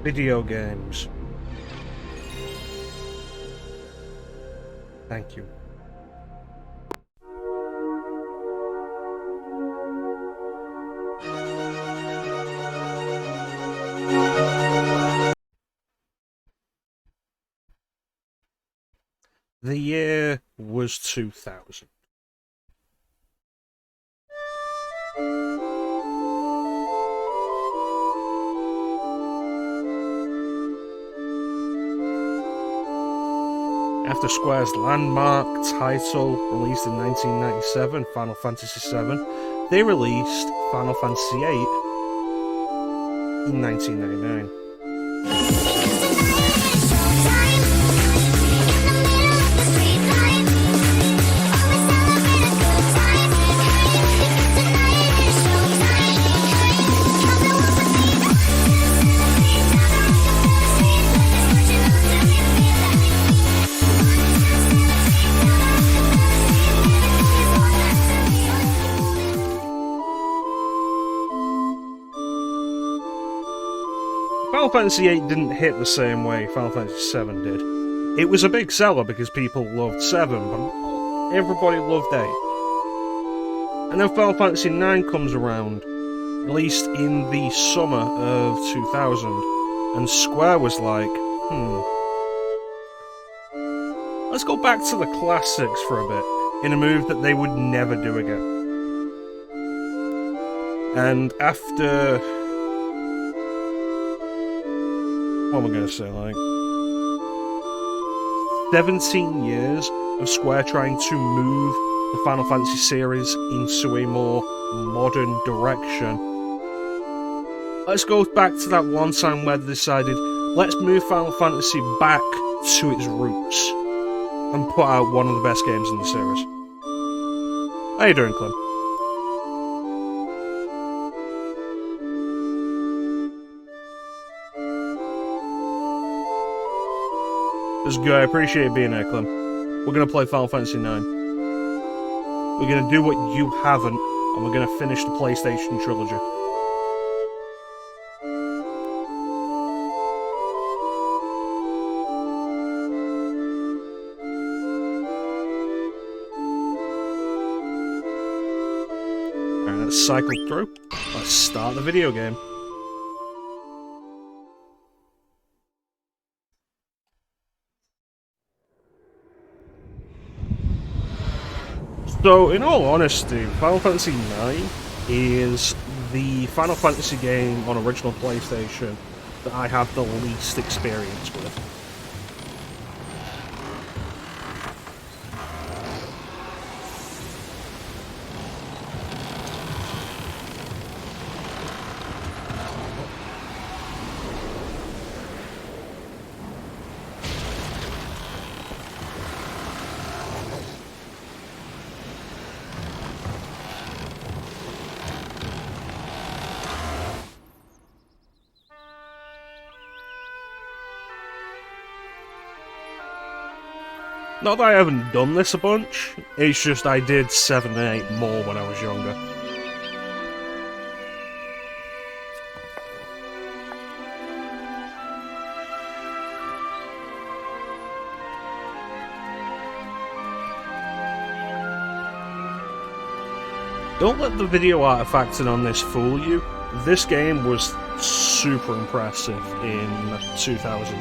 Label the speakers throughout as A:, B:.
A: Video games. Thank you. The year was 2000. After Square's landmark title released in 1997, Final Fantasy VII, they released Final Fantasy VIII in 1999. Final Fantasy VIII didn't hit the same way Final Fantasy VII did. It was a big seller because people loved 7, but everybody loved 8. And then Final Fantasy IX comes around, released in the summer of 2000, and Square was like, let's go back to the classics for a bit, in a move that they would never do again. And after... what am I going to say, like 17 years of Square trying to move the Final Fantasy series into a more modern direction. Let's go back to that one time where they decided, let's move Final Fantasy back to its roots and put out one of the best games in the series. How you doing, Clem? It's good, I appreciate you being here, Clem. We're going to play Final Fantasy IX. We're going to do what you haven't, and we're going to finish the PlayStation trilogy. Alright, let's cycle through. Let's start the video game. So, in all honesty, Final Fantasy IX is the Final Fantasy game on original PlayStation that I have the least experience with. Not that I haven't done this a bunch, it's just I did 7 and 8 more when I was younger. Don't let the video artifacts on this fool you. This game was super impressive in 2000.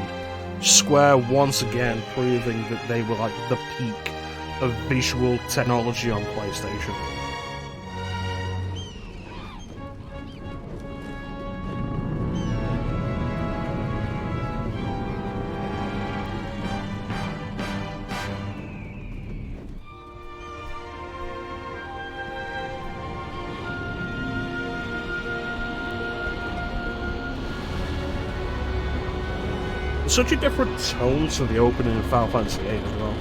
A: Square once again proving that they were like the peak of visual technology on PlayStation. Such a different tone to the opening of Final Fantasy VIII as well.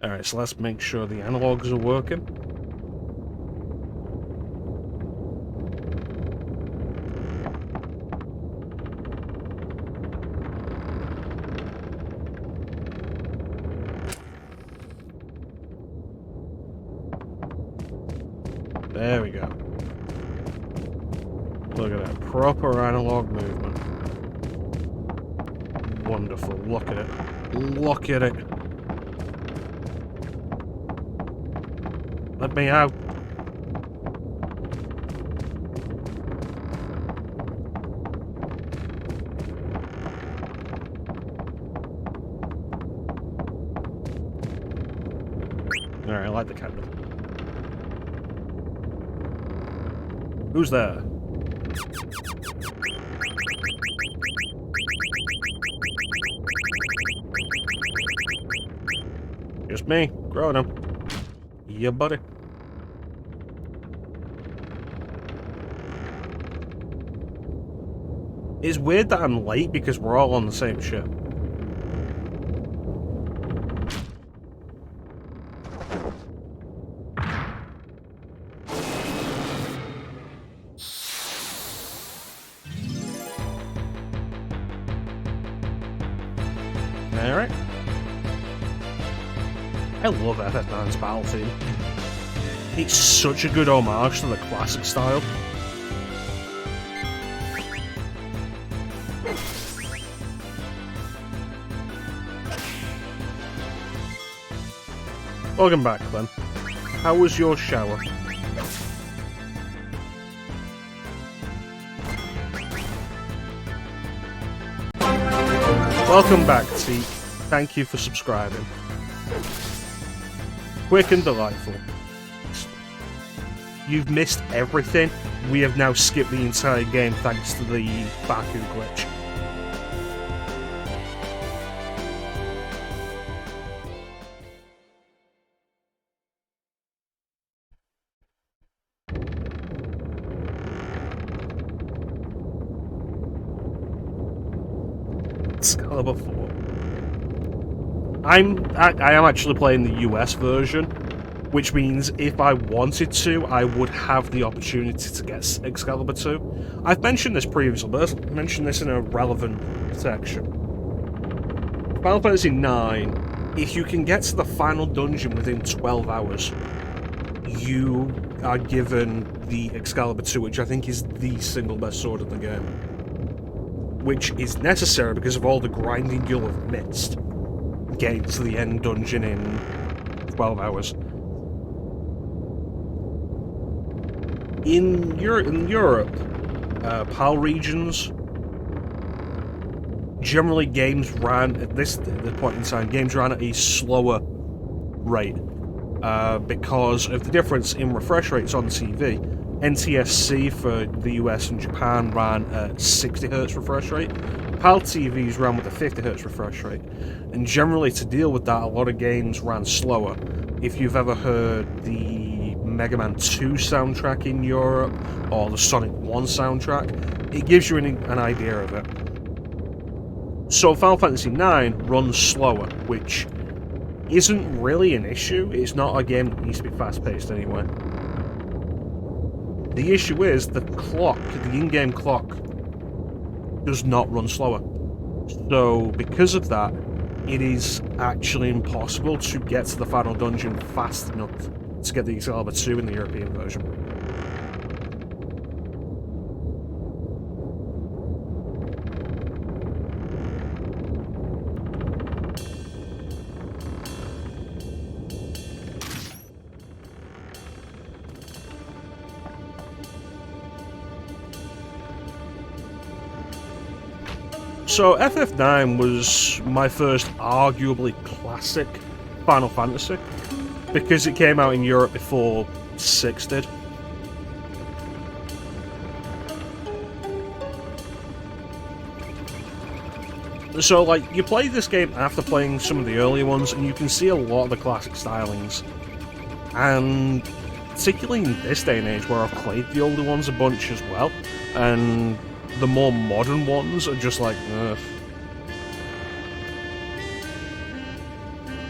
A: Alright, so let's make sure the analogs are working. There we go. Look at that. Proper analog movement. Wonderful. Look at it. Look at it. Let me out. Alright, I like the candle. Who's there? Just me, growing him. Yeah, buddy. It's weird that I'm late because we're all on the same ship. Alright. I love FF9's battle theme. It's such a good homage to the classic style. Welcome back, Clem. How was your shower? Welcome back, Teak. Thank you for subscribing. Quick and delightful. You've missed everything. We have now skipped the entire game thanks to the Baku glitch. Excalibur 4. I am actually playing the US version, which means if I wanted to, I would have the opportunity to get Excalibur 2. I've mentioned this previously, but I'll mention this in a relevant section. Final Fantasy IX, if you can get to the final dungeon within 12 hours, you are given the Excalibur 2, which I think is the single best sword in the game. Which is necessary because of all the grinding you'll have missed getting to the end dungeon in 12 hours. In Europe, PAL regions, generally games ran at the point in time, games ran at a slower rate because of the difference in refresh rates on TV. NTSC for the US and Japan ran at 60Hz refresh rate. PAL TVs ran with a 50Hz refresh rate. And generally, to deal with that, a lot of games ran slower. If you've ever heard the Mega Man 2 soundtrack in Europe, or the Sonic 1 soundtrack, it gives you an idea of it. So Final Fantasy IX runs slower, which isn't really an issue. It's not a game that needs to be fast-paced anyway. The issue is the clock, the in-game clock, does not run slower. So because of that, it is actually impossible to get to the final dungeon fast enough to get the Excalibur 2 in the European version. So FF9 was my first arguably classic Final Fantasy, because it came out in Europe before 6 did. So, like, you play this game after playing some of the earlier ones, and you can see a lot of the classic stylings. And particularly in this day and age, where I've played the older ones a bunch as well, and the more modern ones are just like, ugh.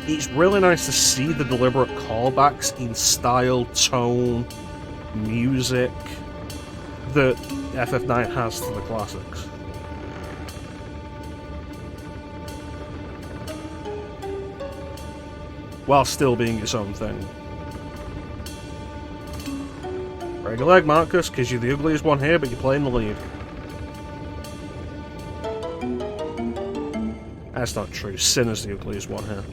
A: It's really nice to see the deliberate callbacks in style, tone, music that FF9 has to the classics. While still being its own thing. Break a leg, Marcus, because you're the ugliest one here, but you're playing the lead. That's not true. Sinner's the ugliest one here.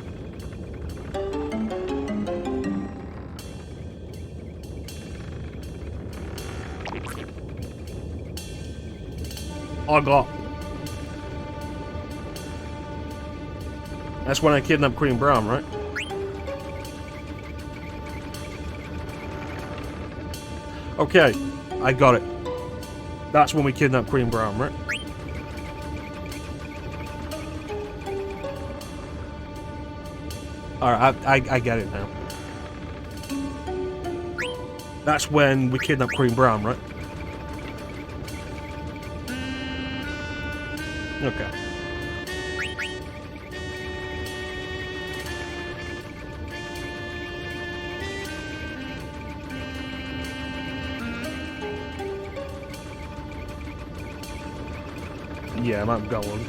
A: I got. That's when I kidnapped Queen Brown, right? Okay, I got it. That's when we kidnapped Queen Brown, right? Alright, I get it now. That's when we kidnapped Queen Brown, right? Okay. Yeah, I'm going.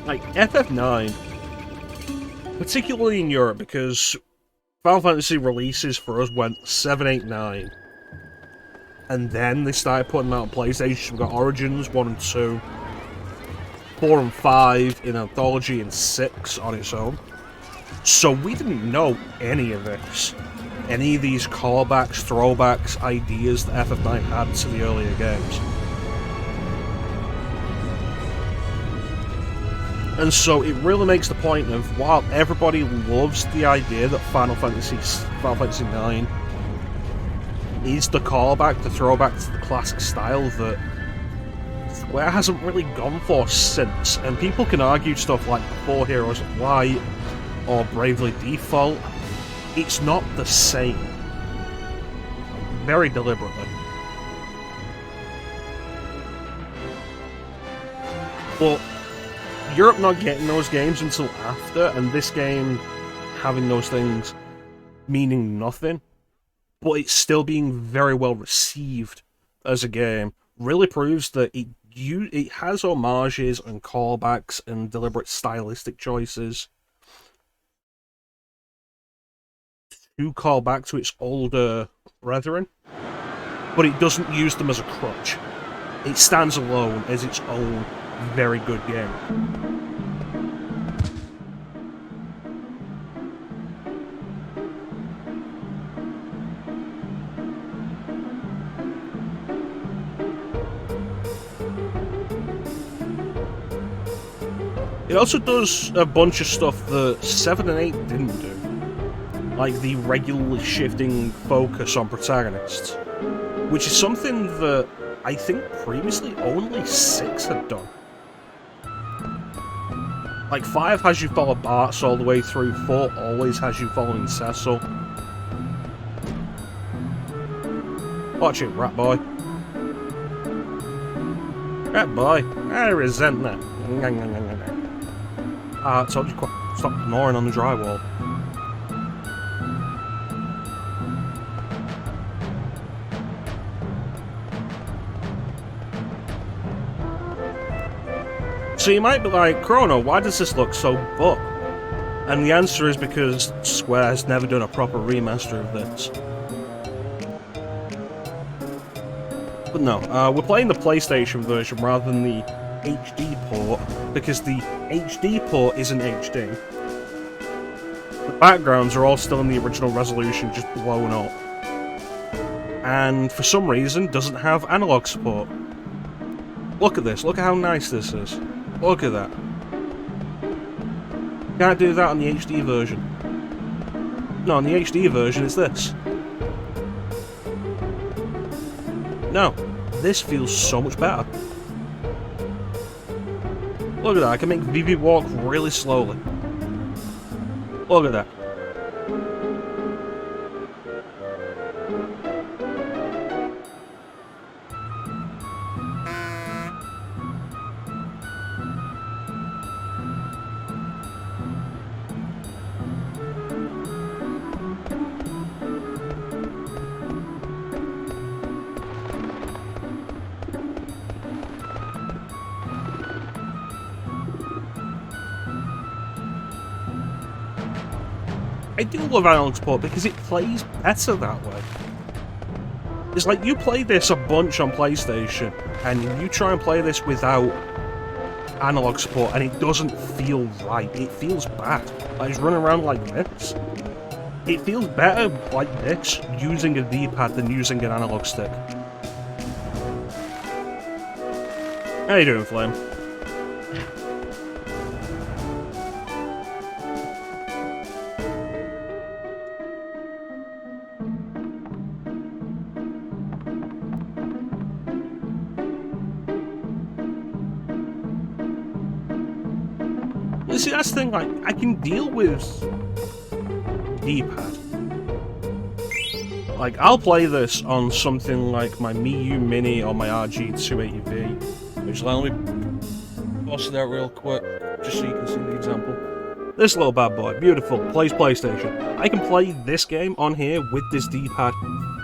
A: Like, FF9, particularly in Europe, because Final Fantasy releases for us went 7, 8, 9. And then they started putting them out on PlayStation. We've got Origins 1 and 2, 4 and 5 in Anthology, and 6 on its own. So we didn't know any of this. Any of these callbacks, throwbacks, ideas that FF9 had to the earlier games. And so it really makes the point of, while everybody loves the idea that Final Fantasy IX is the callback, the throwback to the classic style that Square hasn't really gone for since. And people can argue stuff like Before Heroes of Light or Bravely Default. It's not the same. Very deliberately. But Europe not getting those games until after, and this game having those things meaning nothing, but it's still being very well received as a game, really proves that it has homages and callbacks and deliberate stylistic choices to call back to its older brethren, but it doesn't use them as a crutch. It stands alone as its own very good game. It also does a bunch of stuff that 7 and 8 didn't do. Like the regularly shifting focus on protagonists, which is something that I think previously only 6 had done. Like 5 has you follow Bartz all the way through, 4 always has you following Cecil. Watch it, rat boy. Rat boy, I resent that. I told you, stop gnawing on the drywall. So you might be like, Chrono, why does this look so buck? And the answer is because Square has never done a proper remaster of this. But no, we're playing the PlayStation version rather than the HD port, because the HD port isn't HD. The backgrounds are all still in the original resolution, just blown up. And for some reason, doesn't have analog support. Look at this, look at how nice this is. Look at that. Can't do that on the HD version. No, on the HD version it's this. No, this feels so much better. Look at that, I can make Vivi walk really slowly. Look at that. I do love analog support because it plays better that way. It's like you play this a bunch on PlayStation, and you try and play this without analog support, and it doesn't feel right. It feels bad. Like it's running around like this. It feels better like this, using a D-pad, than using an analog stick. How you doing, Flame? You see, that's the thing, like, I can deal with D-pad. Like, I'll play this on something like my Mii Mini or my RG280V, which, let me bust it out real quick, just so you can see the example. This little bad boy, beautiful, plays PlayStation. I can play this game on here with this D-pad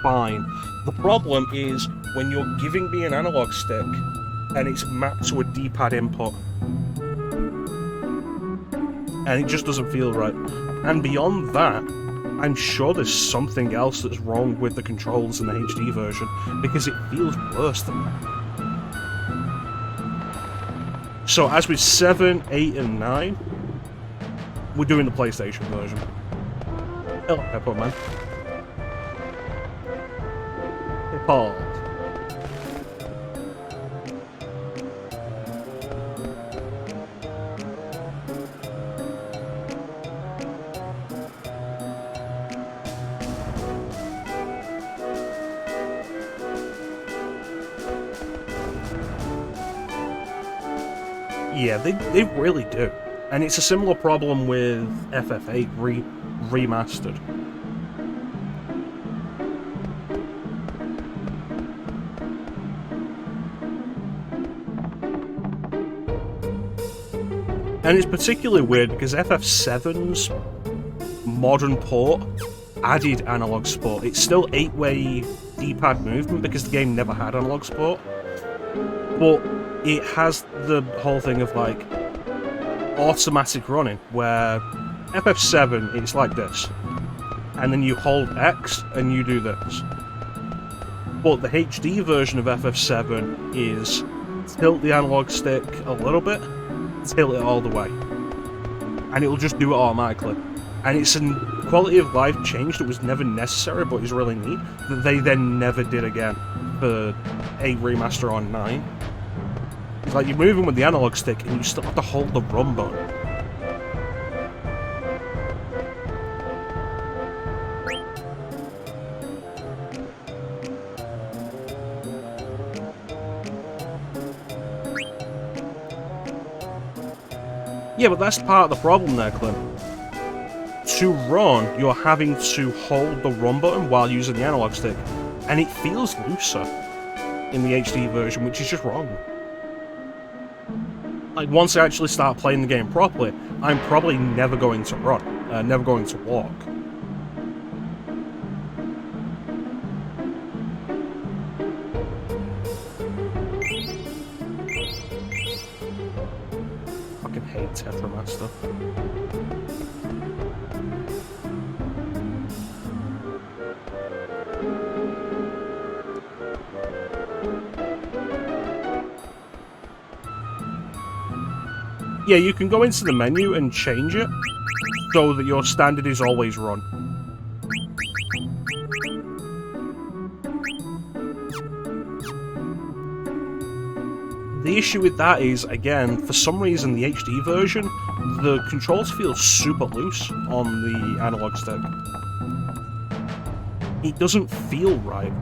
A: fine. The problem is when you're giving me an analog stick and it's mapped to a D-pad input, and it just doesn't feel right. And beyond that, I'm sure there's something else that's wrong with the controls in the HD version, because it feels worse than that. So as with 7, 8, and 9, we're doing the PlayStation version. Hello, Pepper Man. Hey, Paul. Yeah, they really do. And it's a similar problem with FF8 remastered. And it's particularly weird because FF7's modern port added analog support. It's still 8-way D-pad movement because the game never had analog support. But it has the whole thing of, like, automatic running, where FF7, it's like this. And then you hold X and you do this. But the HD version of FF7 is tilt the analog stick a little bit, tilt it all the way. And it'll just do it automatically. And it's a quality of life change that was never necessary, but is really neat, that they then never did again for 8 Remaster on 9. It's like you're moving with the analog stick and you still have to hold the run button. Yeah, but that's part of the problem there, Clint. To run, you're having to hold the run button while using the analog stick, and it feels looser in the HD version, which is just wrong. Like, once I actually start playing the game properly, I'm probably never going to run, never going to walk. Fucking hate Tetramaster. Yeah, you can go into the menu and change it so that your standard is always run. The issue with that is, again, for some reason, the HD version, the controls feel super loose on the analog stick. It doesn't feel right.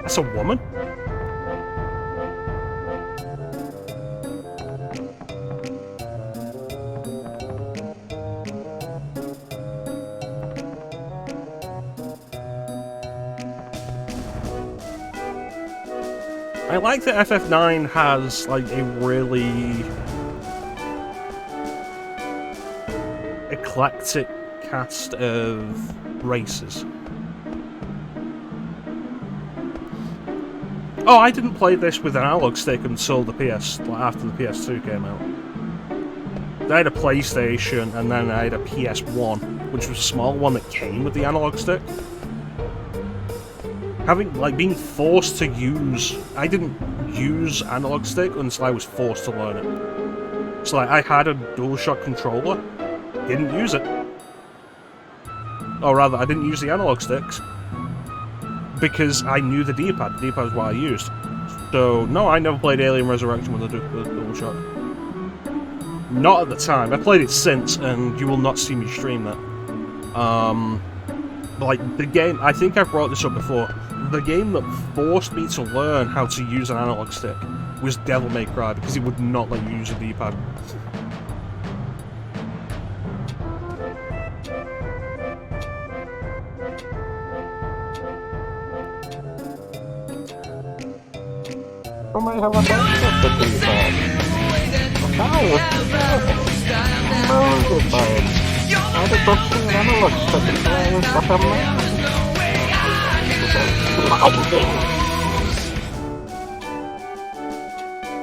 A: That's a woman? I like that FF9 has, like, a really eclectic cast of races. Oh, I didn't play this with an analog stick until the after the PS2 came out. I had a PlayStation, and then I had a PS1, which was a small one that came with the analog stick. Being forced to use... I didn't use analog stick until I was forced to learn it. So, like, I had a DualShock controller, didn't use it. Or rather, I didn't use the analog sticks, because I knew the D-pad. The D-pad was what I used. So, no, I never played Alien Resurrection with the DualShock. Not at the time. I played it since, and you will not see me stream that. Like, the game... I think I've brought this up before. The game that forced me to learn how to use an analog stick was Devil May Cry, because it would not let you use a D-pad.
B: I might have a doctor to do that. Ada boxing analog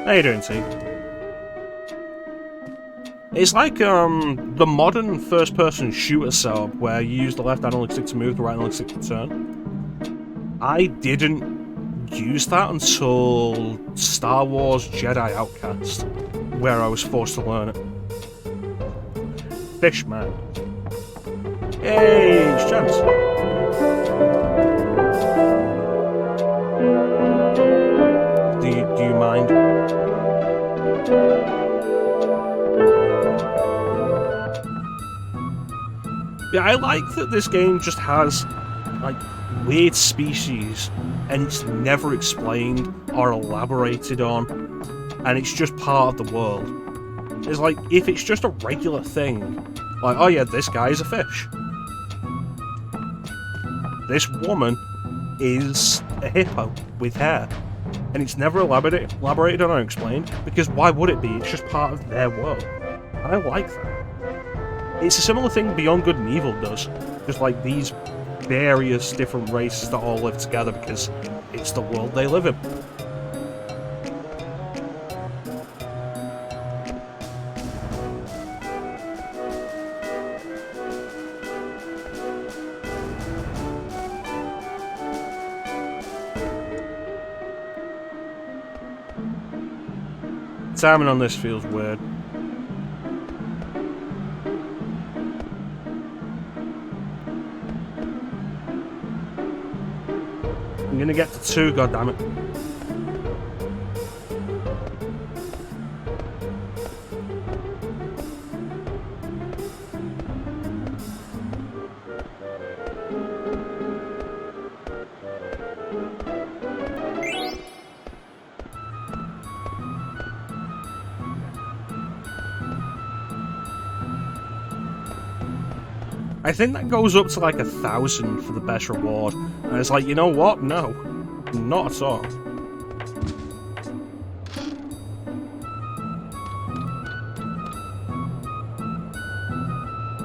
A: How you doing, T? It's like the modern first-person shooter setup where you use the left analog stick to move, the right analog stick to turn. I didn't use that until Star Wars Jedi Outcast, where I was forced to learn it. Fishman. Hey, it's Chance. Do you mind? Yeah, I like that this game just has, like, weird species, and it's never explained or elaborated on, and it's just part of the world. It's like, if it's just a regular thing, like, oh yeah, this guy is a fish. This woman is a hippo with hair. And it's never elaborated on or explained, because why would it be? It's just part of their world. And I like that. It's a similar thing Beyond Good and Evil does. Just like these various different races that all live together because it's the world they live in. Timing on this feels weird. I'm gonna get to 2, goddammit. I think that goes up to like 1,000 for the best reward. And it's like, you know what? No. Not at all.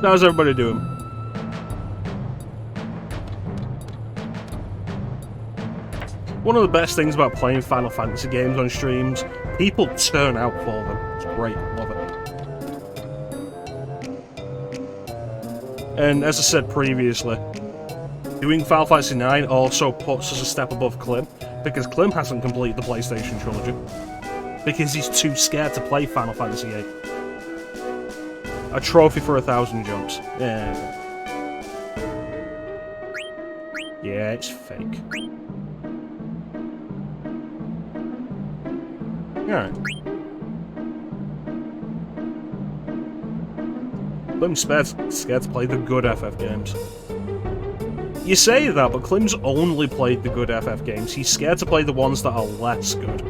A: How's everybody doing? One of the best things about playing Final Fantasy games on streams, people turn out for them. It's great. Love it. And as I said previously, doing Final Fantasy IX also puts us a step above Klim, because Klim hasn't completed the PlayStation trilogy, because he's too scared to play Final Fantasy VIII. A trophy for 1,000 jumps. Yeah. Yeah, it's fake. Alright. Klim's scared to play the good FF games. You say that, but Klim's only played the good FF games. He's scared to play the ones that are less good.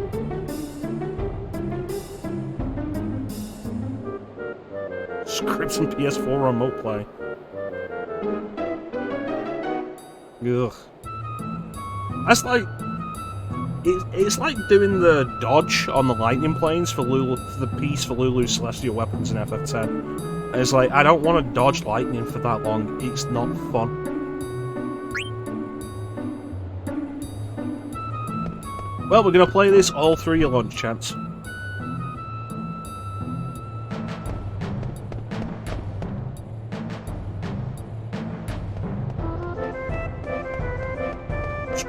A: Scripts and PS4 remote play. Ugh. That's like... It's like doing the dodge on the lightning planes for the piece for Lulu's Celestial Weapons in FF10. It's like, I don't want to dodge lightning for that long. It's not fun. Well, we're going to play this all through your lunch, Chance.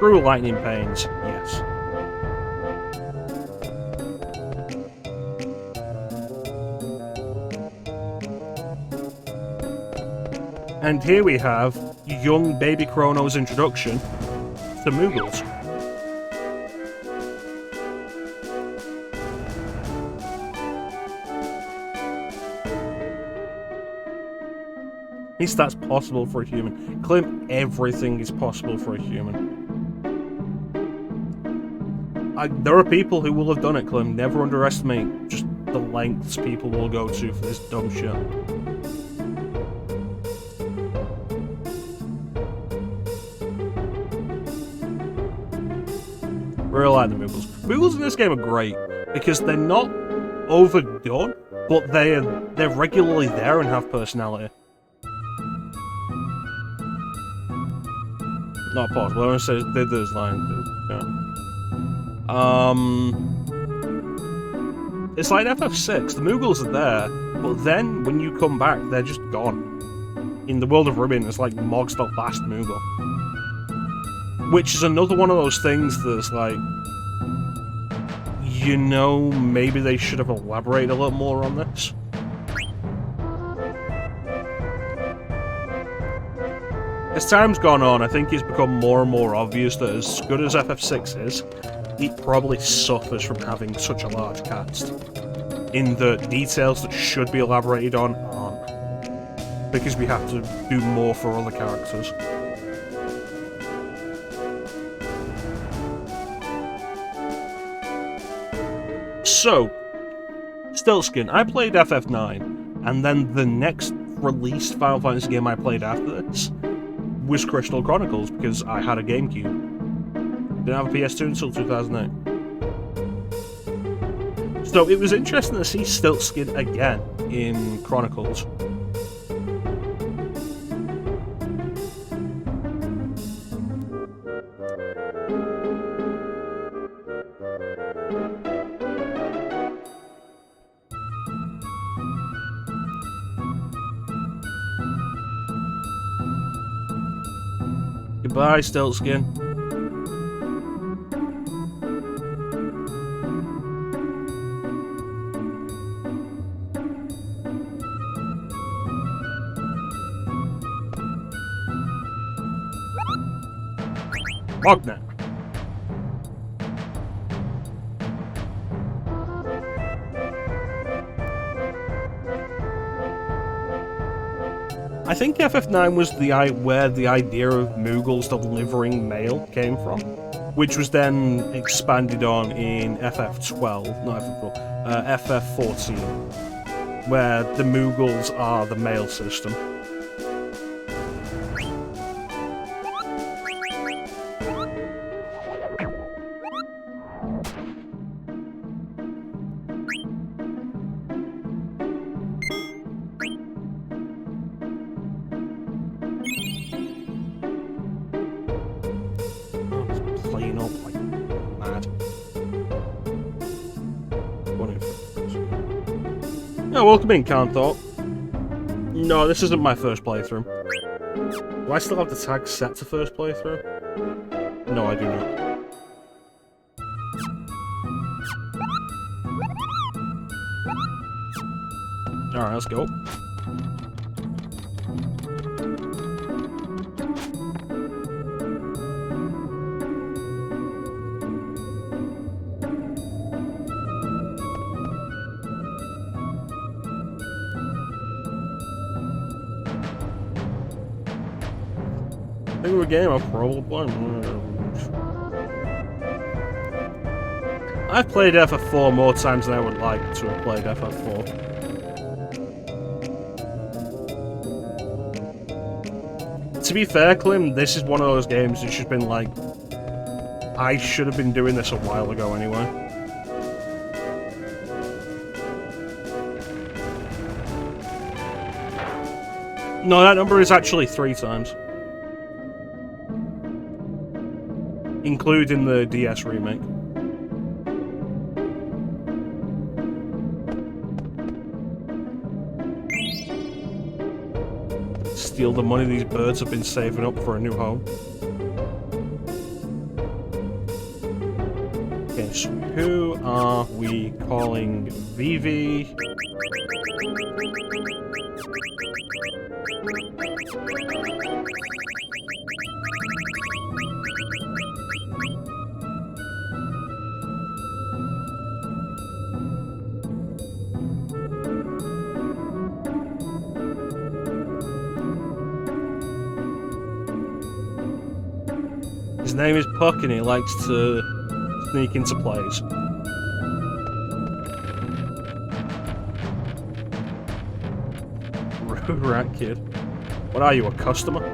A: Screw lightning pains, yes. And here we have young baby Chrono's introduction to Moogles. At least that's possible for a human. Claim everything is possible for a human. There are people who will have done it, Clem. Never underestimate just the lengths people will go to for this dumb shit. Really like the Moogles. Moogles in this game are great because they're not overdone, but they're regularly there and have personality. Not possible. I want to say there's line. Yeah. It's like FF6. The Moogles are there, but then when you come back, they're just gone. In the world of Ruby, it's like Mog's the last Moogle. Which is another one of those things that's like, you know, maybe they should have elaborated a little more on this. As time's gone on, I think it's become more and more obvious that as good as FF6 is, it probably suffers from having such a large cast. In the details that should be elaborated on aren't. Because we have to do more for other characters. So, Stiltskin, I played FF9, and then the next released Final Fantasy game I played after this was Crystal Chronicles, because I had a GameCube. Didn't have a PS2 until 2008. So it was interesting to see Stiltskin again in Chronicles. Goodbye, Stiltskin. Mognet. I think FF9 was where the idea of Moogles delivering mail came from, which was then expanded on in FF12, not FF12, FF14, where the Moogles are the mail system. Oh, welcome in, Canthorpe. No, this isn't my first playthrough. Do I still have the tag set to first playthrough? No, I do not. Alright, let's go. Think of a game I've probably played. I've played FF4 more times than I would like to have played FF4. To be fair, Clem, this is one of those games that's just been like, I should have been doing this a while ago anyway. No, that number is actually 3 times. Including the DS remake. Steal the money these birds have been saving up for a new home. Okay, so who are we calling Vivi? His name is Puck and he likes to sneak into plays. Rat kid. What are you, a customer?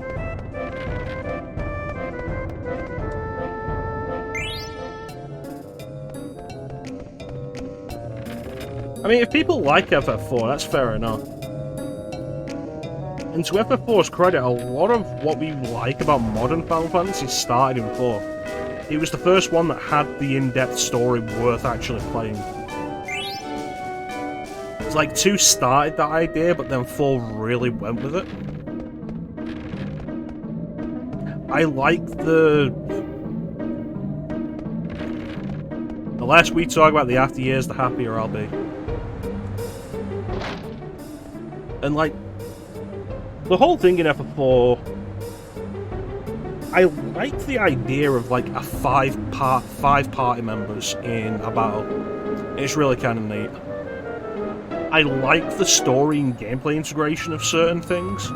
A: I mean, if people like FF4, that's fair enough. And to FF4's credit, a lot of what we like about modern Final Fantasy started in 4. It was the first one that had the in-depth story worth actually playing. It's like 2 started that idea, but then 4 really went with it. I like the less we talk about the after years, the happier I'll be. And like, the whole thing in FF4, I like the idea of like a 5 party members in a battle. It's really kind of neat. I like the story and gameplay integration of certain things.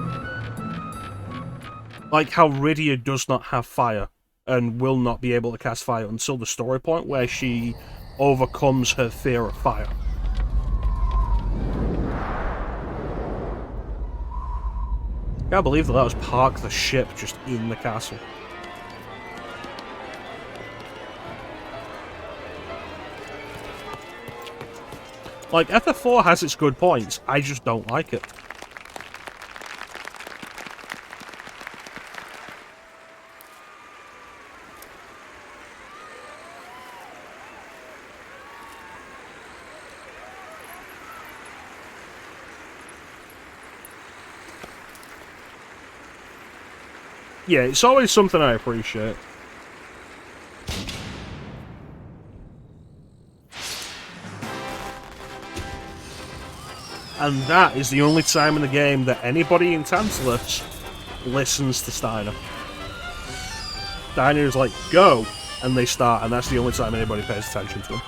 A: Like how Rydia does not have fire and will not be able to cast fire until the story point where she overcomes her fear of fire. I can't believe they let us park the ship just in the castle. Like, FF4 has its good points, I just don't like it. Yeah, it's always something I appreciate. And that is the only time in the game that anybody in Tantalus listens to Steiner. Steiner is like, go! And they start, and that's the only time anybody pays attention to him.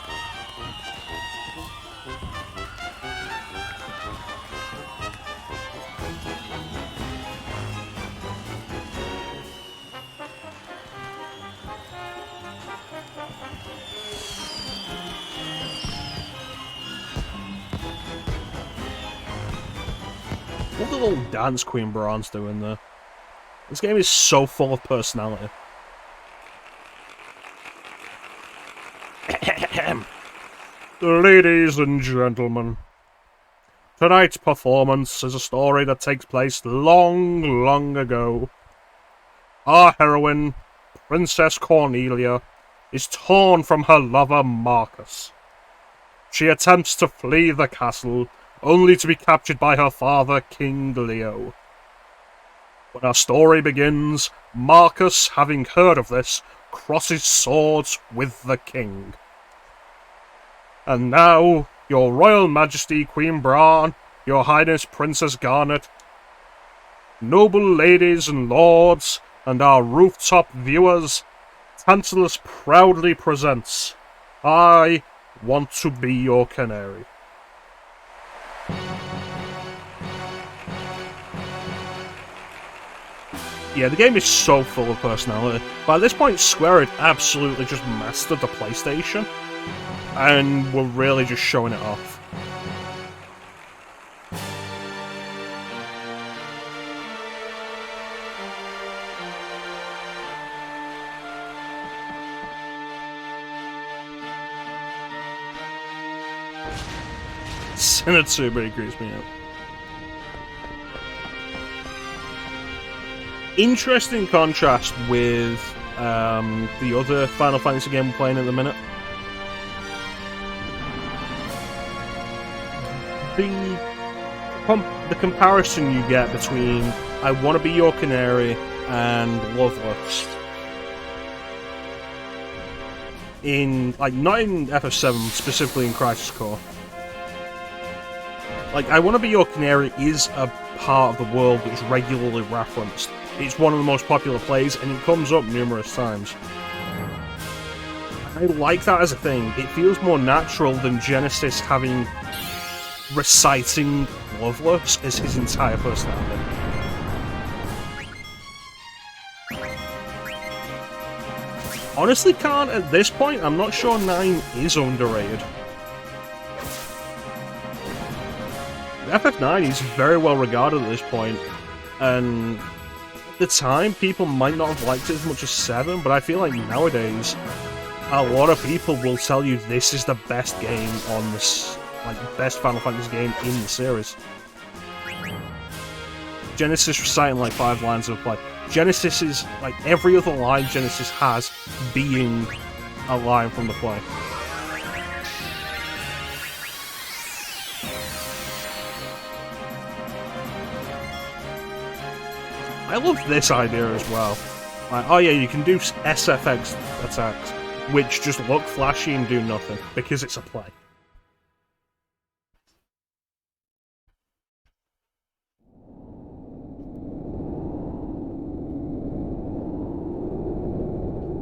A: What the little dance Queen Braun's doing there? This game is so full of personality. Ladies and gentlemen, tonight's performance is a story that takes place long, long ago. Our heroine, Princess Cornelia, is torn from her lover Marcus. She attempts to flee the castle, only to be captured by her father, King Leo. When our story begins, Marcus, having heard of this, crosses swords with the king. And now, your Royal Majesty Queen Braun, your Highness Princess Garnet, noble ladies and lords, and our rooftop viewers, Tantalus proudly presents, I Want to Be Your Canary. Yeah, the game is so full of personality. By this point, Square had absolutely just mastered the PlayStation, and were really just showing it off. Sinatsuba creeps me out. Interesting contrast with the other Final Fantasy game we're playing at the minute. The comparison you get between I Want to Be Your Canary and Love Lust. in, like, not in FF7, specifically in Crisis Core. Like, I Want to Be Your Canary is a part of the world that's regularly referenced. It's one of the most popular plays, and it comes up numerous times. I like that as a thing. It feels more natural than Genesis reciting Loveless as his entire personality. Honestly, can't at this point. I'm not sure 9 is underrated. FF9 is very well regarded at this point, and at the time, people might not have liked it as much as 7, but I feel like nowadays, a lot of people will tell you this is the best game on this, like, best Final Fantasy game in the series. Genesis reciting like 5 lines of play. Genesis is, like, every other line Genesis has being a line from the play. I love this idea as well. Like, oh yeah, you can do SFX attacks, which just look flashy and do nothing, because it's a play.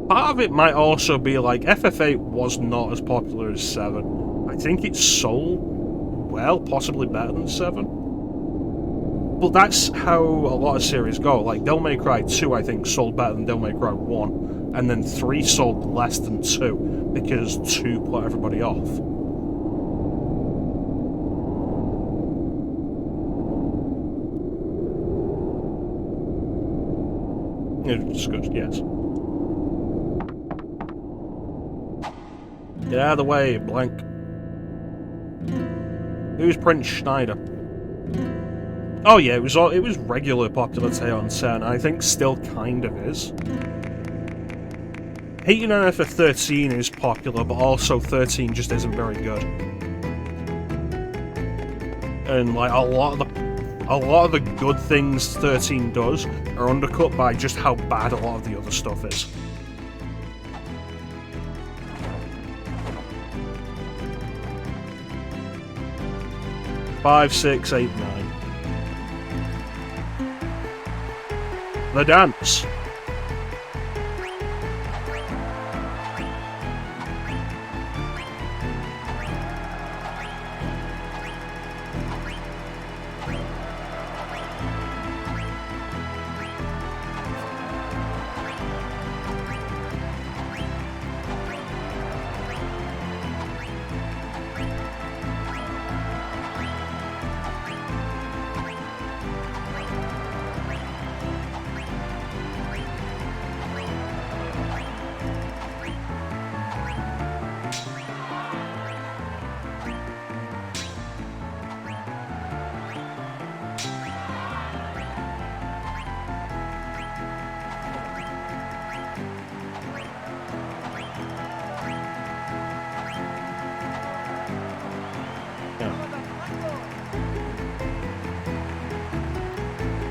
A: Part of it might also be like, FF8 was not as popular as 7. I think it sold well, possibly better than 7. But that's how a lot of series go. Like, Devil May Cry 2, I think, sold better than Devil May Cry 1, and then 3 sold less than 2, because 2 put everybody off. It's good, yes. Get out of the way, blank. Who's Prince Schneider? Oh yeah, it was regularly popular today on 10. I think still kind of is. 89 for 13 is popular, but also 13 just isn't very good. And like a lot of the good things 13 does are undercut by just how bad a lot of the other stuff is. Five, 6, 8, 9. The dance.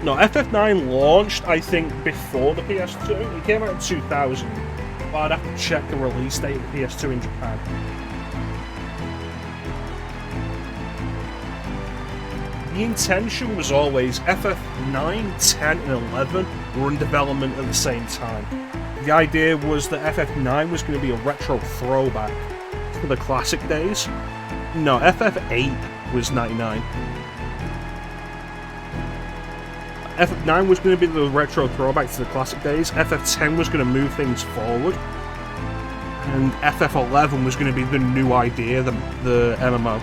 A: No, FF9 launched, I think, before the PS2. It came out in 2000, but I'd have to check the release date of the PS2 in Japan. The intention was always FF9, 10, and 11 were in development at the same time. The idea was that FF9 was going to be a retro throwback to the classic days. No, FF8 was 99. FF9 was going to be the retro throwback to the classic days, FF10 was going to move things forward, and FF11 was going to be the new idea, the MMO.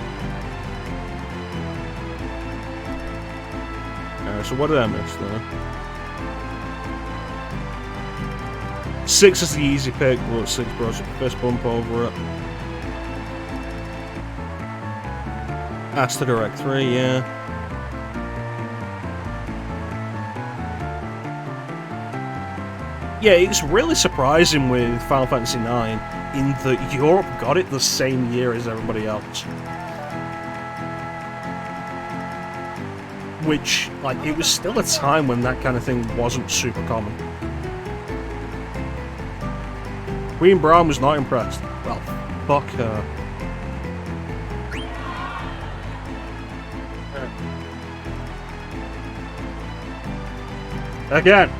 A: So what did I miss there? 6 is the easy pick, but 6 bros fist bump over it. Asta Direct 3, yeah. Yeah, it's really surprising with Final Fantasy IX in that Europe got it the same year as everybody else. Which, like, it was still a time when that kind of thing wasn't super common. Queen Brown was not impressed. Well, fuck her. Again.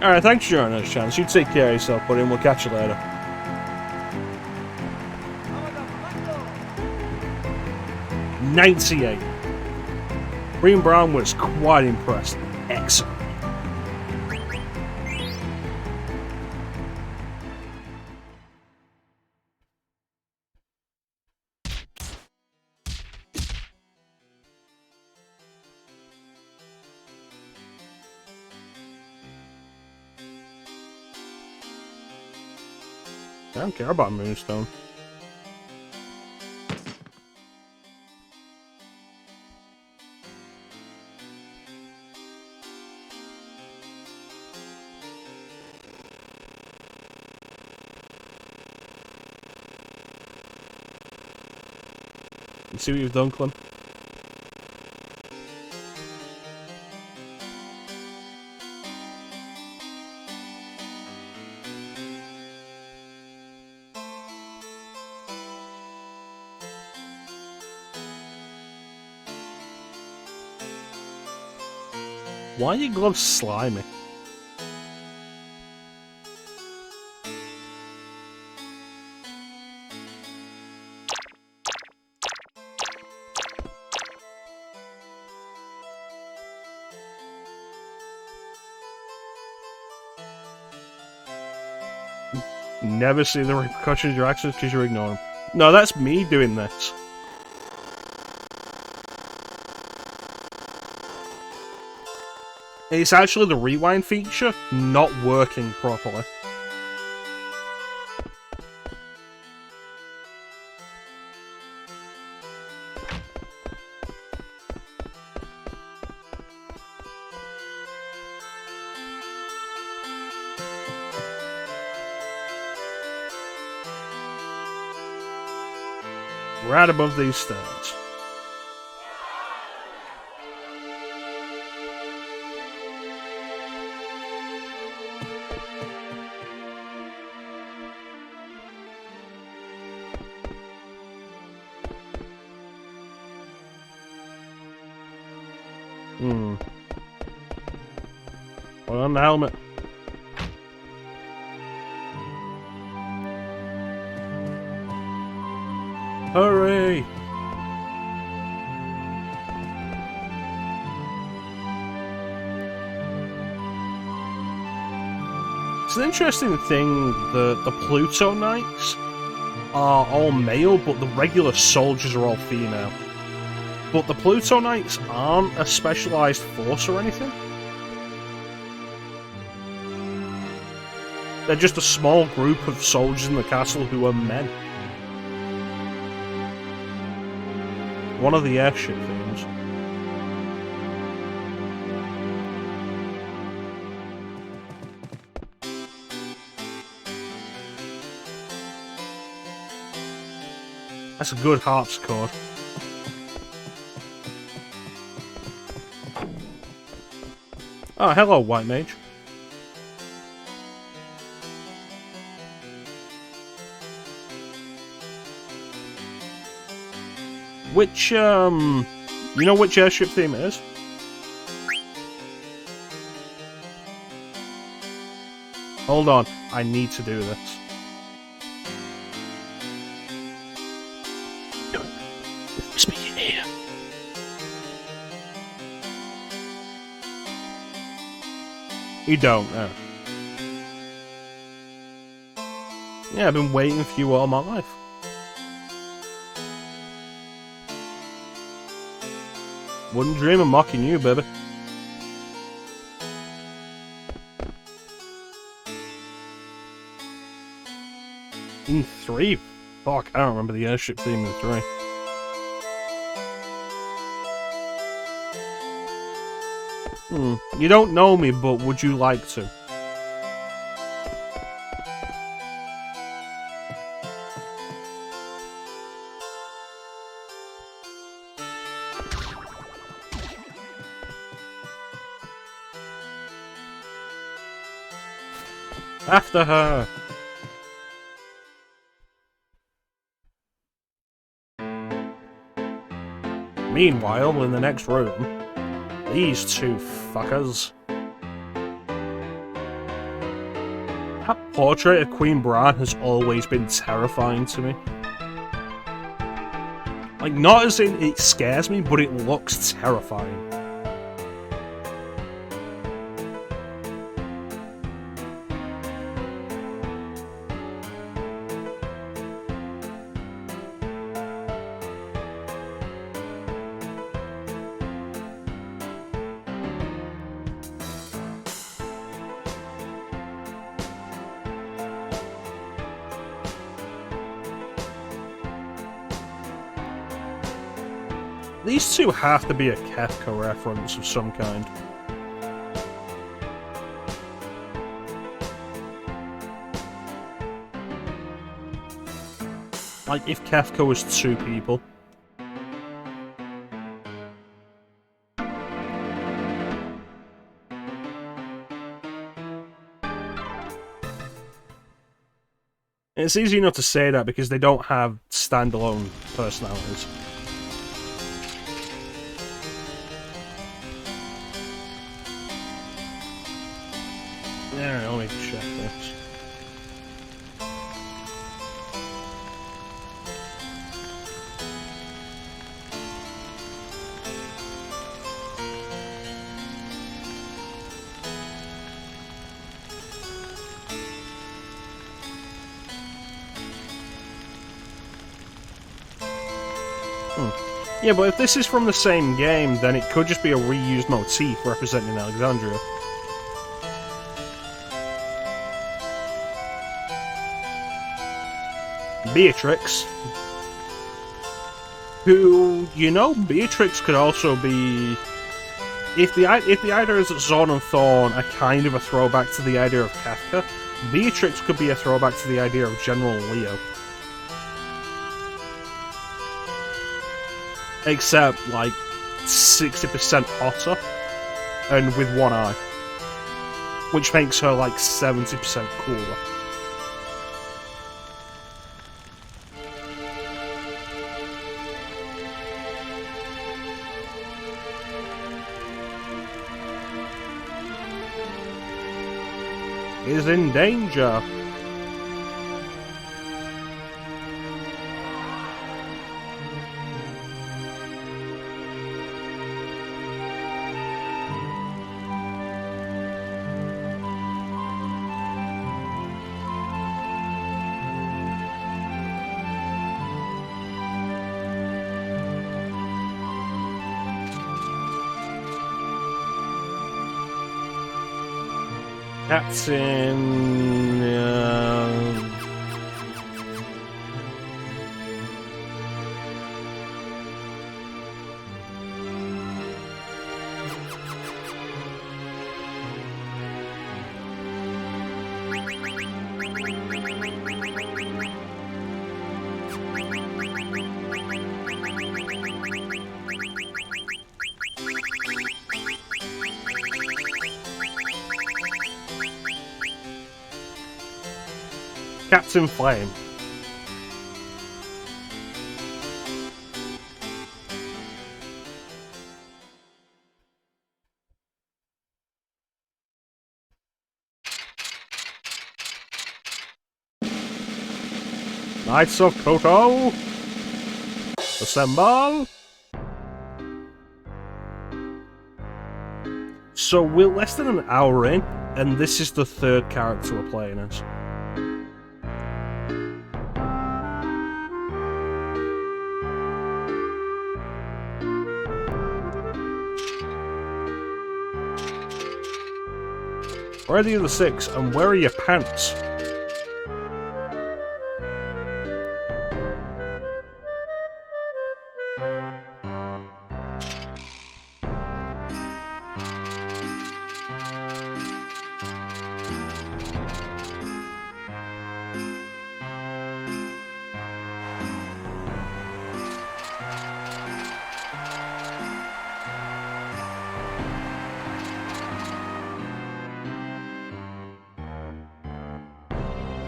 A: Alright, thanks for joining us, Chance. You take care of yourself, buddy, and we'll catch you later. '98. Green Brown was quite impressed. Excellent. I don't care about Moonstone. You see what you've done, Clem? Why are your gloves slimy? Never see the repercussions of your actions because you're ignoring them. No, that's me doing this. It's actually the rewind feature not working properly. Right above these stairs. Put on the helmet. Hurry! It's an interesting thing that the Pluto Knights are all male, but the regular soldiers are all female. But the Pluto Knights aren't a specialized force or anything. They're just a small group of soldiers in the castle who are men. One of the airship themes. That's a good harpsichord. Oh, hello, White Mage. Which, you know which airship theme it is? Hold on, I need to do this. Speaking here. You don't, no. Yeah, I've been waiting for you all my life. Wouldn't dream of mocking you, baby. In 3? Fuck, I don't remember the airship theme in 3. You don't know me, but would you like to? After her! Meanwhile, in the next room, these two fuckers. That portrait of Queen Bran has always been terrifying to me. Like, not as in it scares me, but it looks terrifying. These two have to be a Kefka reference of some kind. Like, if Kefka was two people. It's easy enough to say that because they don't have standalone personalities. Yeah, let me check this. Yeah, but if this is from the same game, then it could just be a reused motif representing Alexandria. Beatrix, who, you know, Beatrix could also be, if the ideas that Zorn and Thorn are kind of a throwback to the idea of Kafka, Beatrix could be a throwback to the idea of General Leo. Except, like, 60% hotter, and with one eye. Which makes her, like, 70% cooler. Is in danger. Captain... Captain Flame. Knights of Koto, assemble! So we're less than an hour in, and this is the third character we're playing as. Where are the other 6, and where are your pants?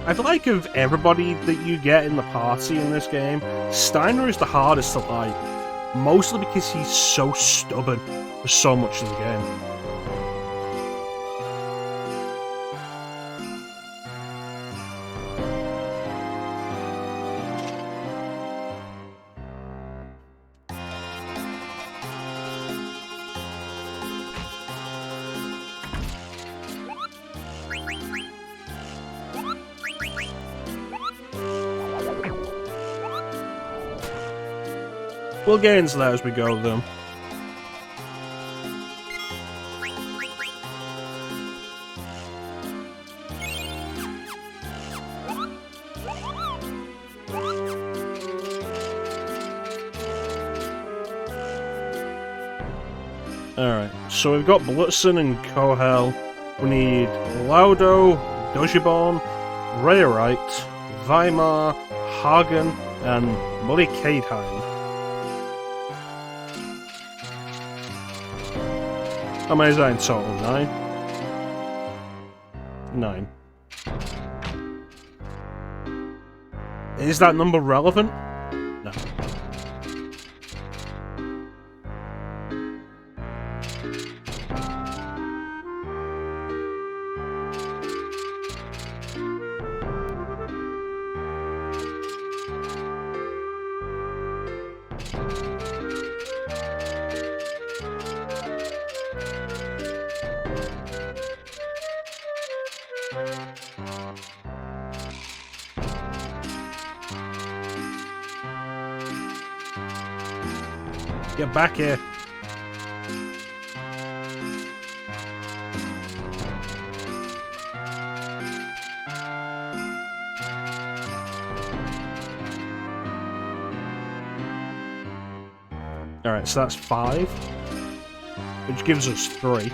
A: I feel like of everybody that you get in the party in this game, Steiner is the hardest to like, mostly because he's so stubborn for so much of the game. We'll get into that as we go, though. Alright, so we've got Blitzen and Kohel. We need Laudo, Dojibon, Rayerite, Weimar, Hagen, and Muddy Cadeheim. How many is that in total? 9? 9. Is that number relevant? No. Get back here. Alright, so that's 5, which gives us 3.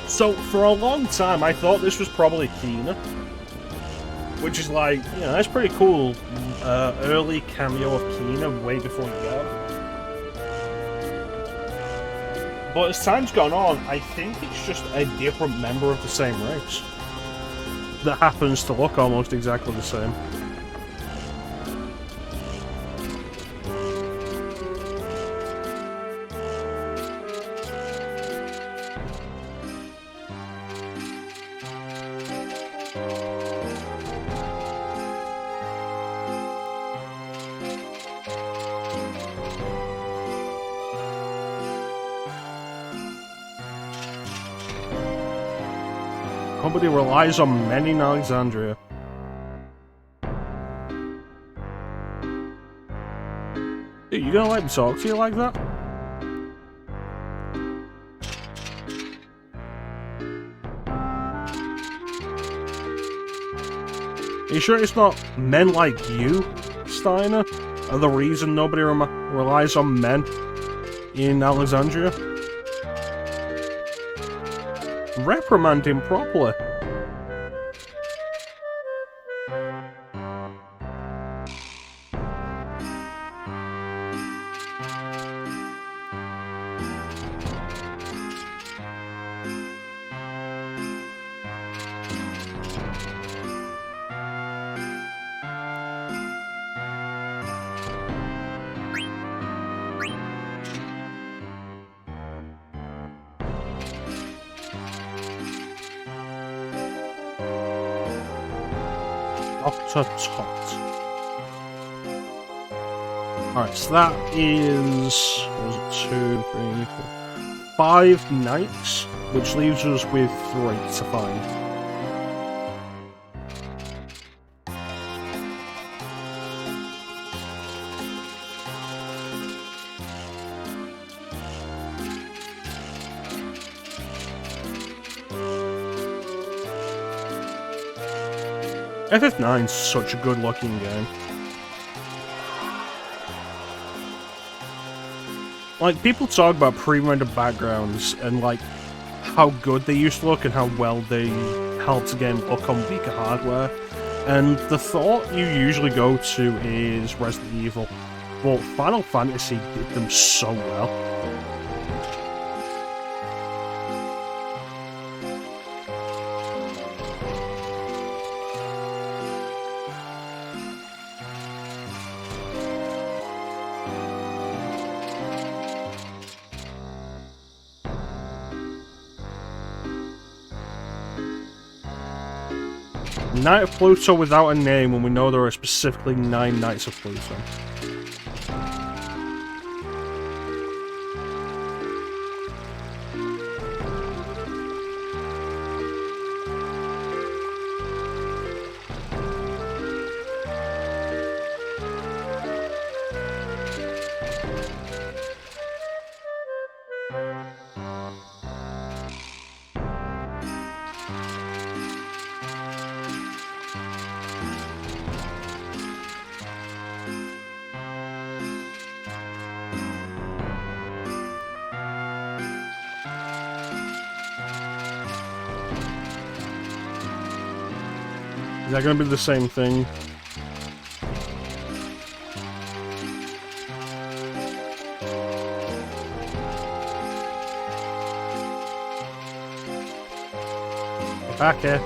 A: So, for a long time, I thought this was probably Kina. Which is like, you know, that's pretty cool. Early cameo of Kina way before you get him. But as time's gone on, I think it's just a different member of the same race. That happens to look almost exactly the same. Nobody relies on men in Alexandria. Dude, you gonna let me talk to you like that? Are you sure it's not men like you, Steiner, are the reason nobody relies on men in Alexandria? Reprimand him properly. Octotot. Alright, so that is... what was it? 2, 3, 4... 5 knights, which leaves us with 3 to find. FF9's such a good looking game. Like, people talk about pre-rendered backgrounds and like how good they used to look and how well they helped the game look on weaker hardware. And the thought you usually go to is Resident Evil. But Final Fantasy did them so well. Knight of Pluto without a name when we know there are specifically 9 Knights of Pluto. Is that going to be the same thing? Get back here.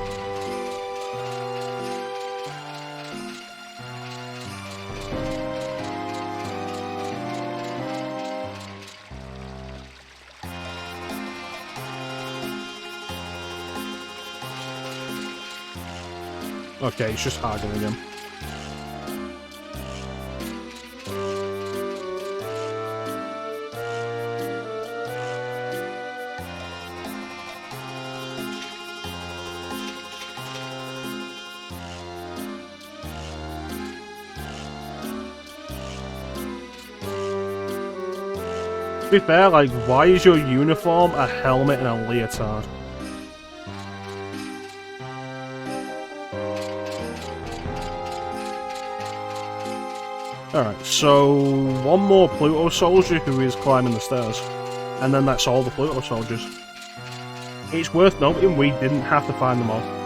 A: Okay, it's just haggling him. To be fair, like, why is your uniform a helmet and a leotard? Alright, so one more Pluto soldier who is climbing the stairs. And then that's all the Pluto soldiers. It's worth noting we didn't have to find them all.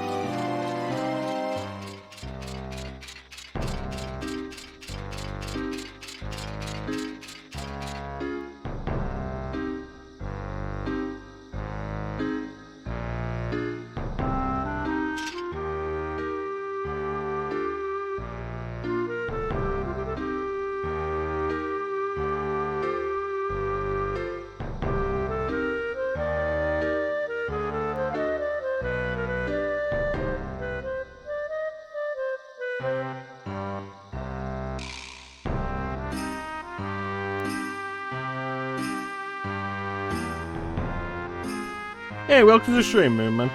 A: Hey, welcome to the stream, Moonman.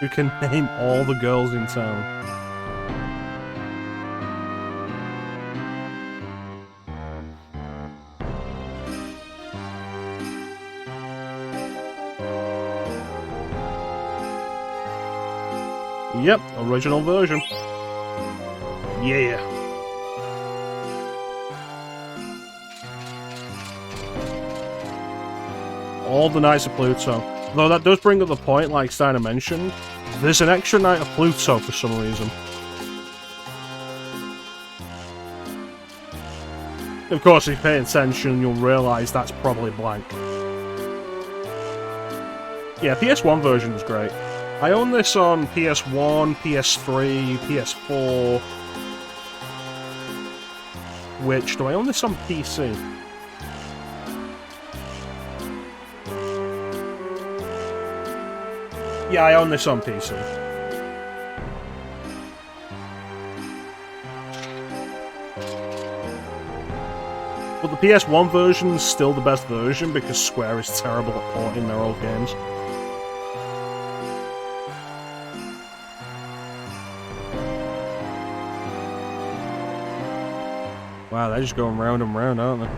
A: You can name all the girls in town. Yep, original version. Yeah. All the Knights of Pluto. Though that does bring up the point, like Steiner mentioned, there's an extra Knight of Pluto for some reason. Of course, if you pay attention, you'll realise that's probably blank. Yeah, PS1 version was great. I own this on PS1, PS3, PS4... Which, do I own this on PC? Yeah, I own this on PC. But the PS1 version is still the best version because Square is terrible at porting their old games. Wow, they're just going round and round, aren't they?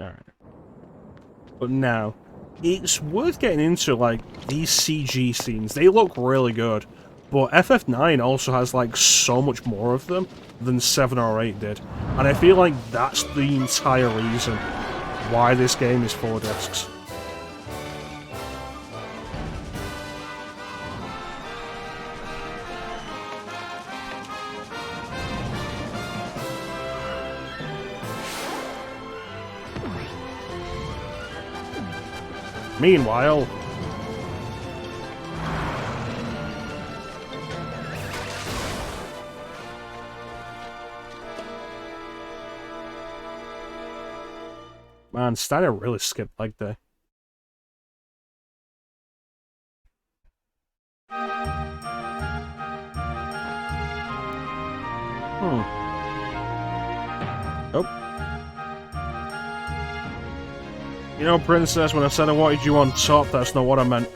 A: Alright. But now, it's worth getting into, like, these CG scenes. They look really good. But FF9 also has, like, so much more of them than 7 or 8 did. And I feel like that's the entire reason why this game is 4 discs. Meanwhile... Man, Steiner really skipped leg day. Oh. You know, Princess, when I said I wanted you on top, that's not what I meant.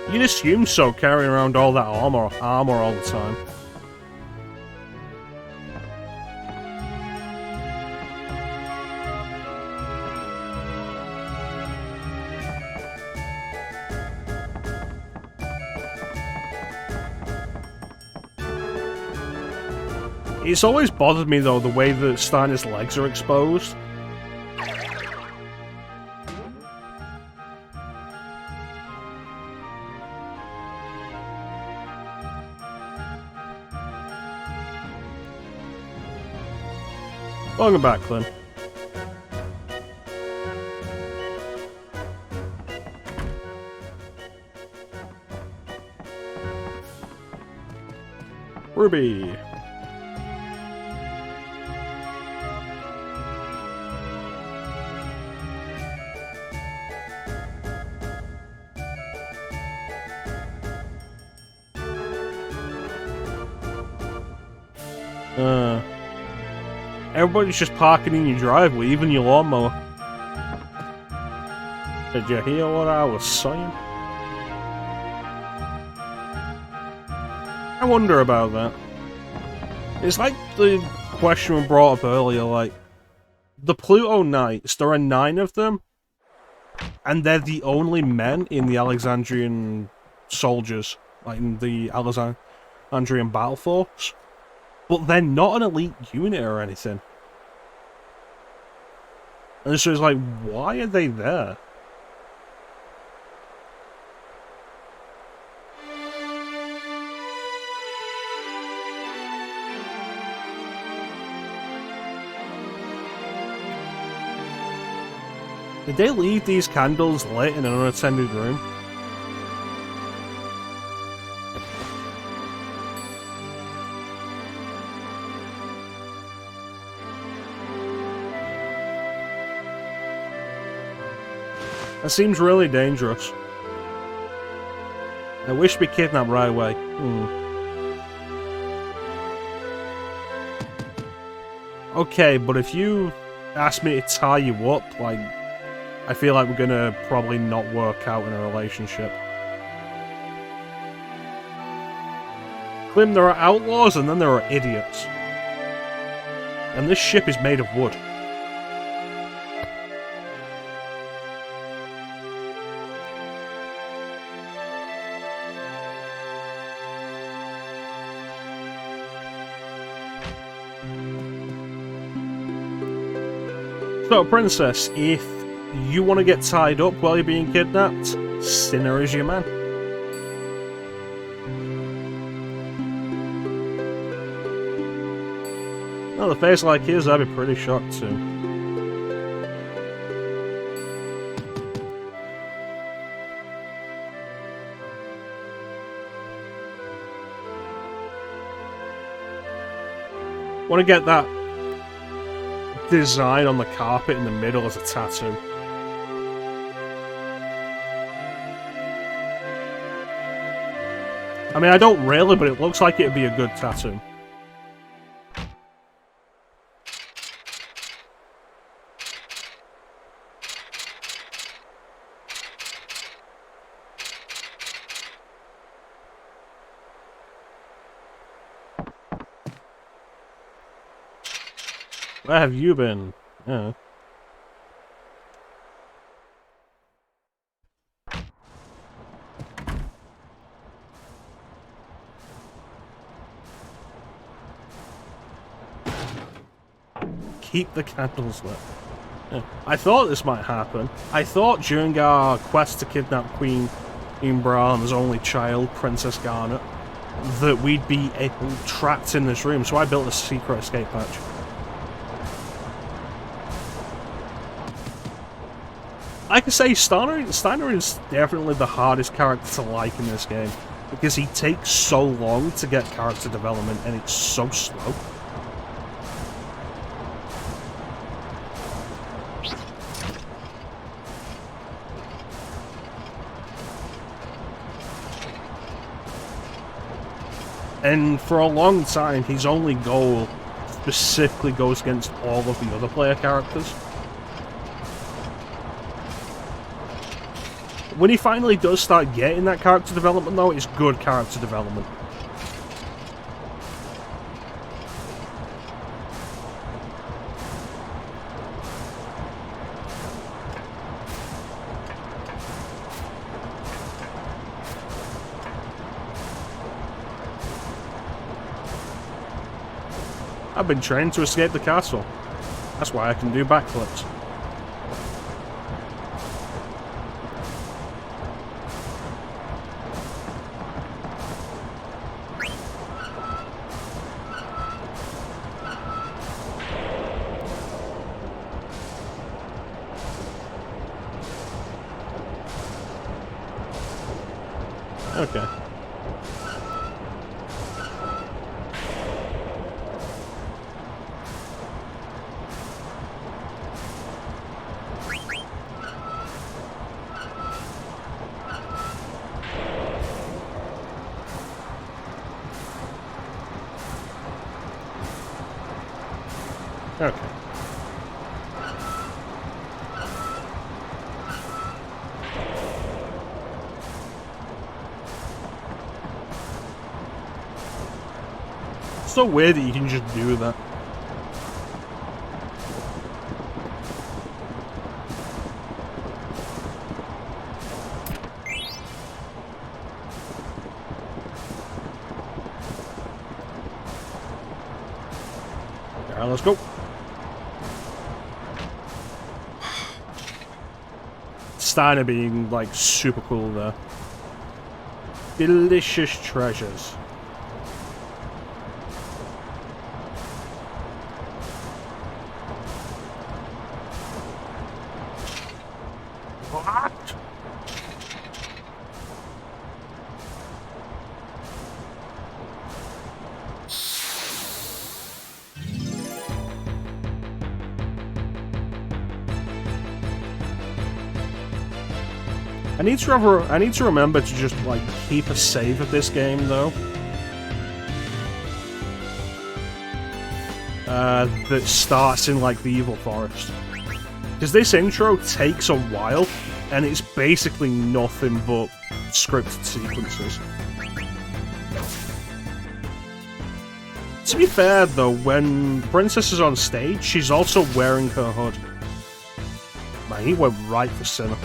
A: You'd assume so, carrying around all that armor all the time. It's always bothered me, though, the way that Steiner's legs are exposed. Welcome back, Clem. Ruby. Everybody's just parking in your driveway, even your lawnmower. Did you hear what I was saying? I wonder about that. It's like the question we brought up earlier, like, the Pluto Knights, there are 9 of them, and they're the only men in the Alexandrian soldiers, like in the Alexandrian battle force. But they're not an elite unit or anything. And so it's like, why are they there? Did they leave these candles lit in an unattended room? That seems really dangerous. I wish we kidnapped right away. Okay, but if you ask me to tie you up, like, I feel like we're gonna probably not work out in a relationship. Klim, there are outlaws and then there are idiots. And this ship is made of wood. So, Princess, if you want to get tied up while you're being kidnapped, Sinner is your man. Well, a face like his, I'd be pretty shocked too. Want to get that design on the carpet in the middle as a tattoo. I mean, I don't really, but it looks like it'd be a good tattoo. Where have you been? Yeah. Keep the candles lit. Yeah. I thought this might happen. I thought during our quest to kidnap Queen Imran's only child, Princess Garnet, that we'd be trapped in this room, so I built a secret escape hatch. I can say Steiner is definitely the hardest character to like in this game, because he takes so long to get character development and it's so slow. And for a long time, his only goal specifically goes against all of the other player characters. When he finally does start getting that character development, though, it's good character development. I've been trained to escape the castle. That's why I can do backflips. Okay. Okay. It's so weird that you can just do that. Alright, let's go. Steiner being, like, super cool there. Delicious treasures. What? I need to remember to just, like, keep a save of this game, though. That starts in, like, the Evil Forest. Because this intro takes a while, and it's basically nothing but scripted sequences. To be fair, though, when Princess is on stage, she's also wearing her hood. Man, he went right for Sinner.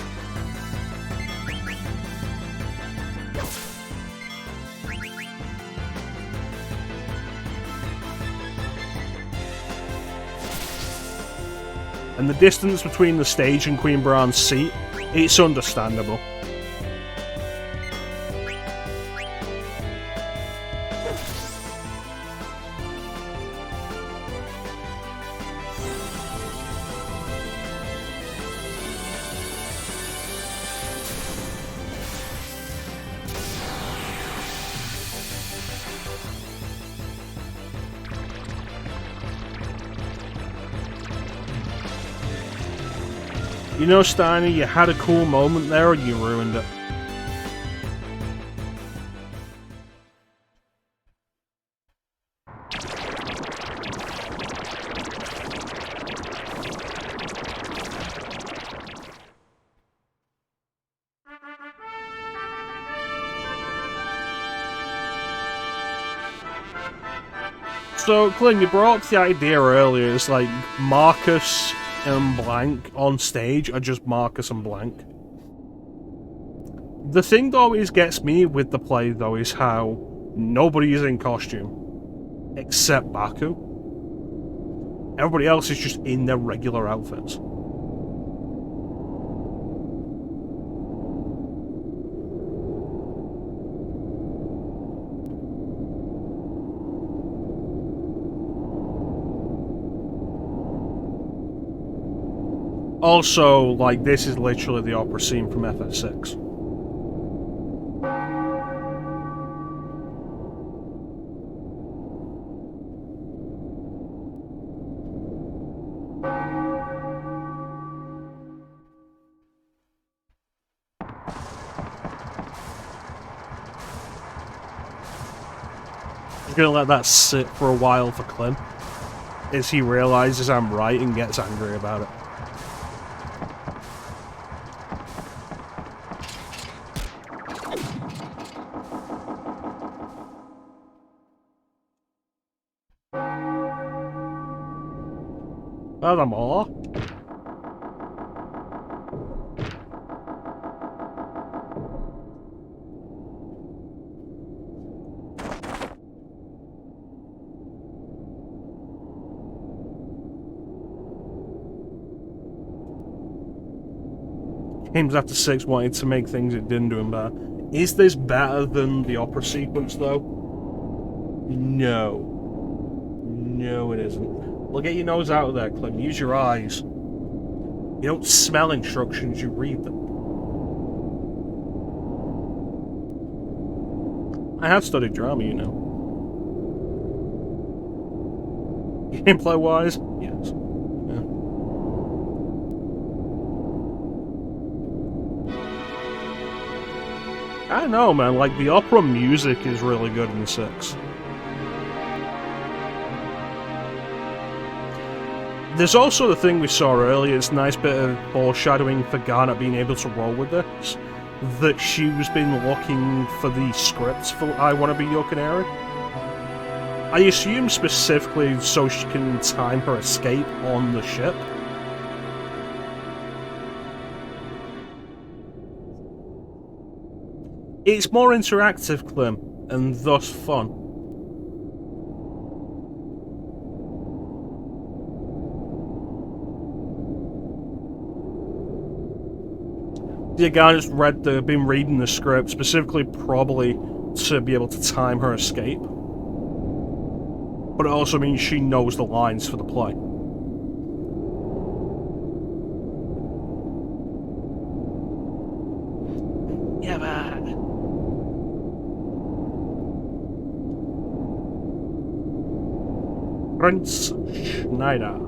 A: And the distance between the stage and Queen Braun's seat, it's understandable. You know, Steiner, you had a cool moment there and you ruined it. So, Clint, you brought up the idea earlier, it's like Marcus and Blank on stage are just Marcus and Blank. The thing that always gets me with the play, though, is how nobody is in costume. Except Baku. Everybody else is just in their regular outfits. Also, like, this is literally the opera scene from FF6. I'm gonna let that sit for a while for Clem, as he realizes I'm right and gets angry about it. Furthermore, games after 6 wanted to make things it didn't do him better. Is this better than the opera sequence, though? No. No, it isn't. Well, get your nose out of there, Clem. Use your eyes. You don't smell instructions, you read them. I have studied drama, you know. Gameplay-wise, yes. I don't know, man. Like, the opera music is really good in 6. There's also the thing we saw earlier, it's a nice bit of foreshadowing for Garnet being able to roll with this, that she's been looking for the scripts for I Want to Be Your Canary. I assume specifically so she can time her escape on the ship. It's more interactive, Clem, and thus fun. The guy just been reading the script, specifically probably to be able to time her escape. But it also means she knows the lines for the play. Yeah, man. Prince Schneider.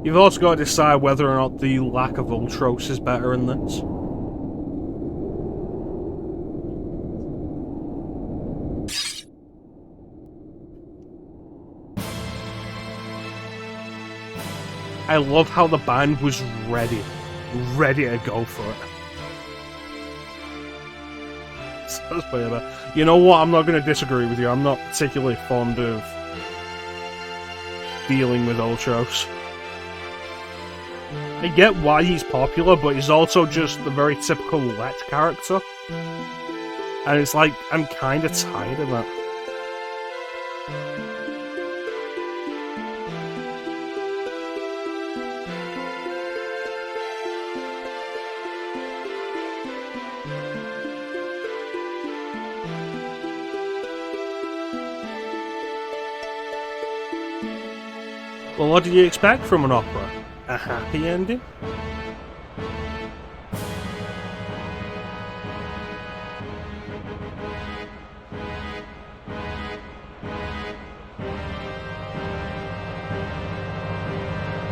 A: You've also got to decide whether or not the lack of Ultros is better in this. I love how the band was ready to go for it. So that's pretty bad. You know what? I'm not going to disagree with you. I'm not particularly fond of dealing with Ultros. I get why he's popular, but he's also just the very typical Let character. And it's like, I'm kind of tired of that. Well, what do you expect from an opera? A happy ending?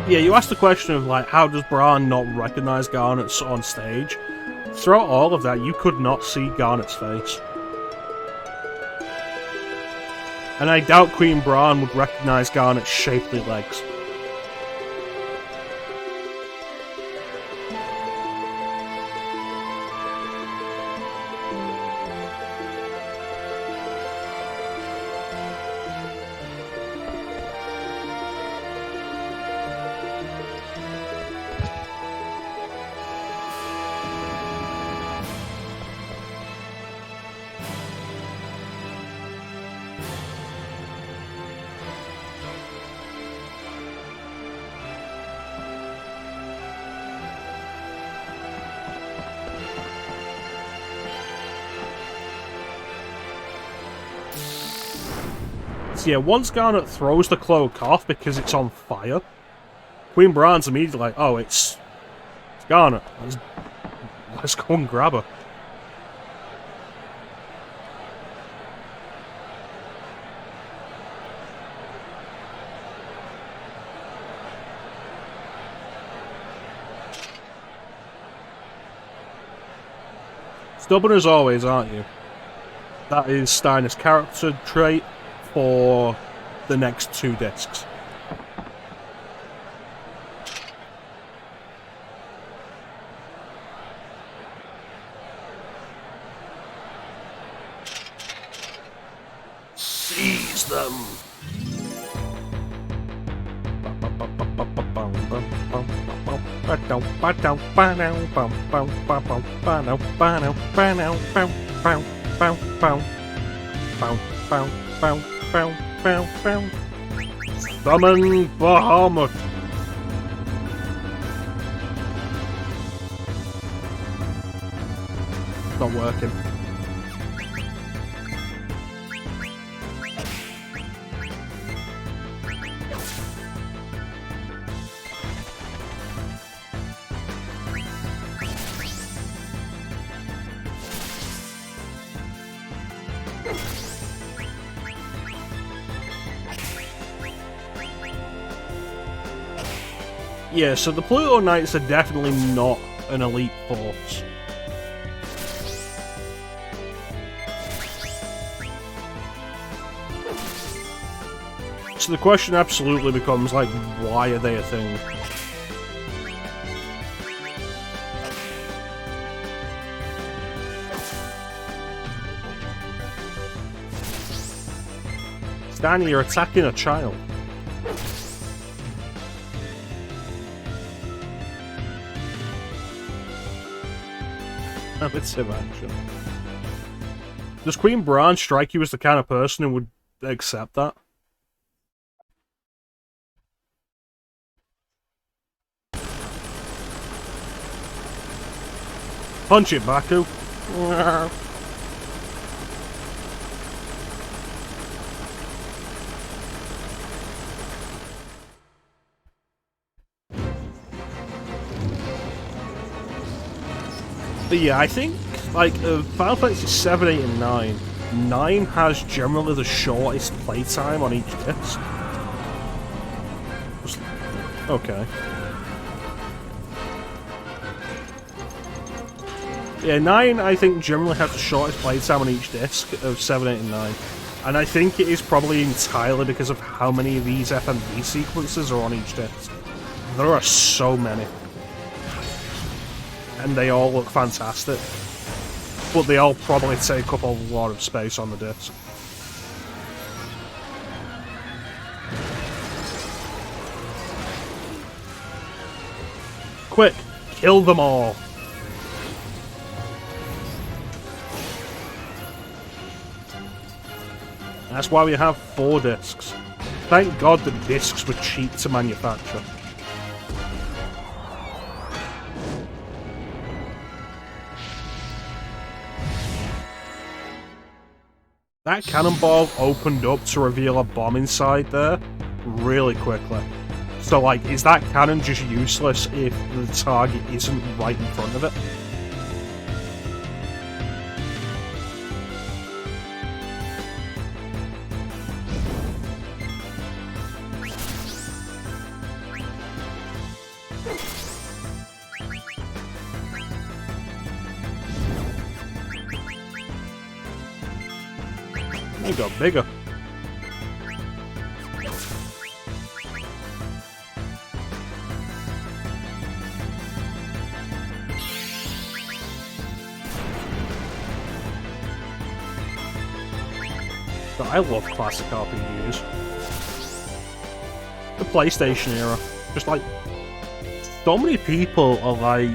A: Yeah, you asked the question of, like, how does Bran not recognize Garnet on stage? Throughout all of that, you could not see Garnet's face. And I doubt Queen Bran would recognize Garnet's shapely legs. So yeah, once Garnet throws the cloak off because it's on fire, Queen Bran's immediately like, oh, it's Garnet. Let's go and grab her. Stubborn as always, aren't you? That is Steiner's character trait for the next 2 discs. Seize them! Summon Bahamut! Not working. Yeah, so the Pluto Knights are definitely not an elite force. So the question absolutely becomes, like, why are they a thing? Stanley, you're attacking a child. It's him, actually. Does Queen Bran strike you as the kind of person who would accept that? Punch it, Baku. But yeah, I think, like, Final Fantasy 7, 8, and 9, 9 has generally the shortest playtime on each disc. Okay. Yeah, 9, I think, generally has the shortest playtime on each disc of 7, 8, and 9. And I think it is probably entirely because of how many of these FMV sequences are on each disc. There are so many. And they all look fantastic. But they all probably take up a lot of space on the disc. Quick! Kill them all! That's why we have 4 discs. Thank God the discs were cheap to manufacture. That cannonball opened up to reveal a bomb inside there really quickly. So, like, is that cannon just useless if the target isn't right in front of it? They got bigger. I love classic RPGs. The PlayStation era. Just like, so many people are like,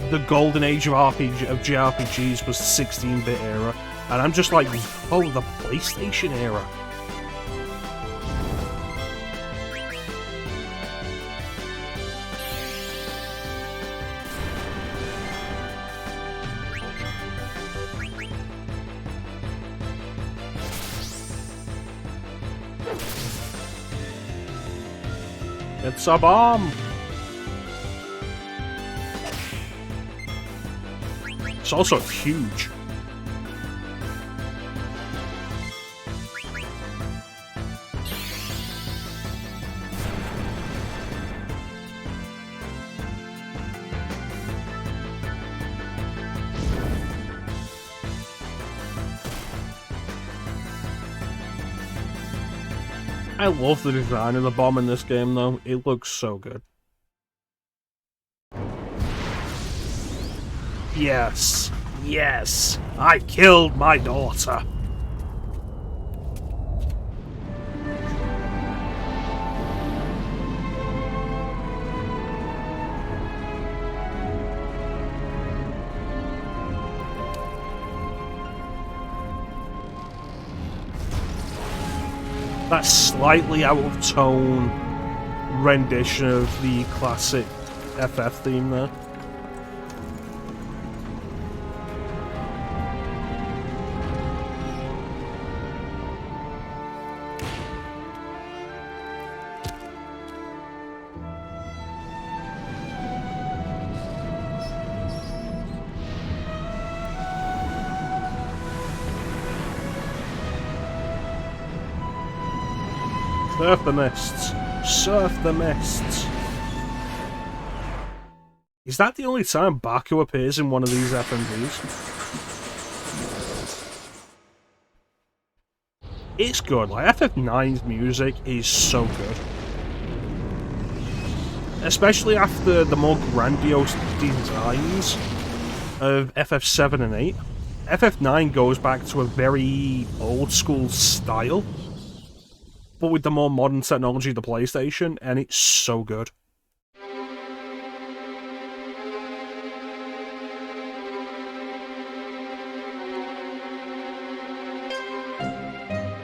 A: the golden age of JRPGs was the 16-bit era. And I'm just like, oh, the PlayStation era. It's a bomb! It's also huge. I love the design of the bomb in this game, though. It looks so good. Yes! Yes! I killed my daughter! That slightly out of tone rendition of the classic FF theme there. Surf the mists. Surf the mists. Is that the only time Baku appears in one of these FMVs? It's good. Like, FF9's music is so good. Especially after the more grandiose designs of FF7 and 8. FF9 goes back to a very old school style, but with the more modern technology of the PlayStation, and it's so good.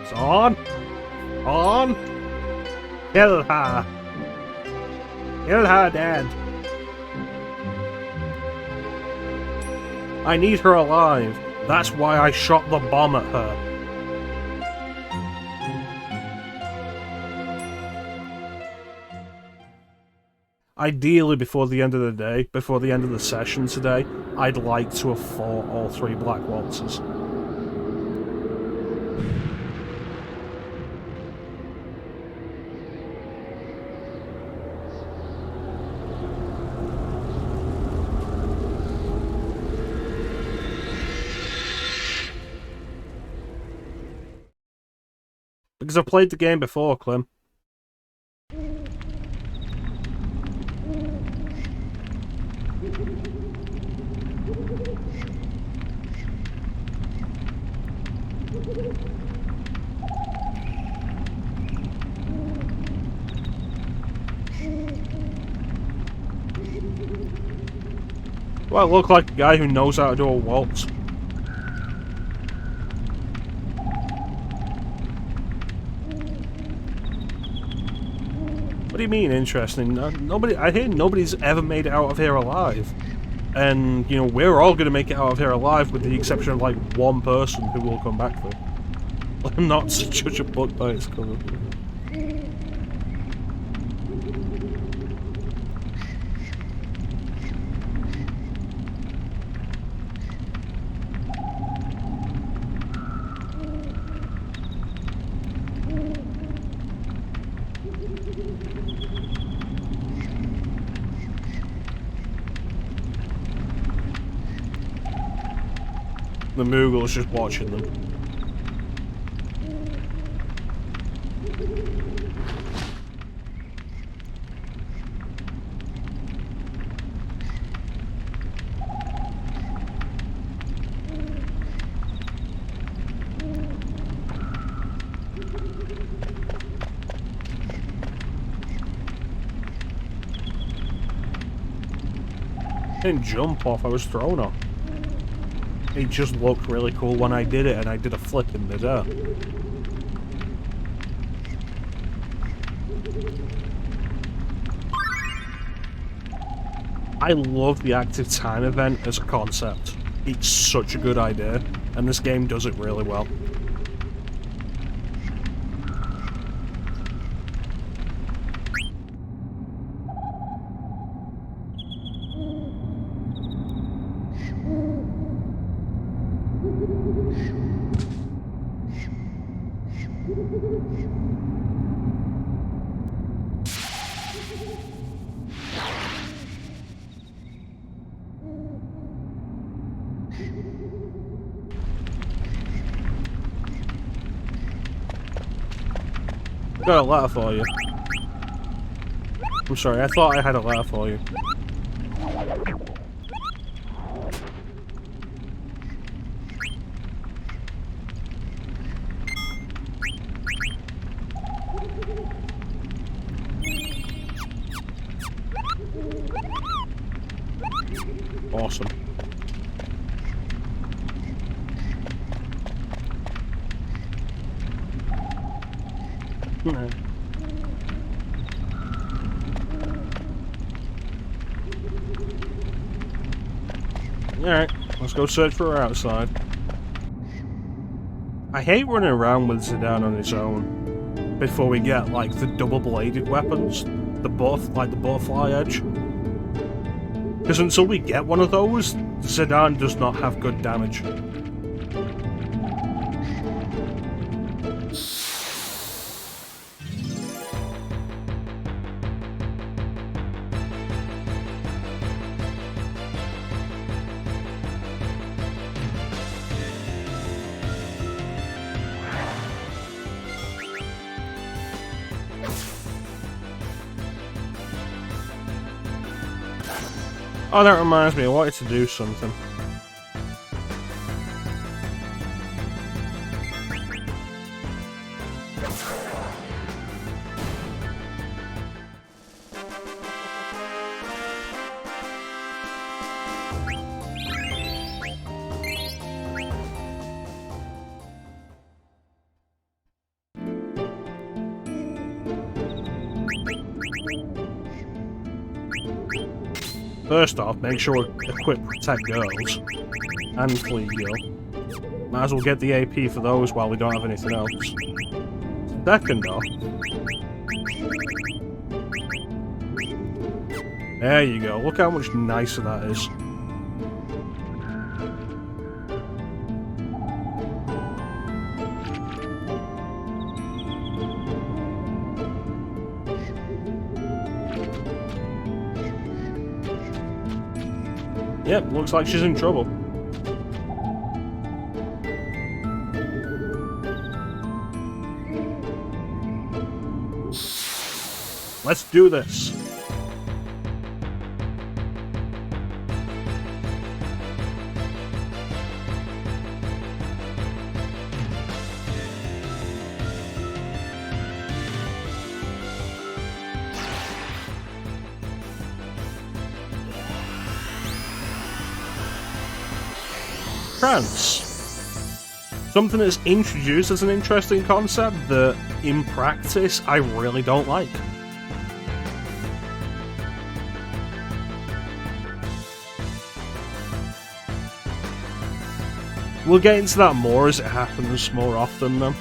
A: It's on! On! Kill her! Kill her dead! I need her alive. That's why I shot the bomb at her. Ideally, before the end of the day, before the end of the session today, I'd like to have fought all 3 Black Waltzes. Because I've played the game before, Clem. Do I look like a guy who knows how to do a waltz? What do you mean interesting? Nobody. I hear nobody's ever made it out of here alive. And, you know, we're all going to make it out of here alive with the exception of, like, one person who will come back for it. Not to judge a book by its cover. The Moogle's just watching them. I didn't jump off, I was thrown off. It just looked really cool when I did it, and I did a flip in midair. I love the active time event as a concept. It's such a good idea, and this game does it really well. Got a letter for you. I'm sorry, I thought I had a letter for you. Awesome. Alright, let's go search for her outside. I hate running around with Zidane on his own before we get, like, the double-bladed weapons. The butterfly edge. Because until we get one of those, Zidane does not have good damage. Oh, that reminds me, I wanted to do something. First off, make sure we equip Protect Girls and Flee Girl. Might as well get the AP for those while we don't have anything else. Second off, there you go, look how much nicer that is. Yep, looks like she's in trouble. Let's do this. trance. Something that's introduced as an interesting concept that, in practice, I really don't like. We'll get into that more as it happens more often, though.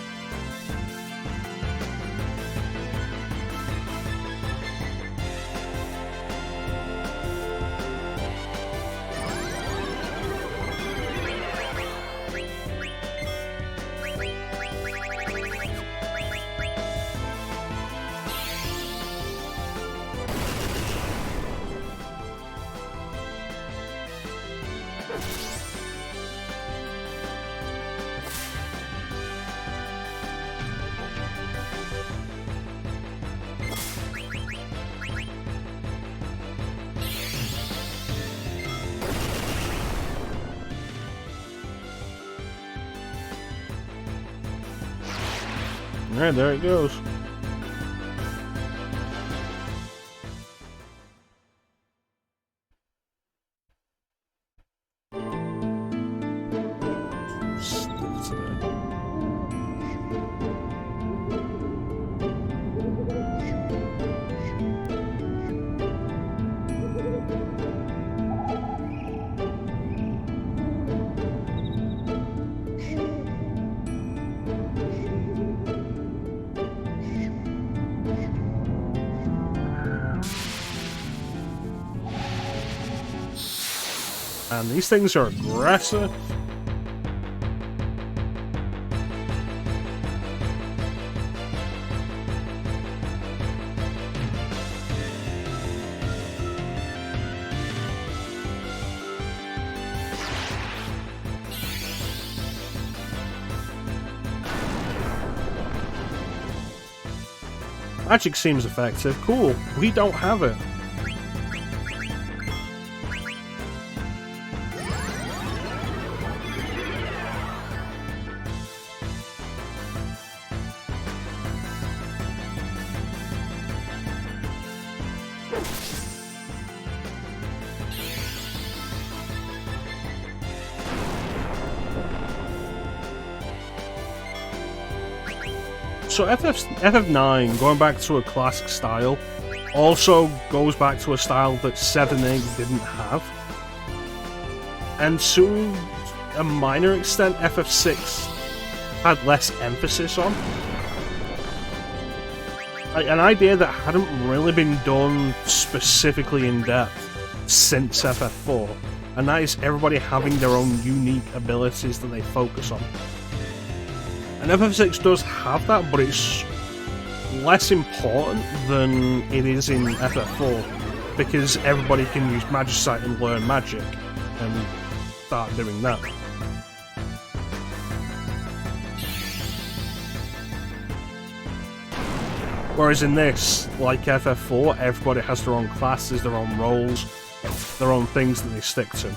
A: Alright, there it goes. And these things are aggressive. Magic seems effective. Cool. We don't have it. So FF9, going back to a classic style, also goes back to a style that 7 8 didn't have. And to a minor extent, FF6 had less emphasis on. An idea that hadn't really been done specifically in depth since FF4, and that is everybody having their own unique abilities that they focus on. And FF6 does have that, but it's less important than it is in FF4, because everybody can use Magicite and learn magic, and start doing that. Whereas in this, like FF4, everybody has their own classes, their own roles, their own things that they stick to.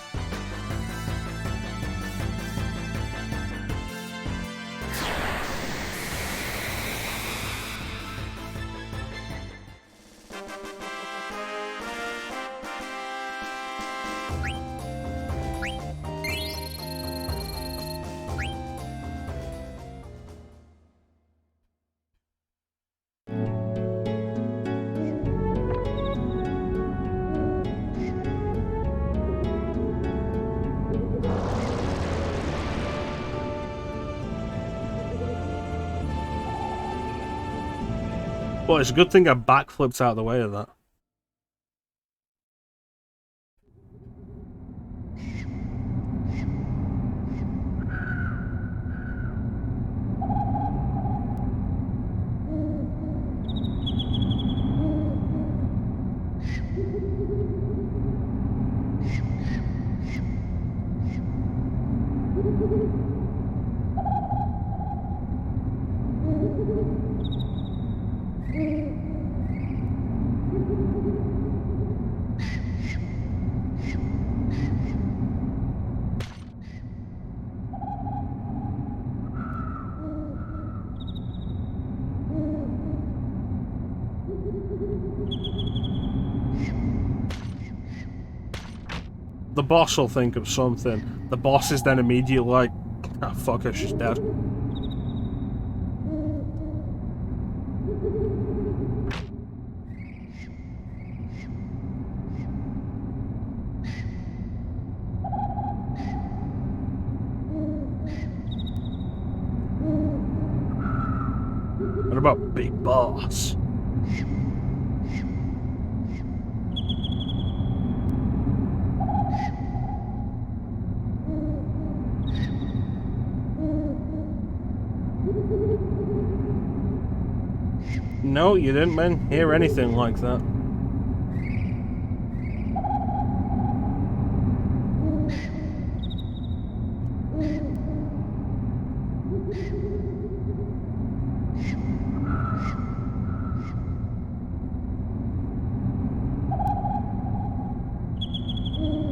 A: But it's a good thing I backflipped out of the way of that. The boss will think of something. The boss is then immediately like, ah, fuck her, she's dead. What about Big Boss? No, you didn't hear anything like that.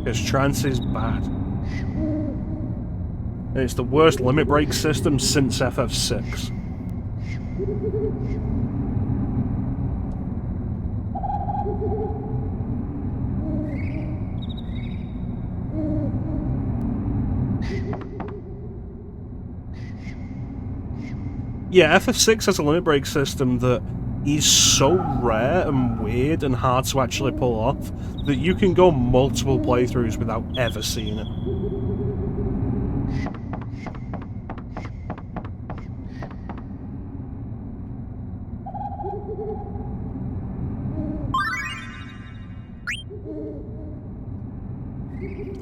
A: Because trance is bad. And it's the worst limit break system since FF6. Yeah, FF6 has a limit break system that is so rare and weird and hard to actually pull off that you can go multiple playthroughs without ever seeing it.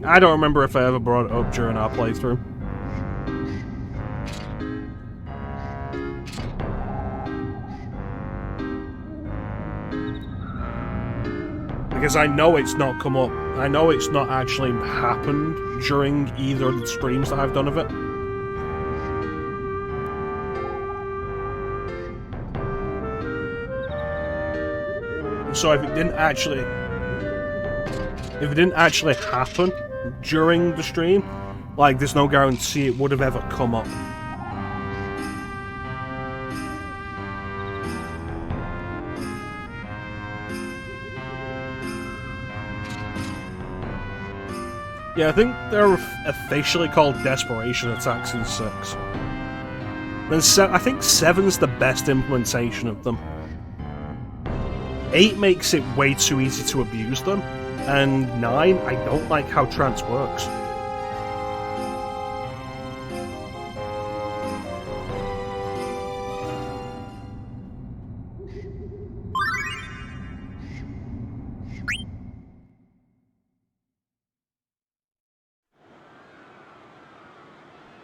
A: I don't remember if I ever brought it up during our playthrough. Because I know it's not come up. I know it's not actually happened during either of the streams that I've done of it. So if it didn't actually happen during the stream, like, there's no guarantee it would have ever come up. Yeah, I think they're officially called desperation attacks in 6. Then I think 7's the best implementation of them. 8 makes it way too easy to abuse them, and 9, I don't like how trance works.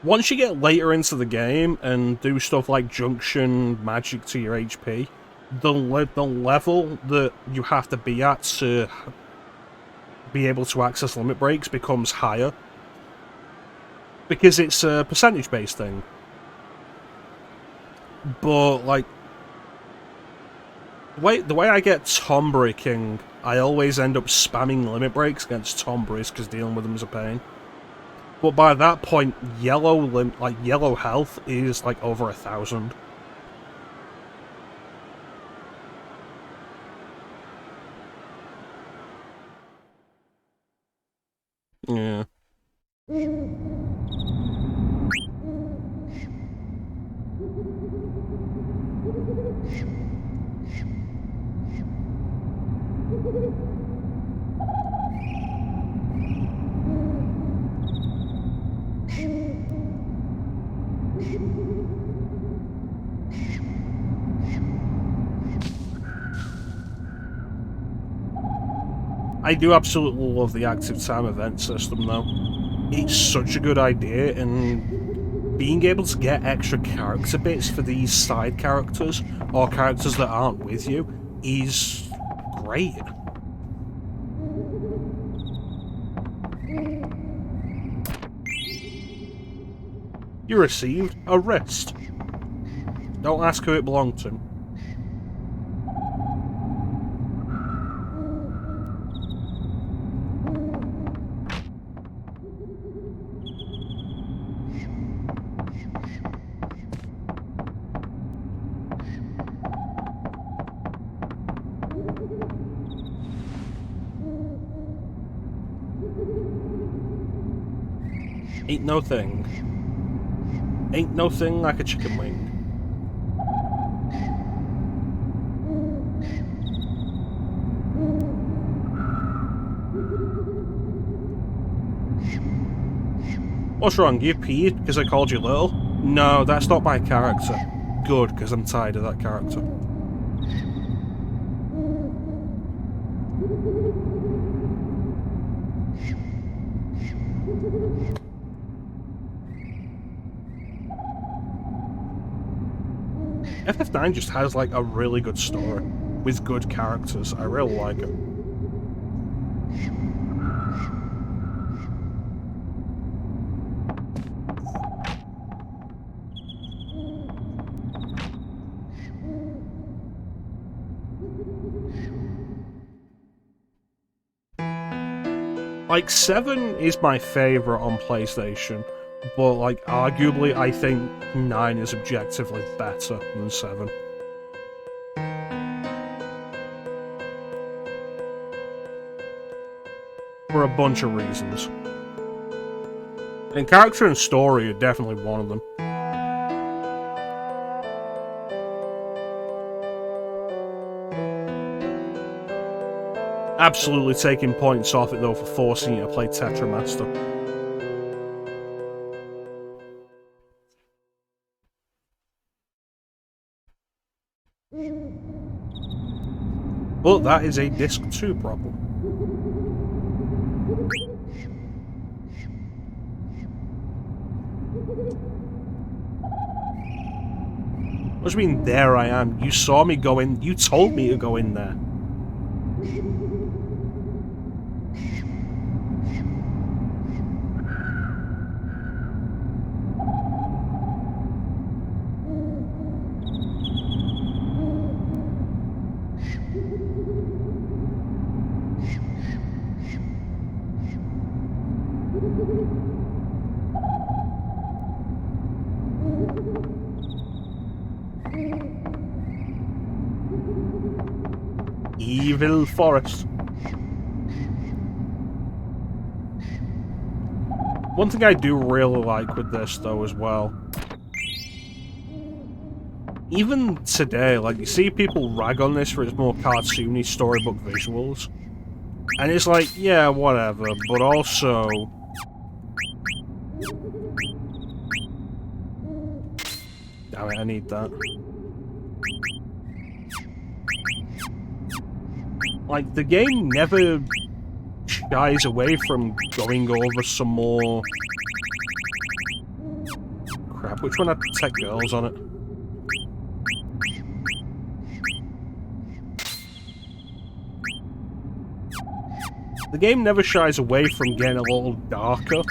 A: Once you get later into the game and do stuff like junction magic to your HP, the level that you have to be at to be able to access limit breaks becomes higher. Because it's a percentage-based thing. But, like, the way I get tom breaking, I always end up spamming limit breaks against tom breaks because dealing with them is a pain. But by that point, yellow health is like over 1,000. Yeah. I do absolutely love the active time event system, though. It's such a good idea, and being able to get extra character bits for these side characters, or characters that aren't with you, is great. You received a wrist. Don't ask who it belonged to. Ain't no thing. Ain't no thing like a chicken wing. What's wrong? You peed because I called you little? No, that's not my character. Good, because I'm tired of that character. FF9 just has like a really good story with good characters. I really like it. Like, 7 is my favourite on PlayStation, but, like, arguably, I think 9 is objectively better than 7. For a bunch of reasons. And character and story are definitely one of them. Absolutely taking points off it, though, for forcing you to play Tetramaster. But that is a Disc 2 problem. What do you mean, there I am? You saw me go in, you told me to go in there. Evil forest. One thing I do really like with this, though, as well. Even today, like, you see people rag on this for its more cartoony storybook visuals. And it's like, yeah, whatever, but also... Damn it, I need that. Like, the game never shies away from going over some more... Crap, which one had Tech Girls on it? The game never shies away from getting a little darker.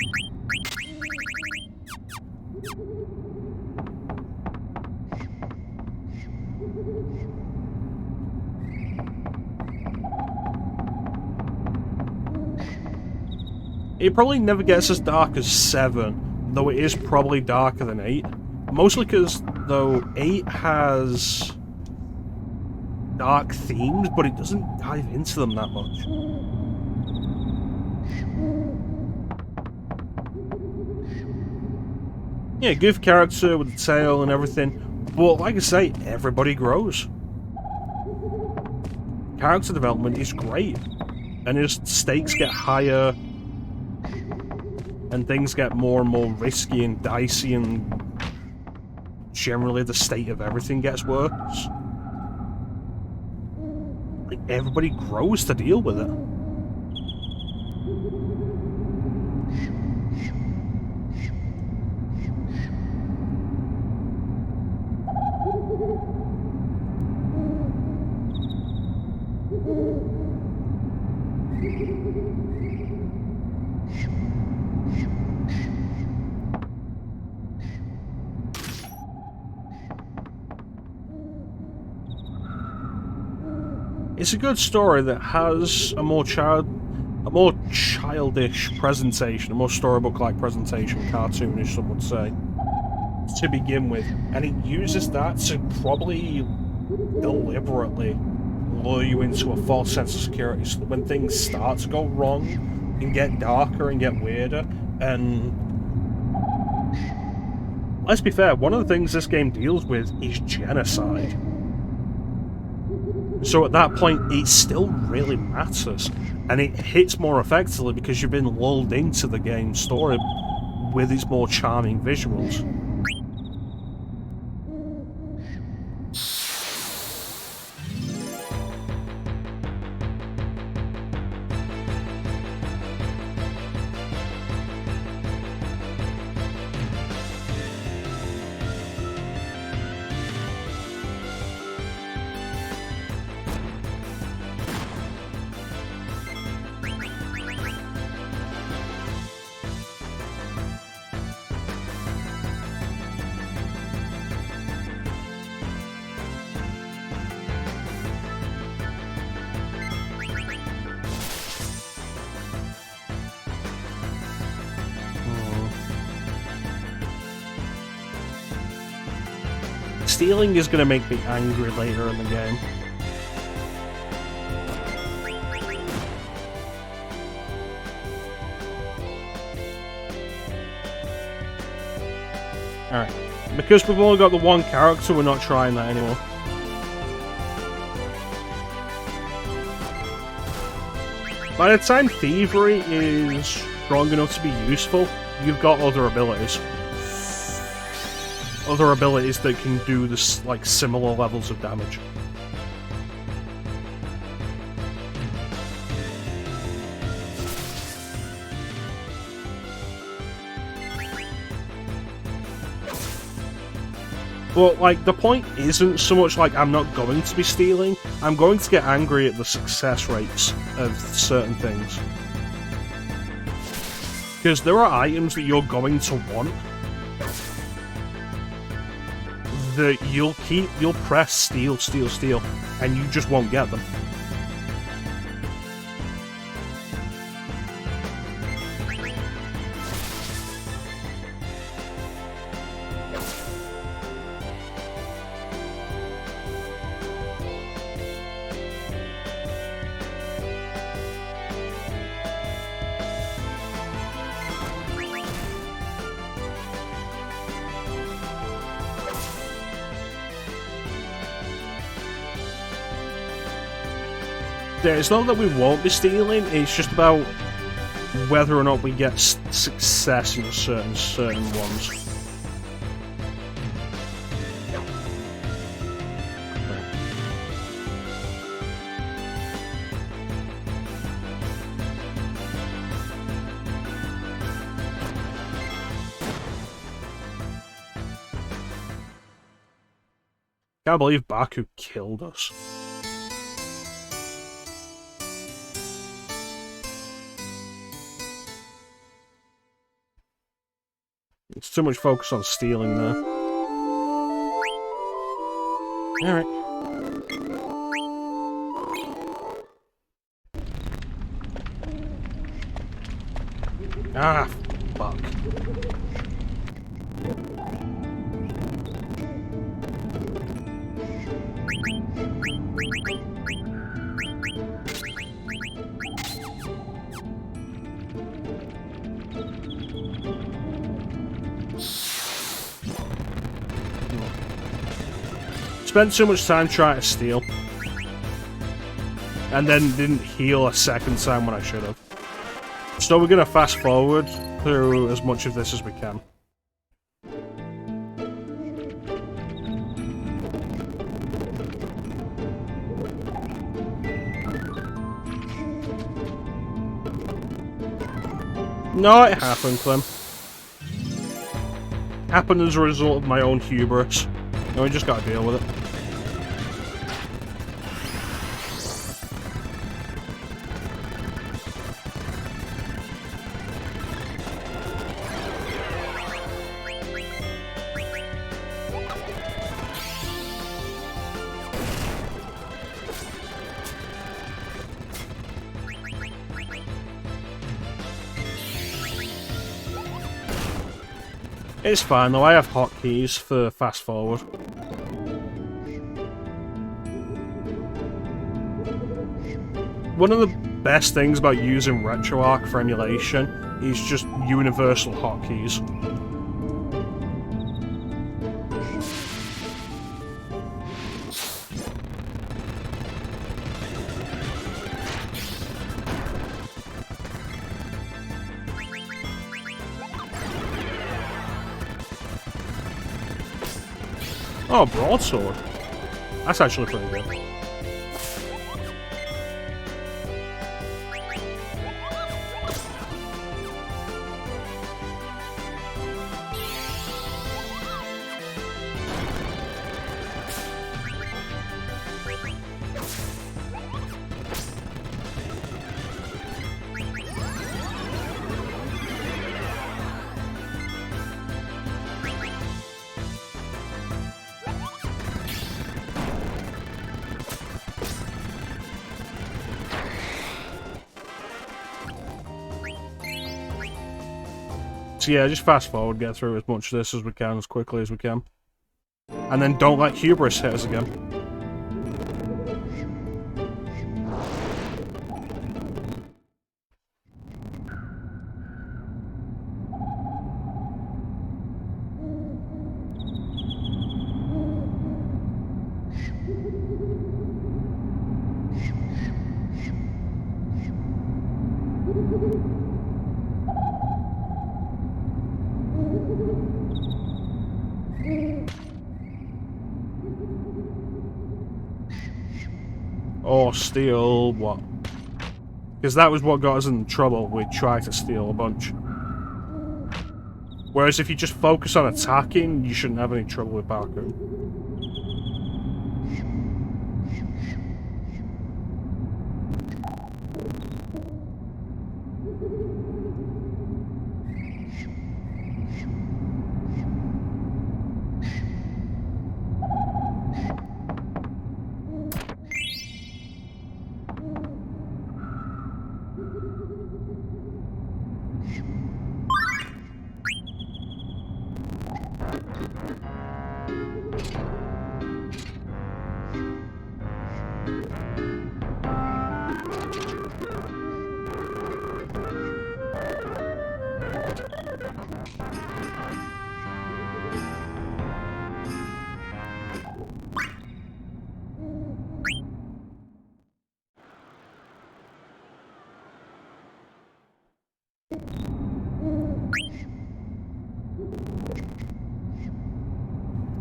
A: It probably never gets as dark as 7, though it is probably darker than 8. Mostly because, though, 8 has dark themes, but it doesn't dive into them that much. Yeah, goof character with the tail and everything, but like I say, everybody grows. Character development is great, and as stakes get higher, and things get more and more risky and dicey, and generally the state of everything gets worse, like, everybody grows to deal with it. It's a good story that has a more childish presentation, a more storybook-like presentation, cartoonish, some would say, to begin with, and it uses that to probably deliberately lure you into a false sense of security, so that when things start to go wrong and get darker and get weirder, and let's be fair, one of the things this game deals with is genocide. So at that point, it still really matters, and it hits more effectively because you've been lulled into the game's story with its more charming visuals. Stealing is going to make me angry later in the game. Alright. Because we've only got the one character, we're not trying that anymore. By the time thievery is strong enough to be useful, you've got other abilities. Other abilities that can do this, like, similar levels of damage. But, like, the point isn't so much like I'm not going to be stealing, I'm going to get angry at the success rates of certain things. Because there are items that you're going to want that you'll press steal, steal, steal, and you just won't get them. Yeah, it's not that we won't be stealing, it's just about whether or not we get success in certain ones. Can't believe Baku killed us. It's too much focus on stealing there. Alright. Ah, fuck. Spent too much time trying to steal. And then didn't heal a second time when I should have. So we're gonna fast forward through as much of this as we can. No, it happened, Clem. Happened as a result of my own hubris. And we just gotta deal with it. It's fine though, I have hotkeys for fast forward. One of the best things about using RetroArch for emulation is just universal hotkeys. Oh, broadsword. That's actually pretty good. So yeah, just fast forward, get through as much of this as we can, as quickly as we can. And then don't let hubris hit us again. Or steal what? Because that was what got us in trouble. We tried to steal a bunch. Whereas if you just focus on attacking, you shouldn't have any trouble with Baku.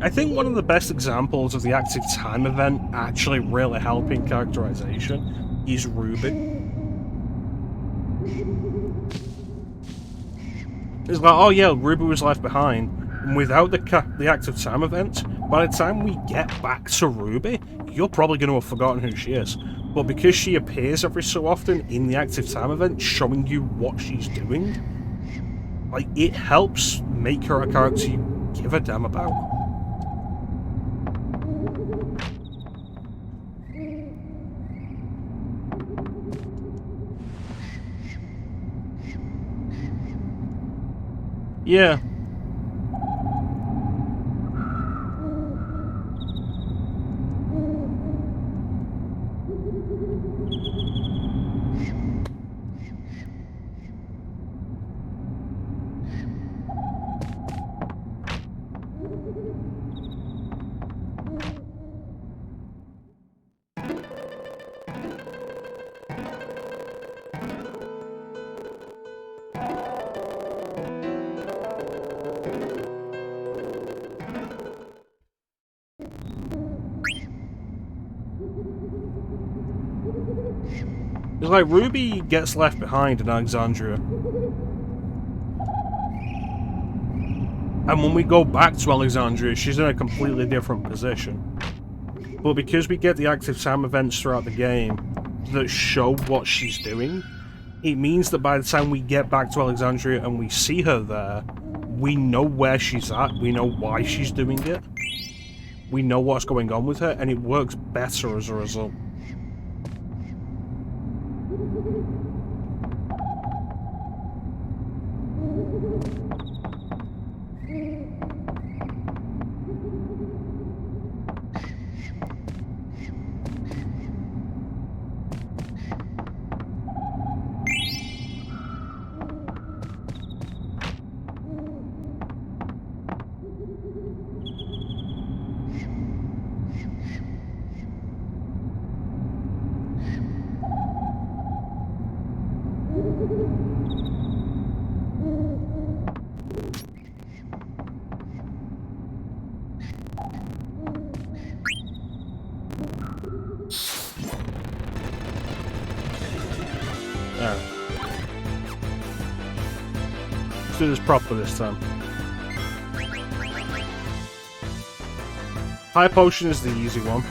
A: I think one of the best examples of the active time event actually really helping characterization is Ruby. It's like, oh yeah, Ruby was left behind. And without the active time event, by the time we get back to Ruby, you're probably going to have forgotten who she is. But because she appears every so often in the active time event, showing you what she's doing, like, it helps make her a character you give a damn about. Yeah. It's like Ruby gets left behind in Alexandria. And when we go back to Alexandria, she's in a completely different position. But because we get the active time events throughout the game that show what she's doing, it means that by the time we get back to Alexandria and we see her there, we know where she's at, we know why she's doing it, we know what's going on with her, and it works better as a result. Let's do this properly this time. High potion is the easy one.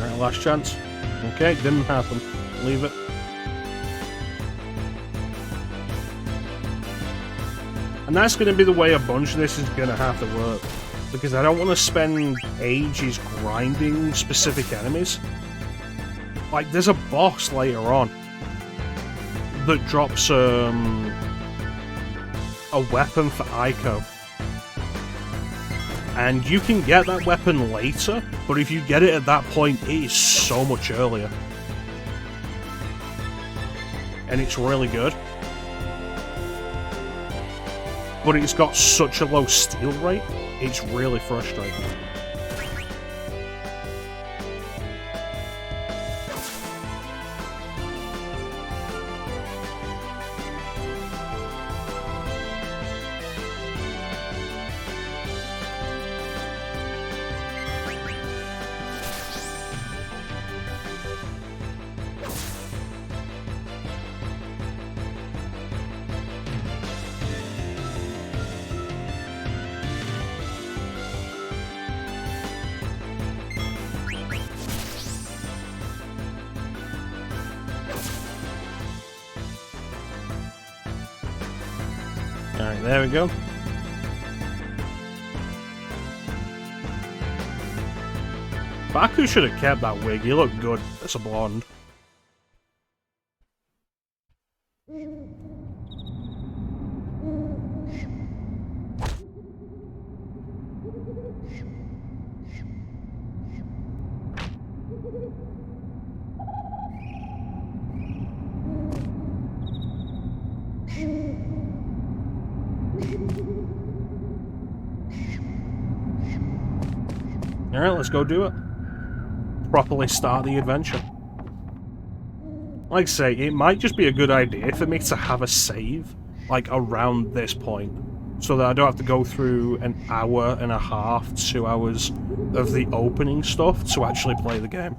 A: Alright, last chance. Okay, didn't happen. Leave it. And that's going to be the way a bunch of this is going to have to work. Because I don't want to spend ages grinding specific enemies. Like, there's a boss later on that drops a weapon for Ico. And you can get that weapon later, but if you get it at that point, it is so much earlier. And it's really good. But it's got such a low steal rate, it's really frustrating. Alright, there we go. Baku should have kept that wig, he looked good as a blonde. Alright, let's go do it. Properly start the adventure. Like I say, it might just be a good idea for me to have a save, like, around this point. So that I don't have to go through an hour and a half, 2 hours of the opening stuff to actually play the game.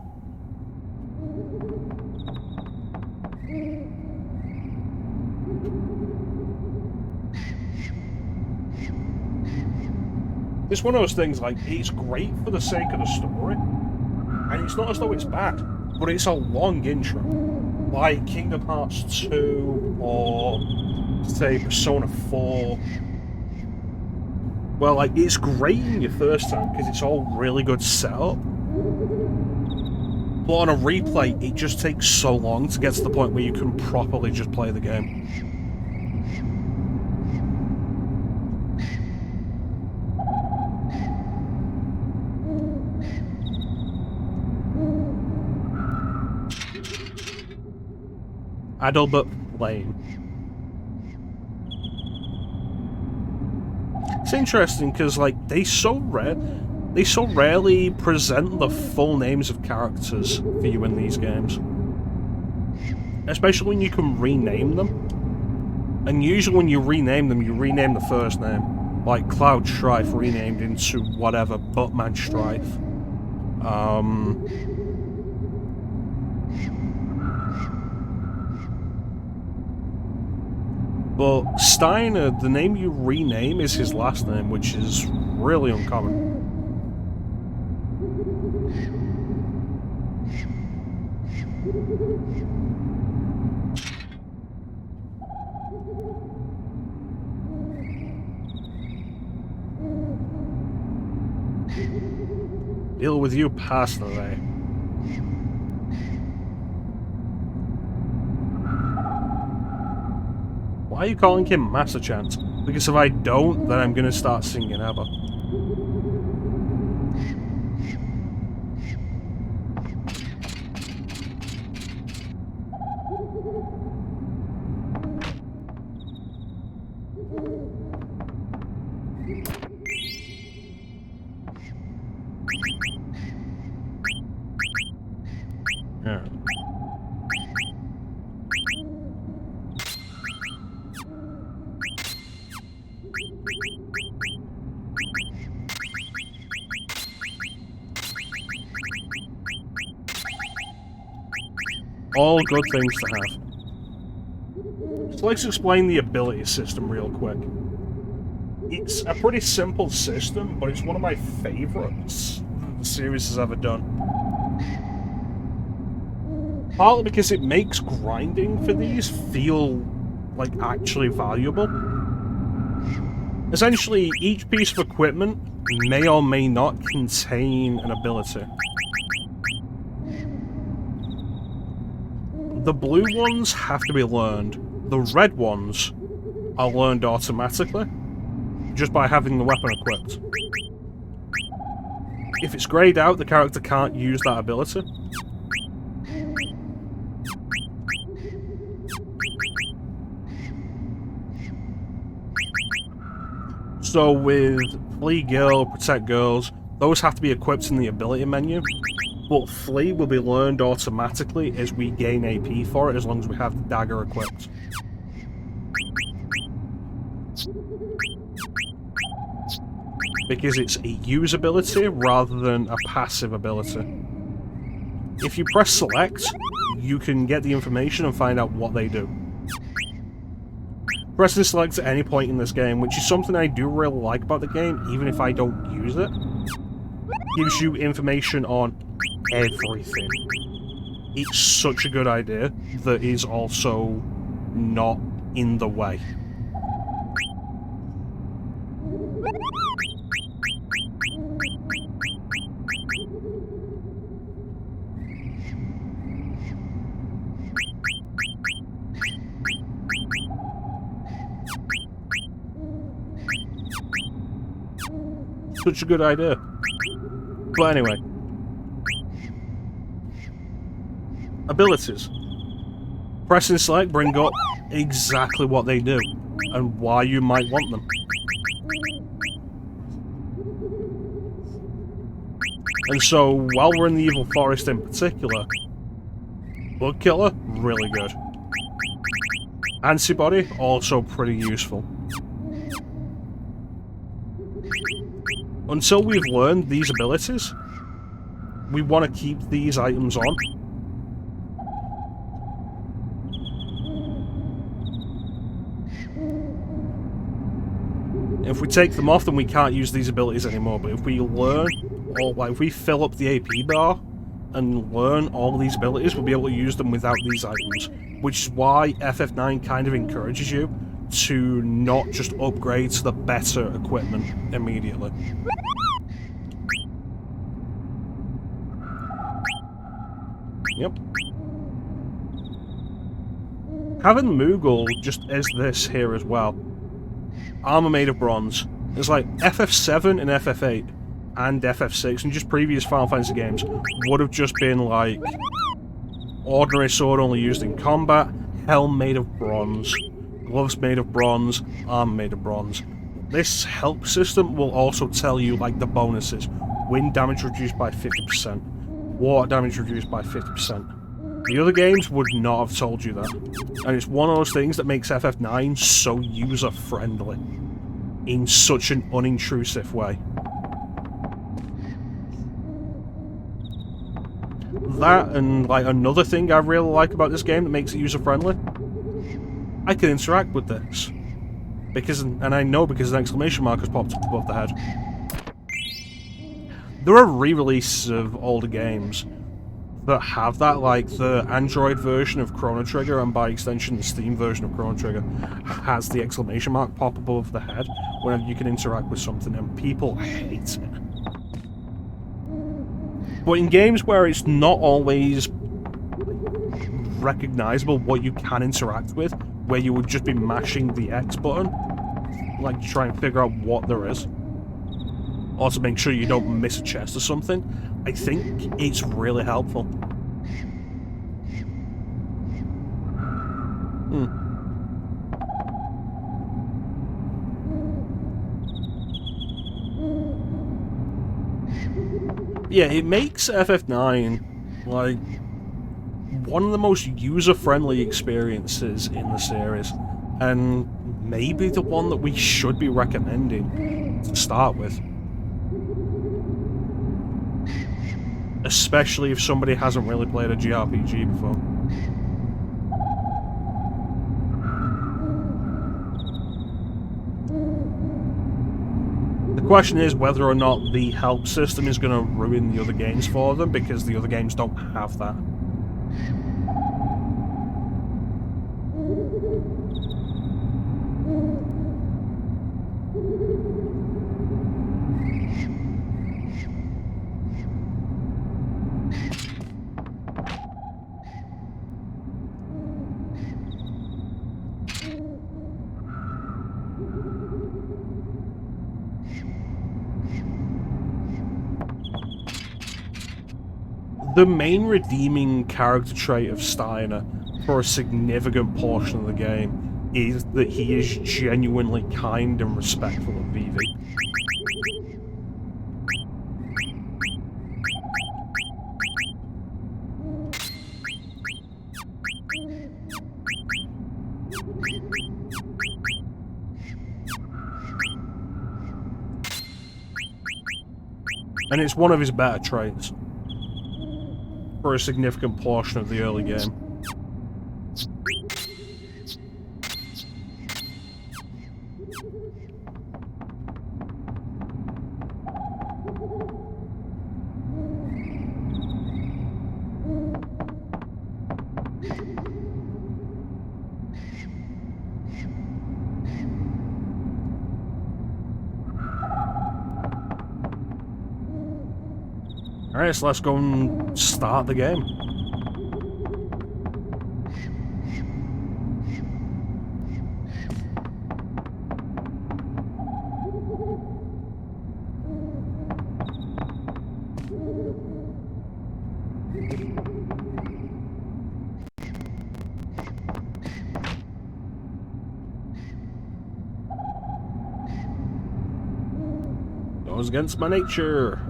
A: It's one of those things, like, it's great for the sake of the story, and it's not as though it's bad, but it's a long intro. Like Kingdom Hearts 2, or, say, Persona 4. Well, like, it's great in your first time, because it's all really good setup. But on a replay, it just takes so long to get to the point where you can properly just play the game. Adalbert Lane. It's interesting because, like, they so rarely present the full names of characters for you in these games. Especially when you can rename them. And usually when you rename them, you rename the first name. Like Cloud Strife renamed into whatever, Buttman Strife. But Steiner, the name you rename is his last name, which is really uncommon. Deal with you personally. Why are you calling him Master Chant? Because if I don't, then I'm gonna start singing ABBA. Yeah. All good things to have. So let's explain the ability system real quick. It's a pretty simple system, but it's one of my favourites the series has ever done. Partly because it makes grinding for these feel like actually valuable. Essentially, each piece of equipment may or may not contain an ability. The blue ones have to be learned. The red ones are learned automatically, just by having the weapon equipped. If it's greyed out, the character can't use that ability. So with Flee Girl, Protect Girls, those have to be equipped in the ability menu, but Flee will be learned automatically as we gain AP for it, as long as we have the dagger equipped. Because it's a use ability rather than a passive ability. If you press select, you can get the information and find out what they do. Pressing select at any point in this game, which is something I do really like about the game, even if I don't use it, gives you information on everything. It's such a good idea that is also not in the way. Such a good idea. But anyway. Abilities. Pressing select bring up exactly what they do, and why you might want them. And so, while we're in the Evil Forest in particular, Bug Killer, really good. Antibody, also pretty useful. Until we've learned these abilities, we want to keep these items on. If we take them off, then we can't use these abilities anymore, but if we learn, or like if we fill up the AP bar and learn all of these abilities, we'll be able to use them without these items, which is why FF9 kind of encourages you to not just upgrade to the better equipment immediately. Yep. Having Moogle just as this here as well. Armor made of bronze. It's like FF7 and FF8 and FF6 and just previous Final Fantasy games would have just been like ordinary sword only used in combat, helm made of bronze, gloves made of bronze, armor made of bronze. This help system will also tell you like the bonuses. Wind damage reduced by 50%, water damage reduced by 50%. The other games would not have told you that. And it's one of those things that makes FF9 so user-friendly in such an unintrusive way. That, and like another thing I really like about this game that makes it user-friendly, I can interact with this. And I know because an exclamation mark has popped up above the head. There are re-releases of older games that have that, like the Android version of Chrono Trigger, and by extension the Steam version of Chrono Trigger, has the exclamation mark pop above the head whenever you can interact with something, and people hate it. But in games where it's not always recognizable what you can interact with, where you would just be mashing the X button, like to try and figure out what there is, or to make sure you don't miss a chest or something, I think it's really helpful. Yeah, it makes FF9 like one of the most user-friendly experiences in the series, and maybe the one that we should be recommending to start with. Especially if somebody hasn't really played a JRPG before. The question is whether or not the help system is going to ruin the other games for them, because the other games don't have that. The main redeeming character trait of Steiner for a significant portion of the game is that he is genuinely kind and respectful of Vivi. And it's one of his better traits for a significant portion of the early game. Alright, so let's go and start the game. Goes against my nature.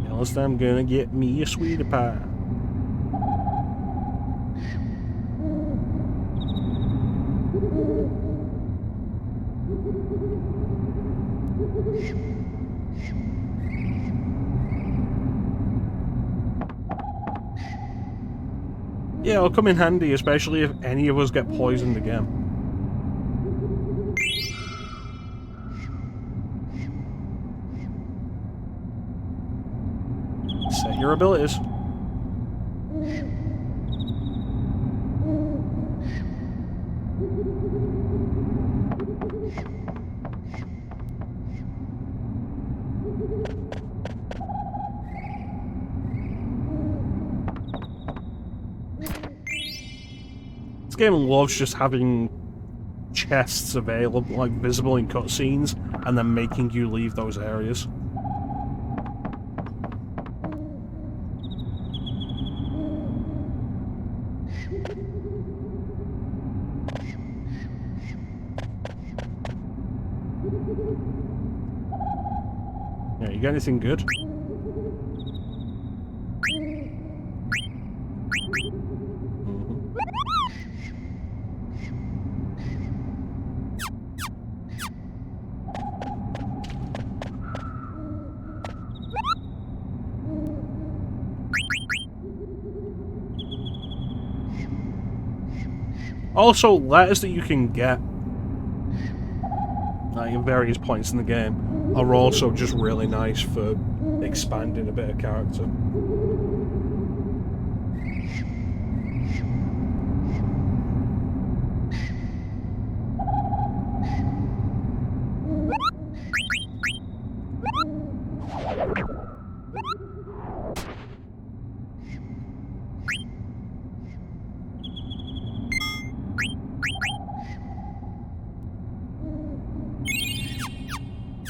A: Else I'm gonna get me a sweetie pie. Yeah, it'll come in handy, especially if any of us get poisoned again. Set your abilities. This game loves just having chests available, like visible in cutscenes, and then making you leave those areas. Yeah, you got anything good? Also, letters that you can get at various points in the game are also just really nice for expanding a bit of character.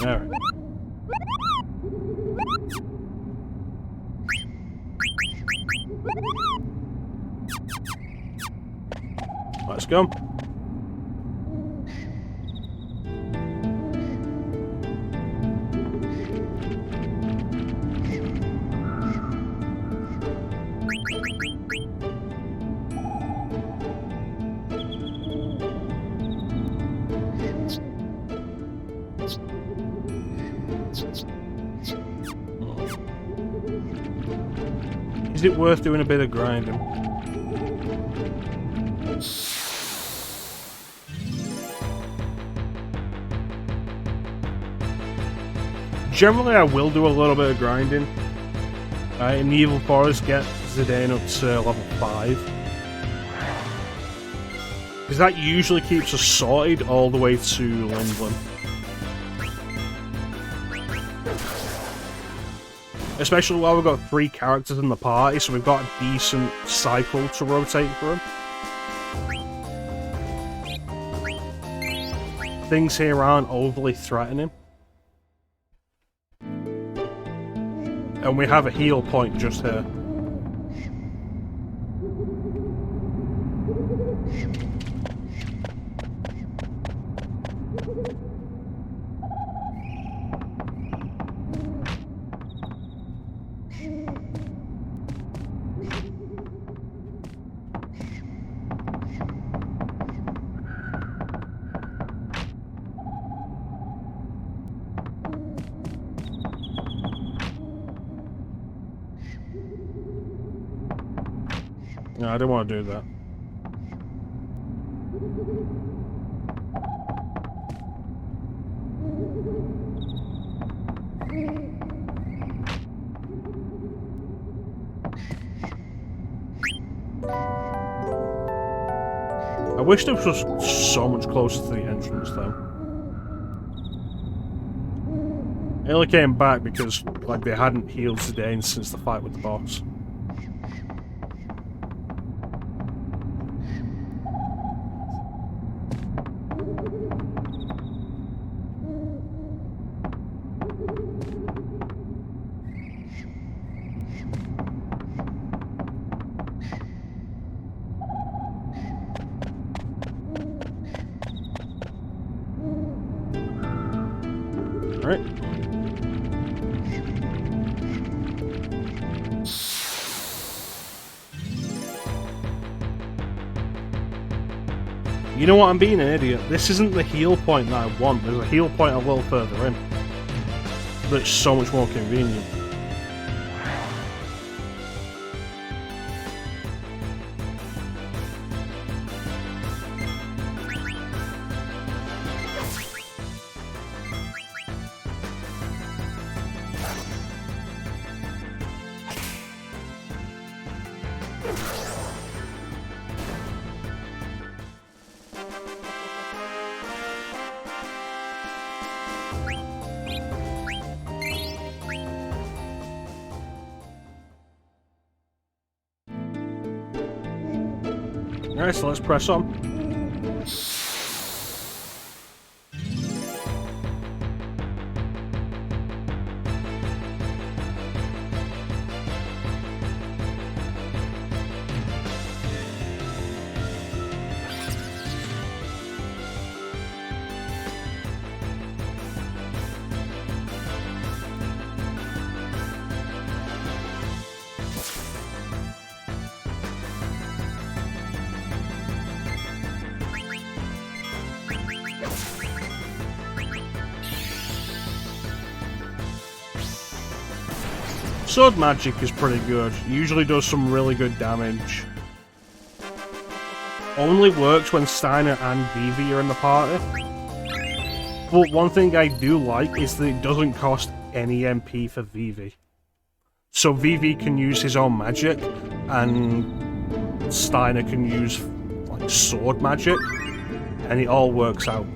A: Alright. Let's go. Is it worth doing a bit of grinding? Generally, I will do a little bit of grinding. In the Evil Forest, get Zidane up to level 5. Because that usually keeps us sorted all the way to Lindblom. Especially while we've got 3 characters in the party, so we've got a decent cycle to rotate through. Things here aren't overly threatening. And we have a heal point just here. No, I don't want to do that. I wish this was so much closer to the entrance, though. I only came back because, like, they hadn't healed Zidane since the fight with the boss. Alright. You know what, I'm being an idiot. This isn't the heal point that I want. There's a heal point a little further in. But it's so much more convenient. Alright, so let's press on. Sword magic is pretty good. Usually does some really good damage. Only works when Steiner and Vivi are in the party. But one thing I do like is that it doesn't cost any MP for Vivi. So Vivi can use his own magic, and Steiner can use like sword magic, and it all works out.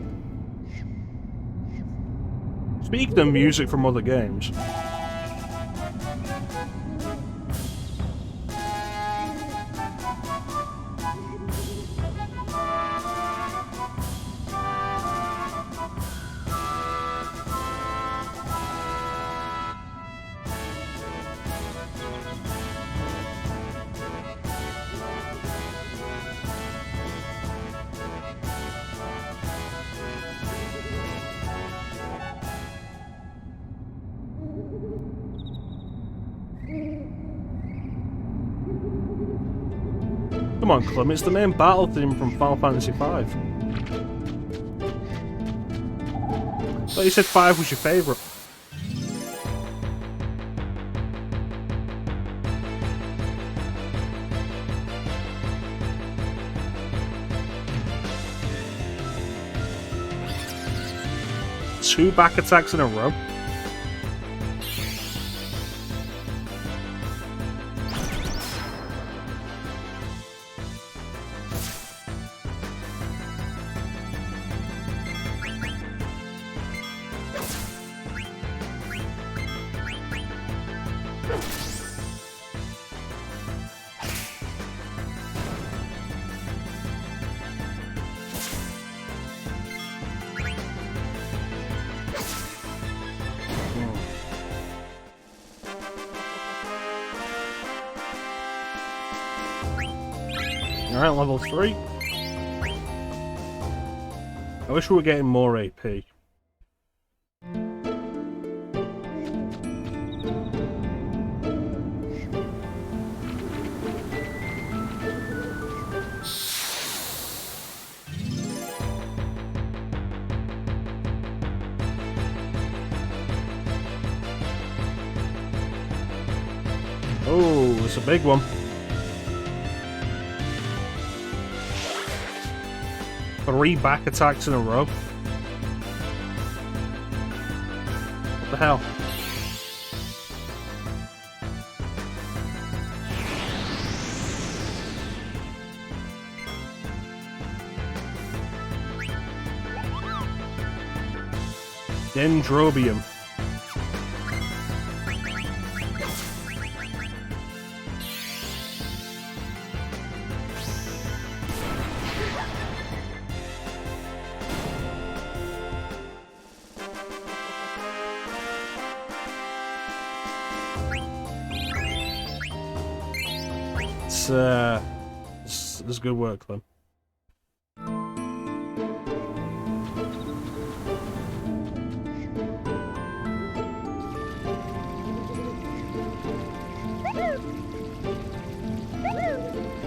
A: Speaking of music from other games, Come on, Clem, it's the main battle theme from Final Fantasy V. But you said 5 was your favourite. Two back attacks in a row. Alright, level 3. I wish we were getting more AP. Oh, it's a big one. 3 back attacks in a row. What the hell? Dendrobium. It's good work, Clem.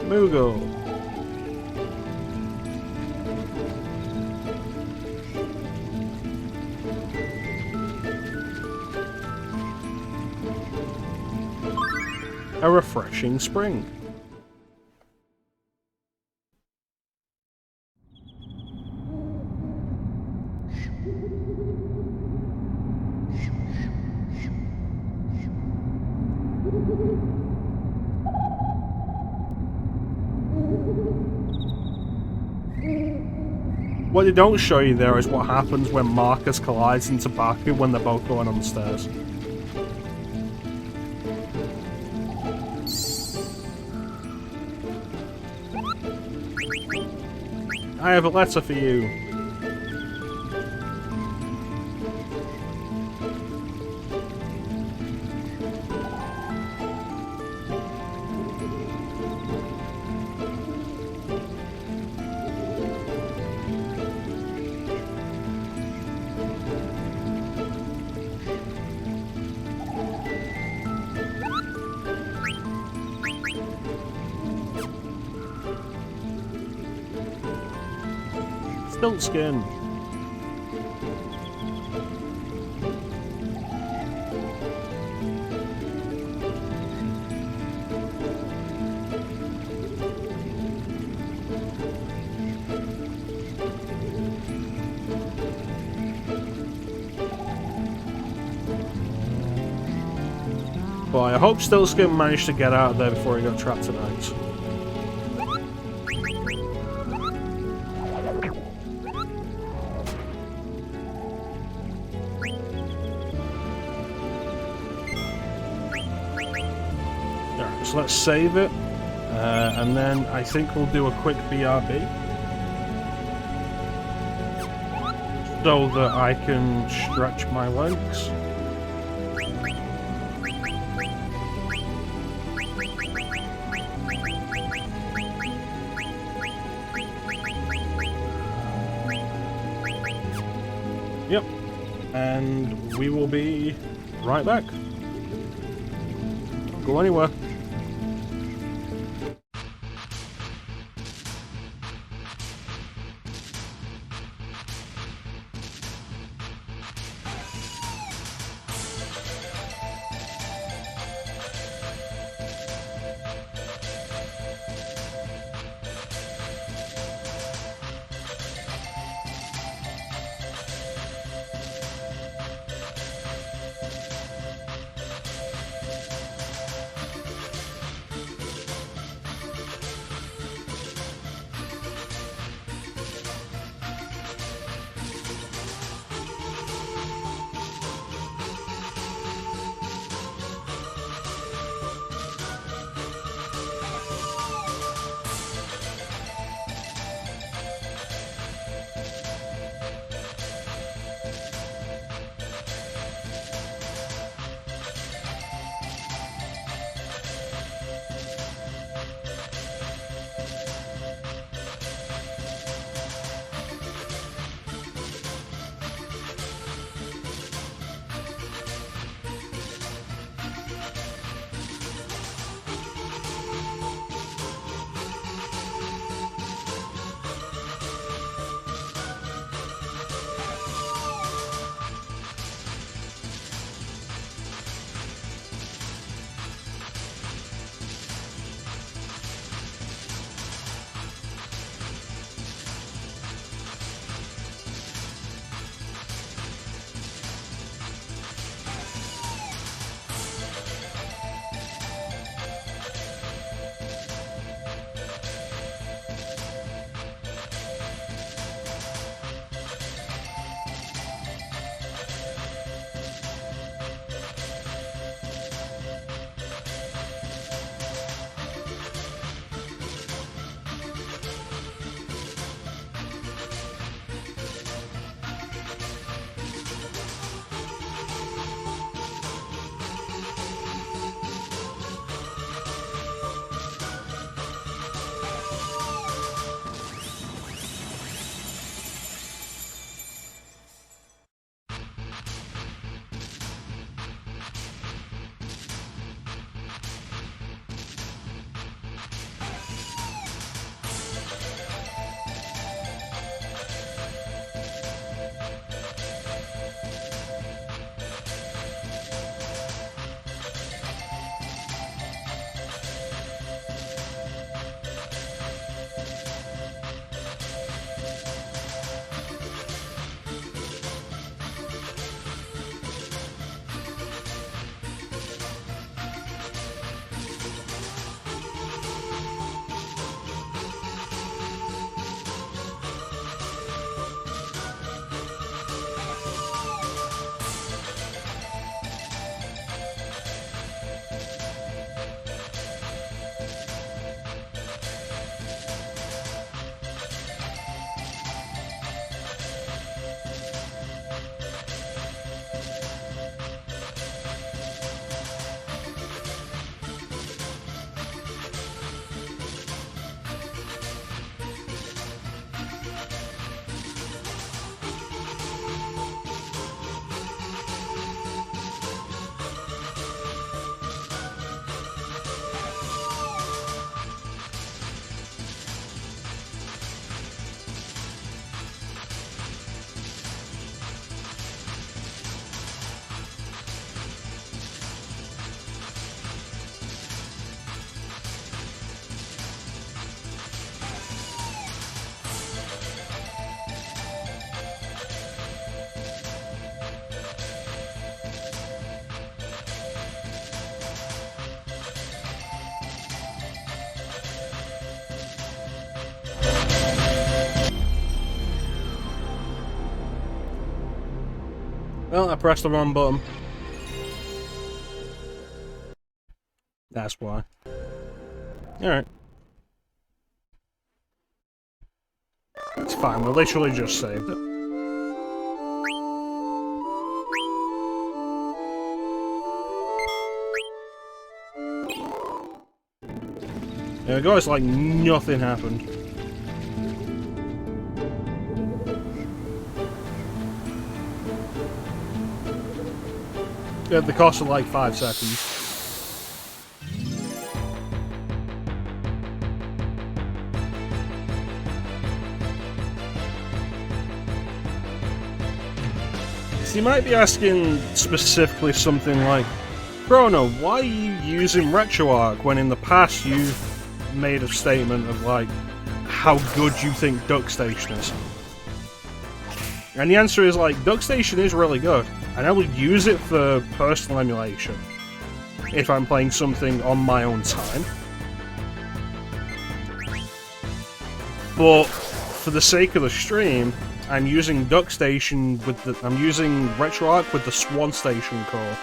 A: Moogle. A refreshing spring. What they don't show you there is what happens when Marcus collides into Baku when they're both going on the stairs. I have a letter for you. Stilt skin. Boy, I hope Stiltskin managed to get out of there before he got trapped tonight. Alright, so let's save it. And then I think we'll do a quick BRB. So that I can stretch my legs. Yep, and we will be right back. Don't go anywhere. Well, I pressed the wrong button. That's why. Alright. It's fine, we literally just saved it. There we go, it's like nothing happened. Yeah, the cost of like 5 seconds. So you might be asking specifically something like, Chrono, why are you using RetroArch when in the past you've made a statement of like how good you think DuckStation is? And the answer is like, DuckStation is really good, and I will use it for personal emulation if I'm playing something on my own time. But for the sake of the stream, I'm using DuckStation with the I'm using RetroArch with the Swan Station core.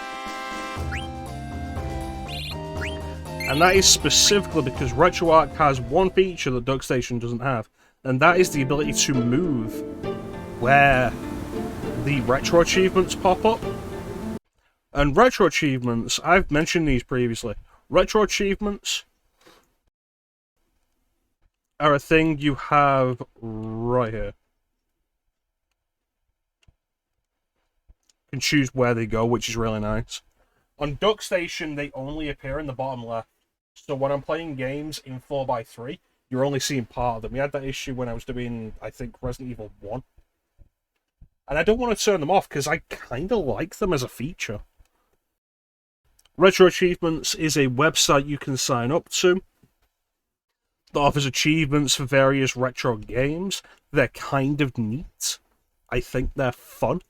A: And that is specifically because RetroArch has one feature that DuckStation doesn't have, and that is the ability to move where the retro achievements pop up. And retro achievements, I've mentioned these previously, retro achievements are a thing you have right here. You can choose where they go, which is really nice. On DuckStation, they only appear in the bottom left. So when I'm playing games in 4x3, you're only seeing part of them. We had that issue when I was doing, I think, Resident Evil 1. And I don't want to turn them off, because I kind of like them as a feature. Retro Achievements is a website you can sign up to that offers achievements for various retro games. They're kind of neat. I think they're fun.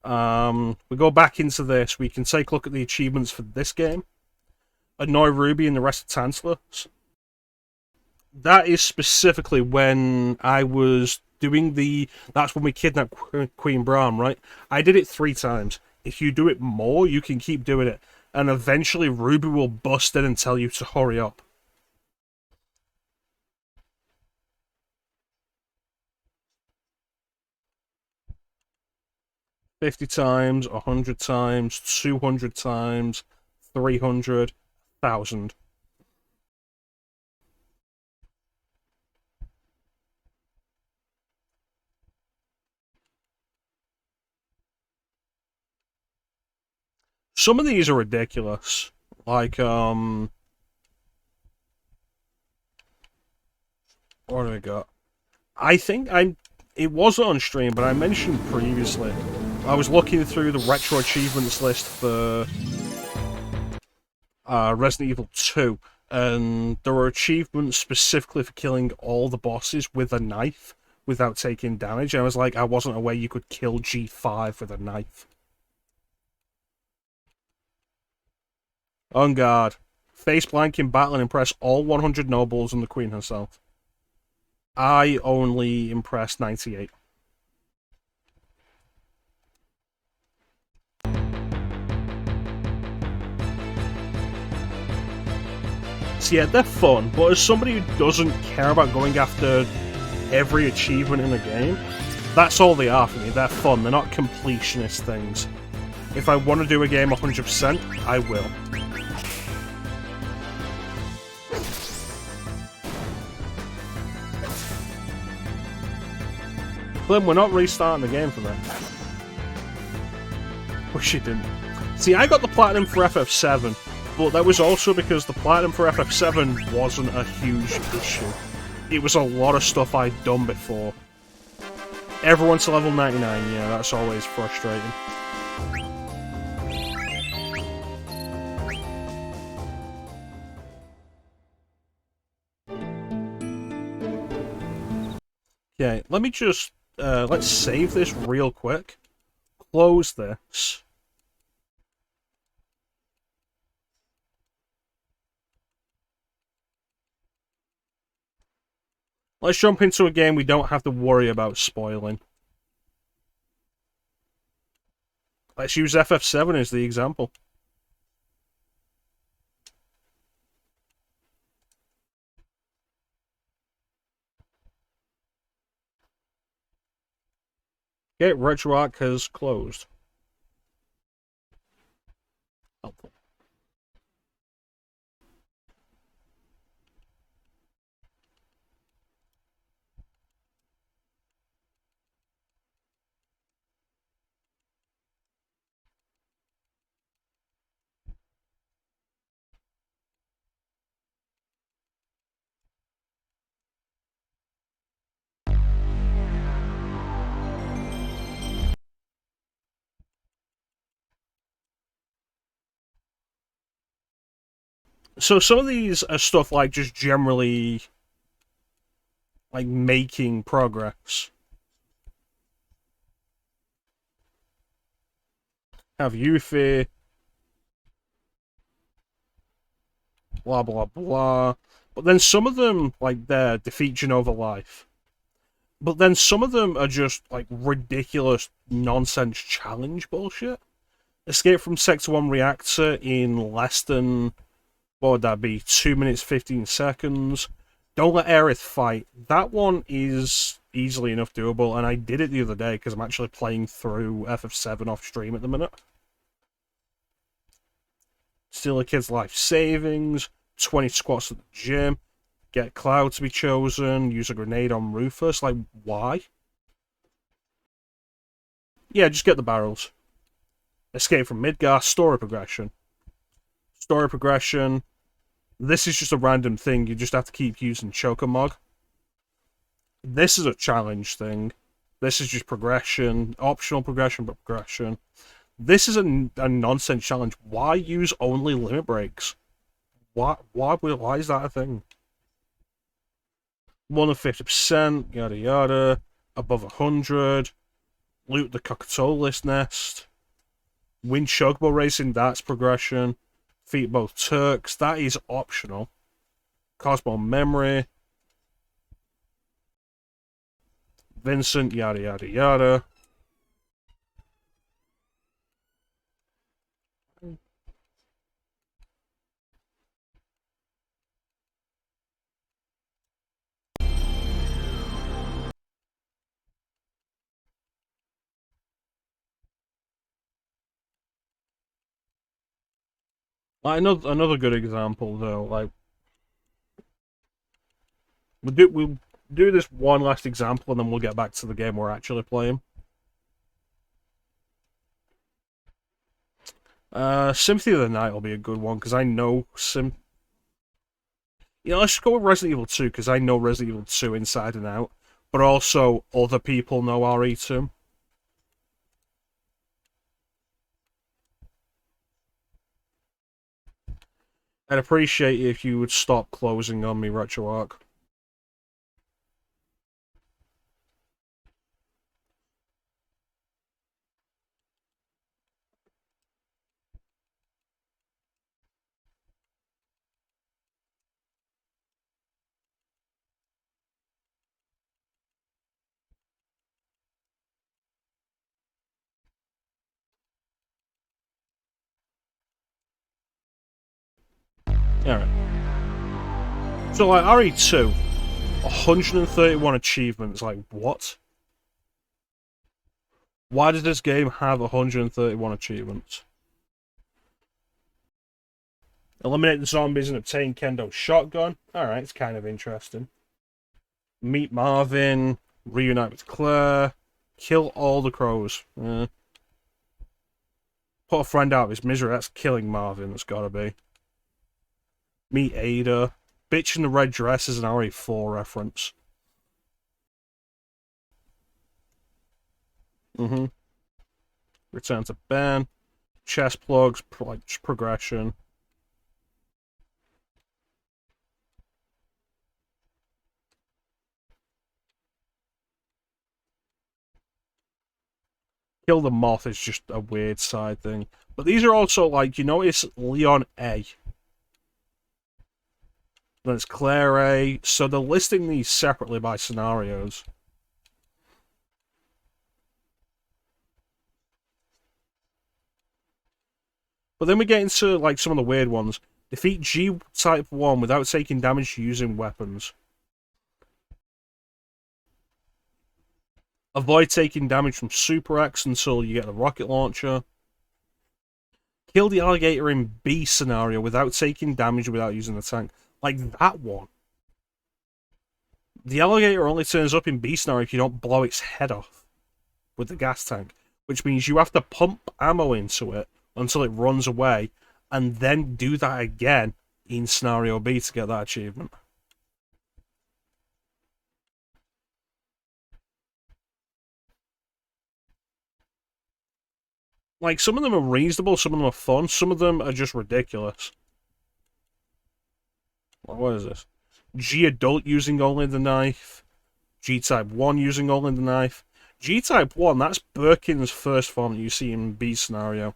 A: We go back into this, we can take a look at the achievements for this game. Annoy Ruby and the rest of Tantalus. That is specifically when I was doing that's when we kidnapped Queen Brahm, right? I did it 3 times. If you do it more, you can keep doing it. And eventually Ruby will bust in and tell you to hurry up. $50 times, 100 times, 200 times, 300, 1,000. Some of these are ridiculous. Like, what do I got? I think it wasn't on stream, but I mentioned previously, I was looking through the retro achievements list for Resident Evil 2, and there were achievements specifically for killing all the bosses with a knife without taking damage. I was like, I wasn't aware you could kill G5 with a knife. On guard. Face blank in battle and impress all 100 nobles and the queen herself. I only impressed 98. So yeah, they're fun, but as somebody who doesn't care about going after every achievement in the game, that's all they are for me. They're fun, they're not completionist things. If I want to do a game 100%, I will. Glenn, we're not restarting the game for that. Wish you didn't. See, I got the Platinum for FF7, but that was also because the Platinum for FF7 wasn't a huge issue. It was a lot of stuff I'd done before. Everyone's to level 99, yeah, that's always frustrating. Okay, let me just, let's save this real quick. Close this. Let's jump into a game we don't have to worry about spoiling. Let's use FF7 as the example. Okay, RetroArch has closed. Helpful. So some of these are stuff like just generally like making progress. Have Yuffie, blah blah blah. But then some of them, like they're defeat Genova Life. But then some of them are just like ridiculous nonsense challenge bullshit. Escape from Sector 1 reactor in less than, what would that be, 2 minutes 15 seconds. Don't let Aerith fight. That one is easily enough doable, and I did it the other day because I'm actually playing through FF7 off stream at the minute. Steal a kid's life savings, 20 squats at the gym, get Cloud to be chosen, use a grenade on Rufus. Like, why? Yeah, just get the barrels. Escape from Midgar, story progression. Story progression. This is just a random thing, you just have to keep using Chocomog. This is a challenge thing. This is just progression. Optional progression, but progression. This is a nonsense challenge. Why use only limit breaks? Why is that a thing? More than 50%, yada yada. Above 100. Loot the Cockatolis nest. Win Chocobo racing, that's progression. Defeat both Turks, that is optional. Cosmo memory. Vincent, yada yada yada. Like, another good example though, like we'll do this one last example and then we'll get back to the game we're actually playing. Sympathy of the Night will be a good one because I know let's go with Resident Evil 2 because I know Resident Evil 2 inside and out, but also other people know RE2. I'd appreciate it if you would stop closing on me, RetroArch. Alright. So, like, RE2, 131 achievements, like, what? Why does this game have 131 achievements? Eliminate the zombies and obtain Kendo's shotgun. Alright, it's kind of interesting. Meet Marvin, reunite with Claire, kill all the crows. Put a friend out of his misery, that's killing Marvin, that's gotta be. Meet Ada. Bitch in the red dress is an RE4 reference. Return to Ben. Chest plugs, like progression. Kill the Moth is just a weird side thing. But these are also, like, you notice Leon A. Then it's Claire A. So they're listing these separately by scenarios. But then we get into like some of the weird ones. Defeat G-type 1 without taking damage using weapons. Avoid taking damage from Super X until you get the rocket launcher. Kill the alligator in B scenario without taking damage without using the tank. Like that one. The alligator only turns up in B scenario if you don't blow its head off with the gas tank. Which means you have to pump ammo into it until it runs away, and then do that again in scenario B to get that achievement. Like, some of them are reasonable, some of them are fun, some of them are just ridiculous. What is this? G-Adult using only the knife. G-Type 1 using only the knife. G-Type 1, that's Birkin's first form that you see in B scenario.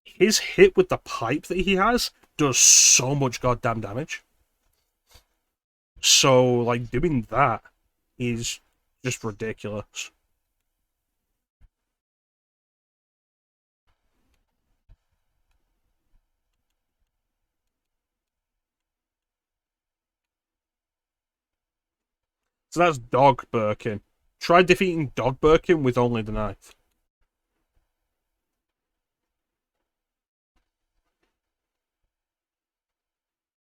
A: His hit with the pipe that he has does so much goddamn damage. So, like, doing that is just ridiculous. So that's Dog Birkin. Try defeating Dog Birkin with only the knife.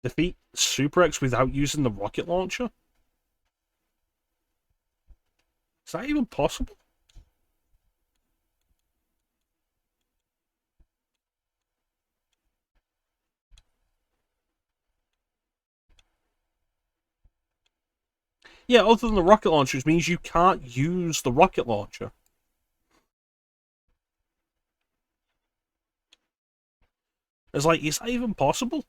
A: Defeat Super X without using the rocket launcher? Is that even possible? Yeah, other than the rocket launcher, which means you can't use the rocket launcher. It's like, is that even possible?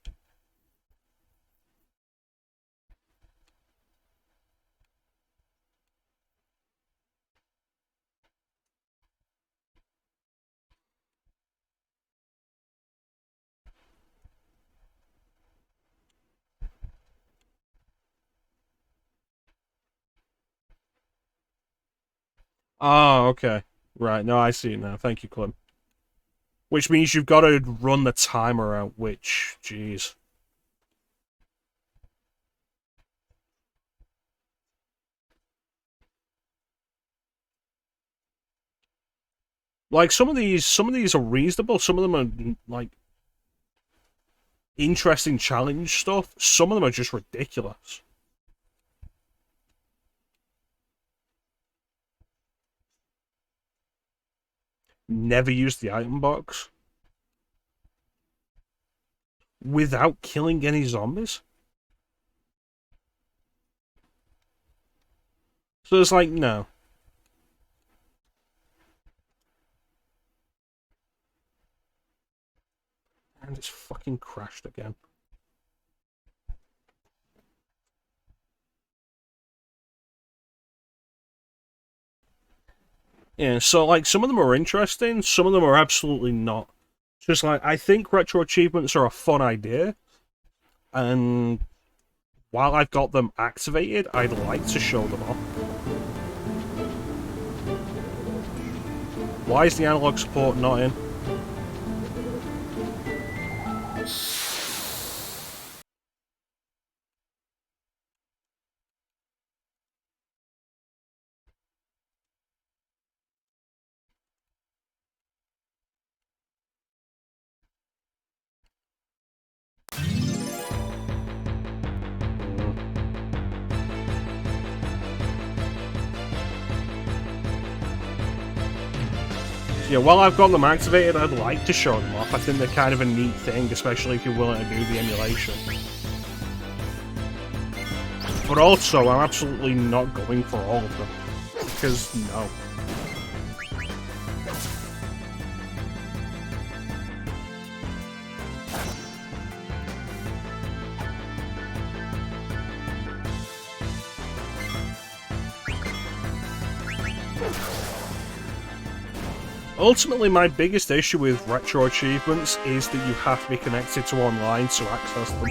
A: Oh, okay. Right, no, I see it now. Thank you, Clem. Which means you've got to run the timer out, which, jeez. Like, some of these are reasonable, some of them are, like, interesting challenge stuff. Some of them are just ridiculous. Never use the item box without killing any zombies. So it's like, no. And it's fucking crashed again. Yeah, so like some of them are interesting, some of them are absolutely not. Just like, I think retro achievements are a fun idea, and while I've got them activated, I'd like to show them off. Why is the analog support not in? Yeah, while I've got them activated, I'd like to show them off. I think they're kind of a neat thing, especially if you're willing to do the emulation. But also, I'm absolutely not going for all of them. Because, no. Ultimately, my biggest issue with retro achievements is that you have to be connected to online to access them.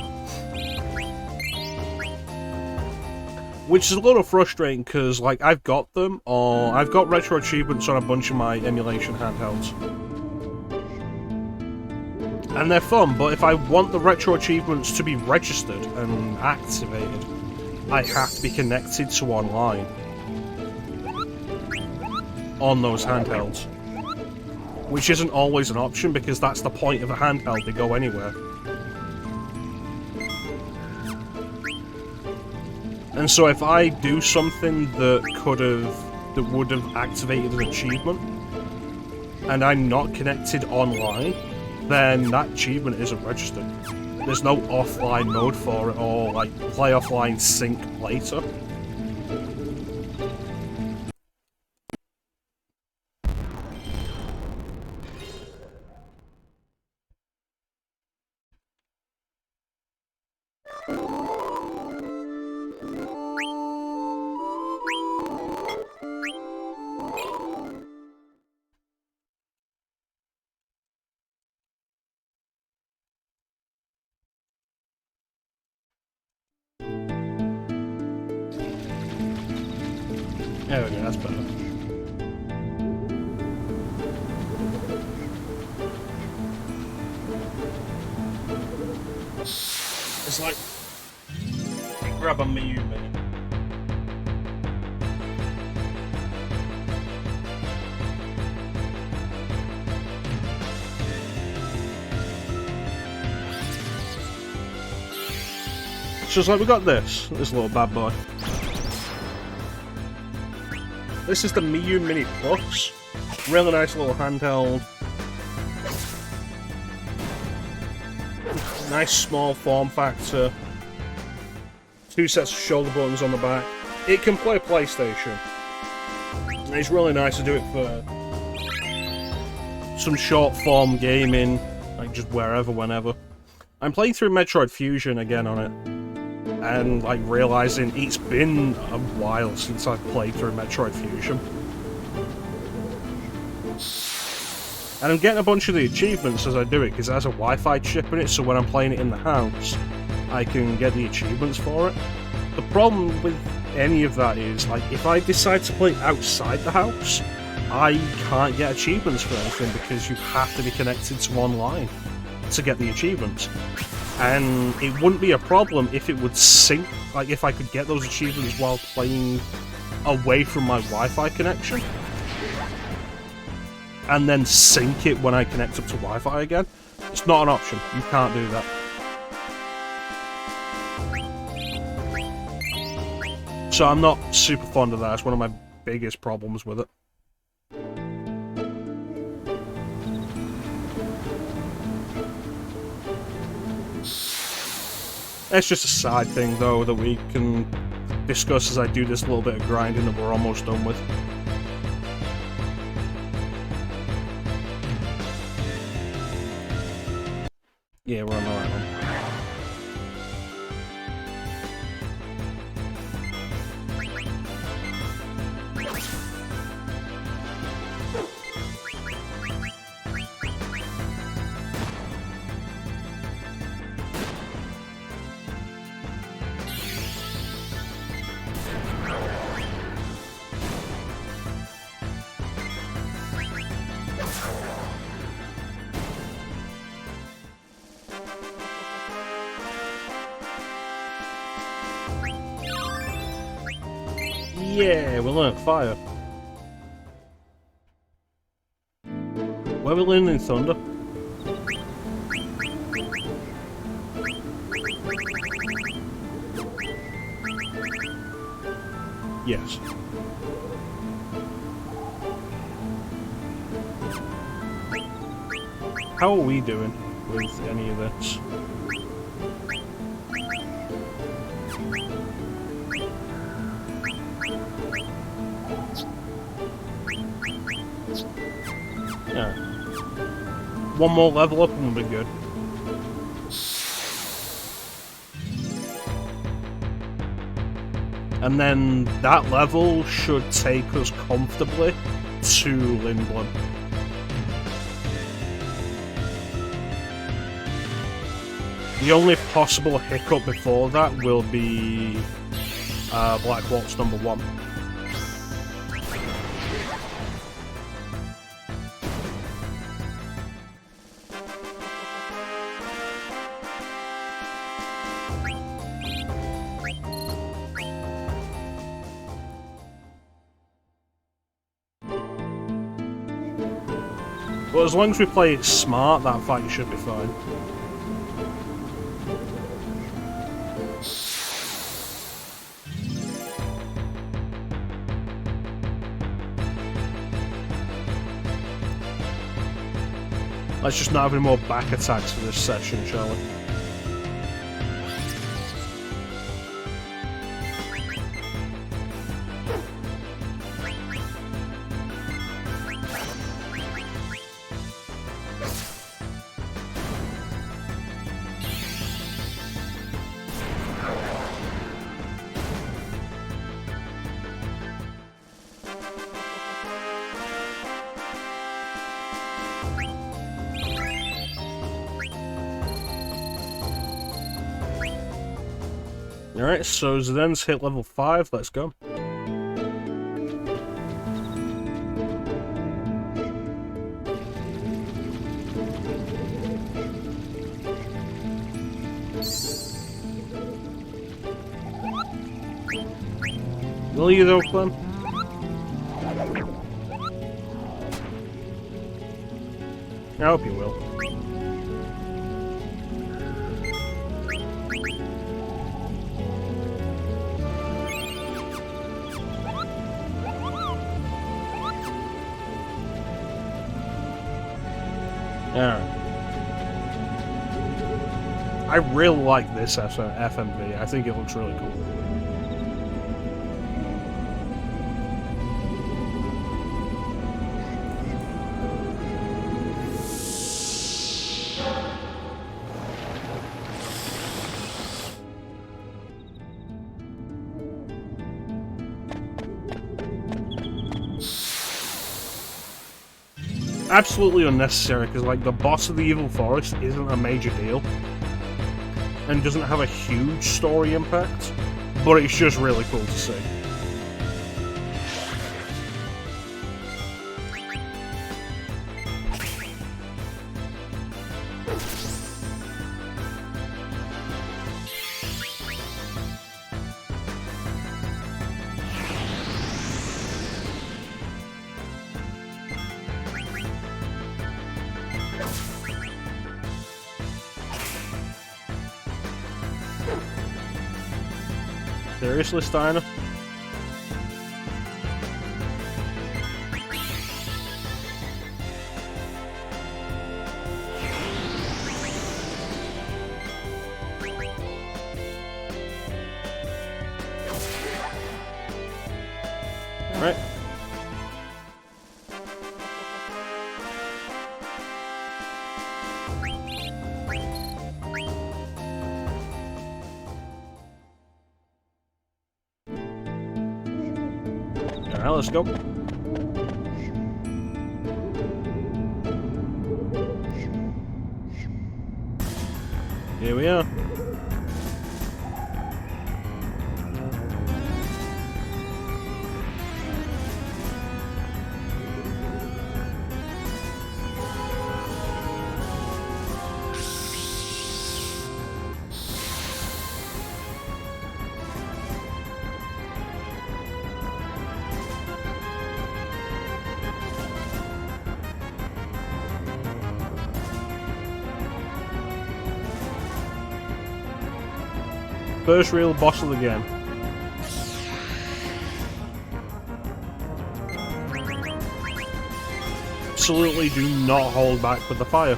A: Which is a little frustrating because, like, I've got retro achievements on a bunch of my emulation handhelds. And they're fun, but if I want the retro achievements to be registered and activated, I have to be connected to online on those handhelds. Which isn't always an option, because that's the point of a handheld, they go anywhere. And so if I do something that would have activated an achievement, and I'm not connected online, then that achievement isn't registered. There's no offline mode for it, or like play offline, sync later. There we go, that's better. It's like grab a Miyu Mini. So it's like we got this little bad boy. This is the Miyu Mini Plus. Really nice little handheld. Nice small form factor. 2 sets of shoulder buttons on the back. It can play PlayStation. And it's really nice to do it for some short form gaming, like just wherever, whenever. I'm playing through Metroid Fusion again on it. And like realizing it's been a while since I've played through Metroid Fusion. And I'm getting a bunch of the achievements as I do it, because it has a Wi-Fi chip in it, so when I'm playing it in the house, I can get the achievements for it. The problem with any of that is, like, if I decide to play outside the house, I can't get achievements for anything, because you have to be connected to online to get the achievements. And it wouldn't be a problem if it would sync, like if I could get those achievements while playing away from my Wi-Fi connection. And then sync it when I connect up to Wi-Fi again. It's not an option, you can't do that. So I'm not super fond of that, it's one of my biggest problems with it. It's just a side thing, though, that we can discuss as I do this little bit of grinding that we're almost done with. Yeah, we're on the right one. Yeah, we learned fire. Where are we learning thunder? Yes. How are we doing with any of this? Yeah. One more level up and we'll be good. And then that level should take us comfortably to Lindblom. The only possible hiccup before that will be Black Waltz number 1. But as long as we play it smart, that fight should be fine. Let's just not have any more back attacks for this session, shall we? Alright, so Zden's hit level 5, let's go. Will you though, Clem? I hope you will. Alright. I really like this FMV. I think it looks really cool. Absolutely unnecessary, because like the boss of the Evil Forest isn't a major deal and doesn't have a huge story impact, but it's just really cool to see. Seriously, Steiner? Alright. Alright, let's go. Here we are. First real boss of the game. Absolutely do not hold back with the fire.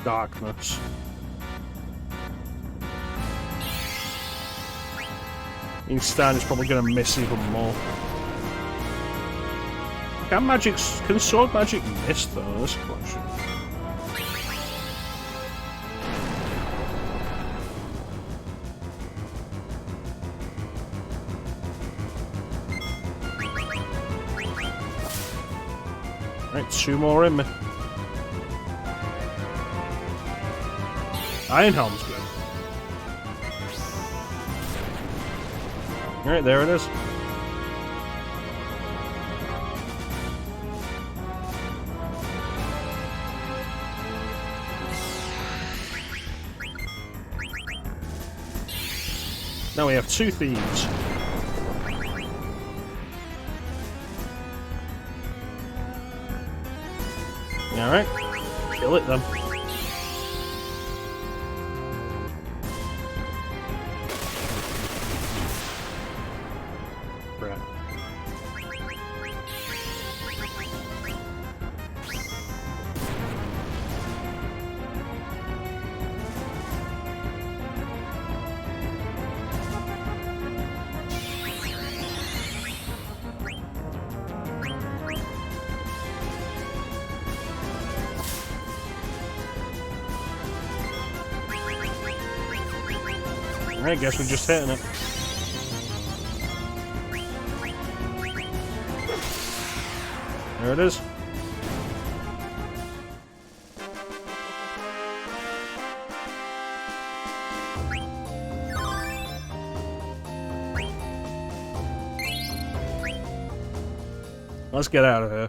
A: Darkness. Stan is probably going to miss even more. Can sword magic miss though? That's a question. Right, 2 more in me. Iron Helm's good. Alright, there it is. Now we have 2 thieves. Alright, kill it then. Right. I guess we're just hitting it. There it is. Let's get out of here.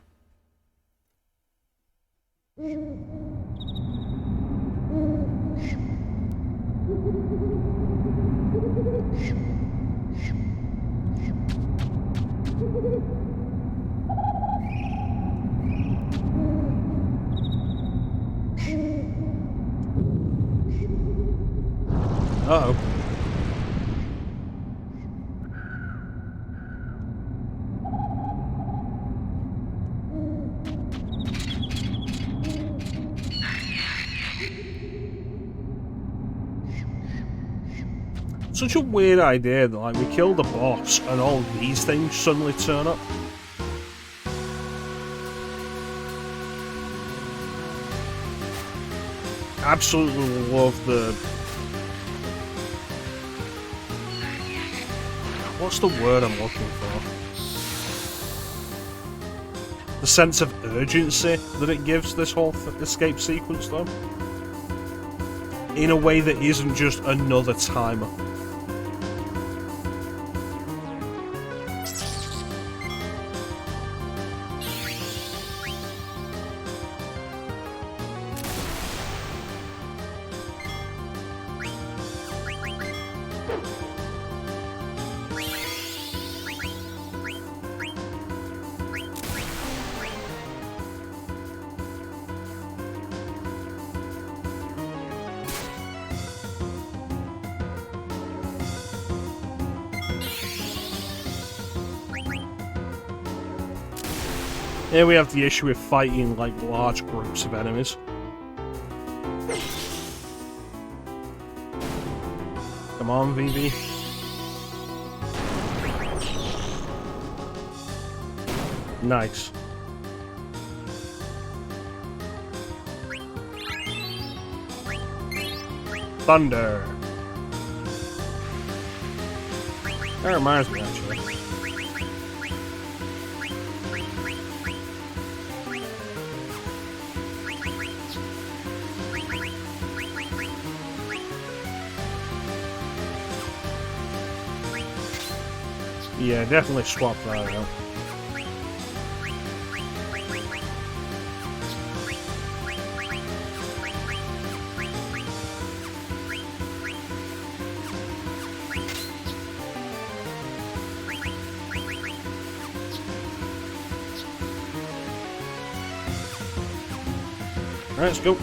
A: Uh-oh. Such a weird idea that, like, we kill the boss and all these things suddenly turn up. Absolutely love the... What's the word I'm looking for? The sense of urgency that it gives this whole escape sequence, though. In a way that isn't just another timer. Here we have the issue with fighting, like, large groups of enemies. Come on, VV. Nice. Thunder. That reminds me, actually. Yeah, definitely swap that out. Alright, let's go.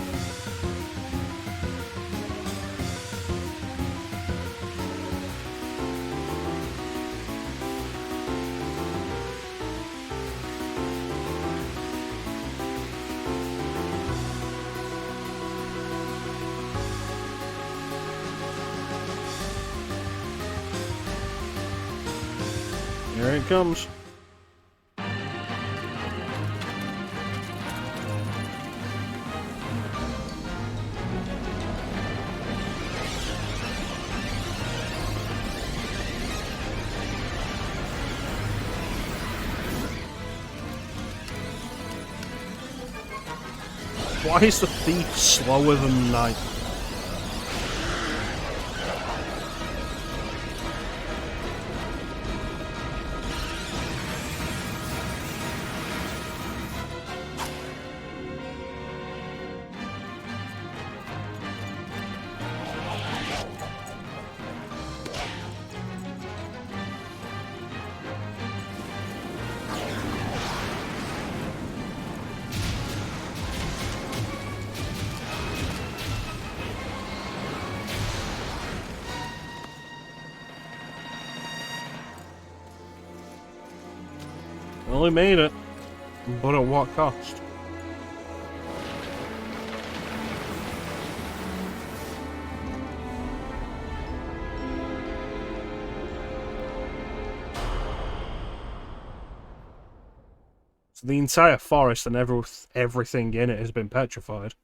A: Here it comes. Why is the thief slower than the knight? Well, we made it, but at what cost? So the entire forest and everything in it has been petrified.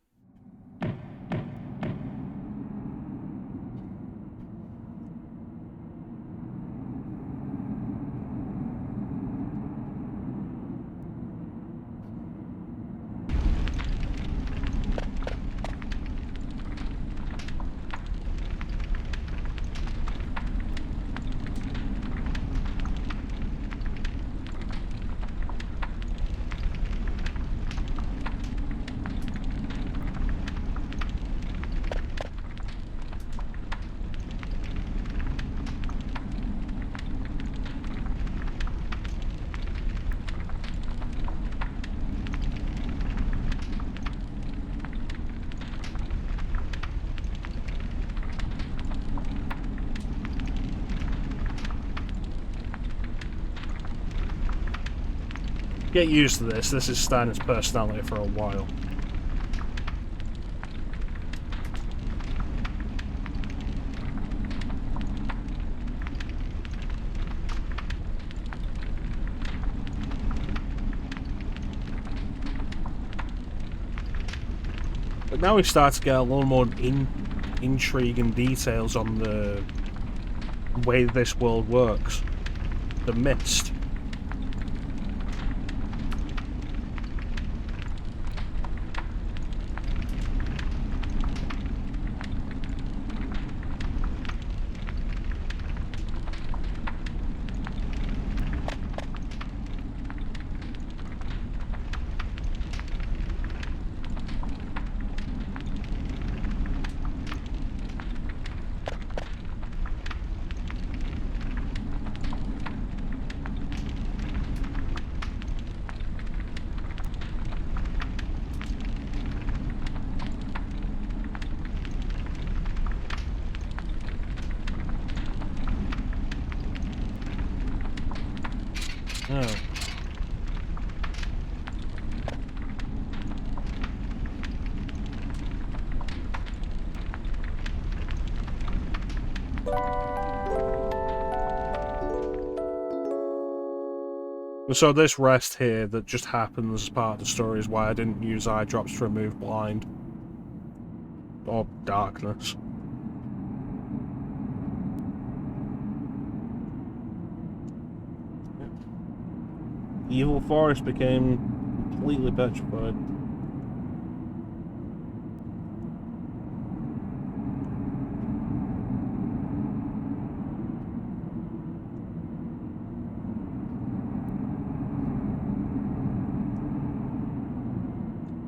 A: Get used to this. This is Steiner's personality for a while. But now we start to get a little more intrigue and details on the way this world works. The mist. Oh. So this rest here that just happens as part of the story is why I didn't use eye drops to remove blind. Or darkness. The evil forest became completely petrified.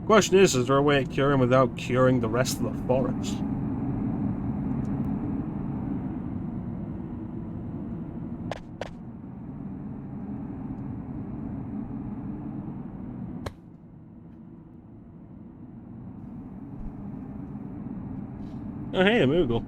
A: Question is there a way of curing without curing the rest of the forest? Oh hey, a Moogle.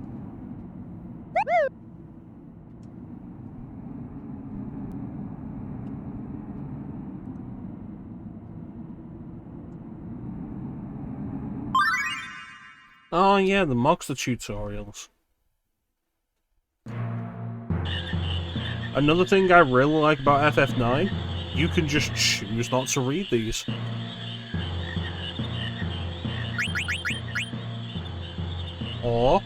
A: Oh yeah, the Moxer tutorials. Another thing I really like about FF9, you can just choose not to read these. Or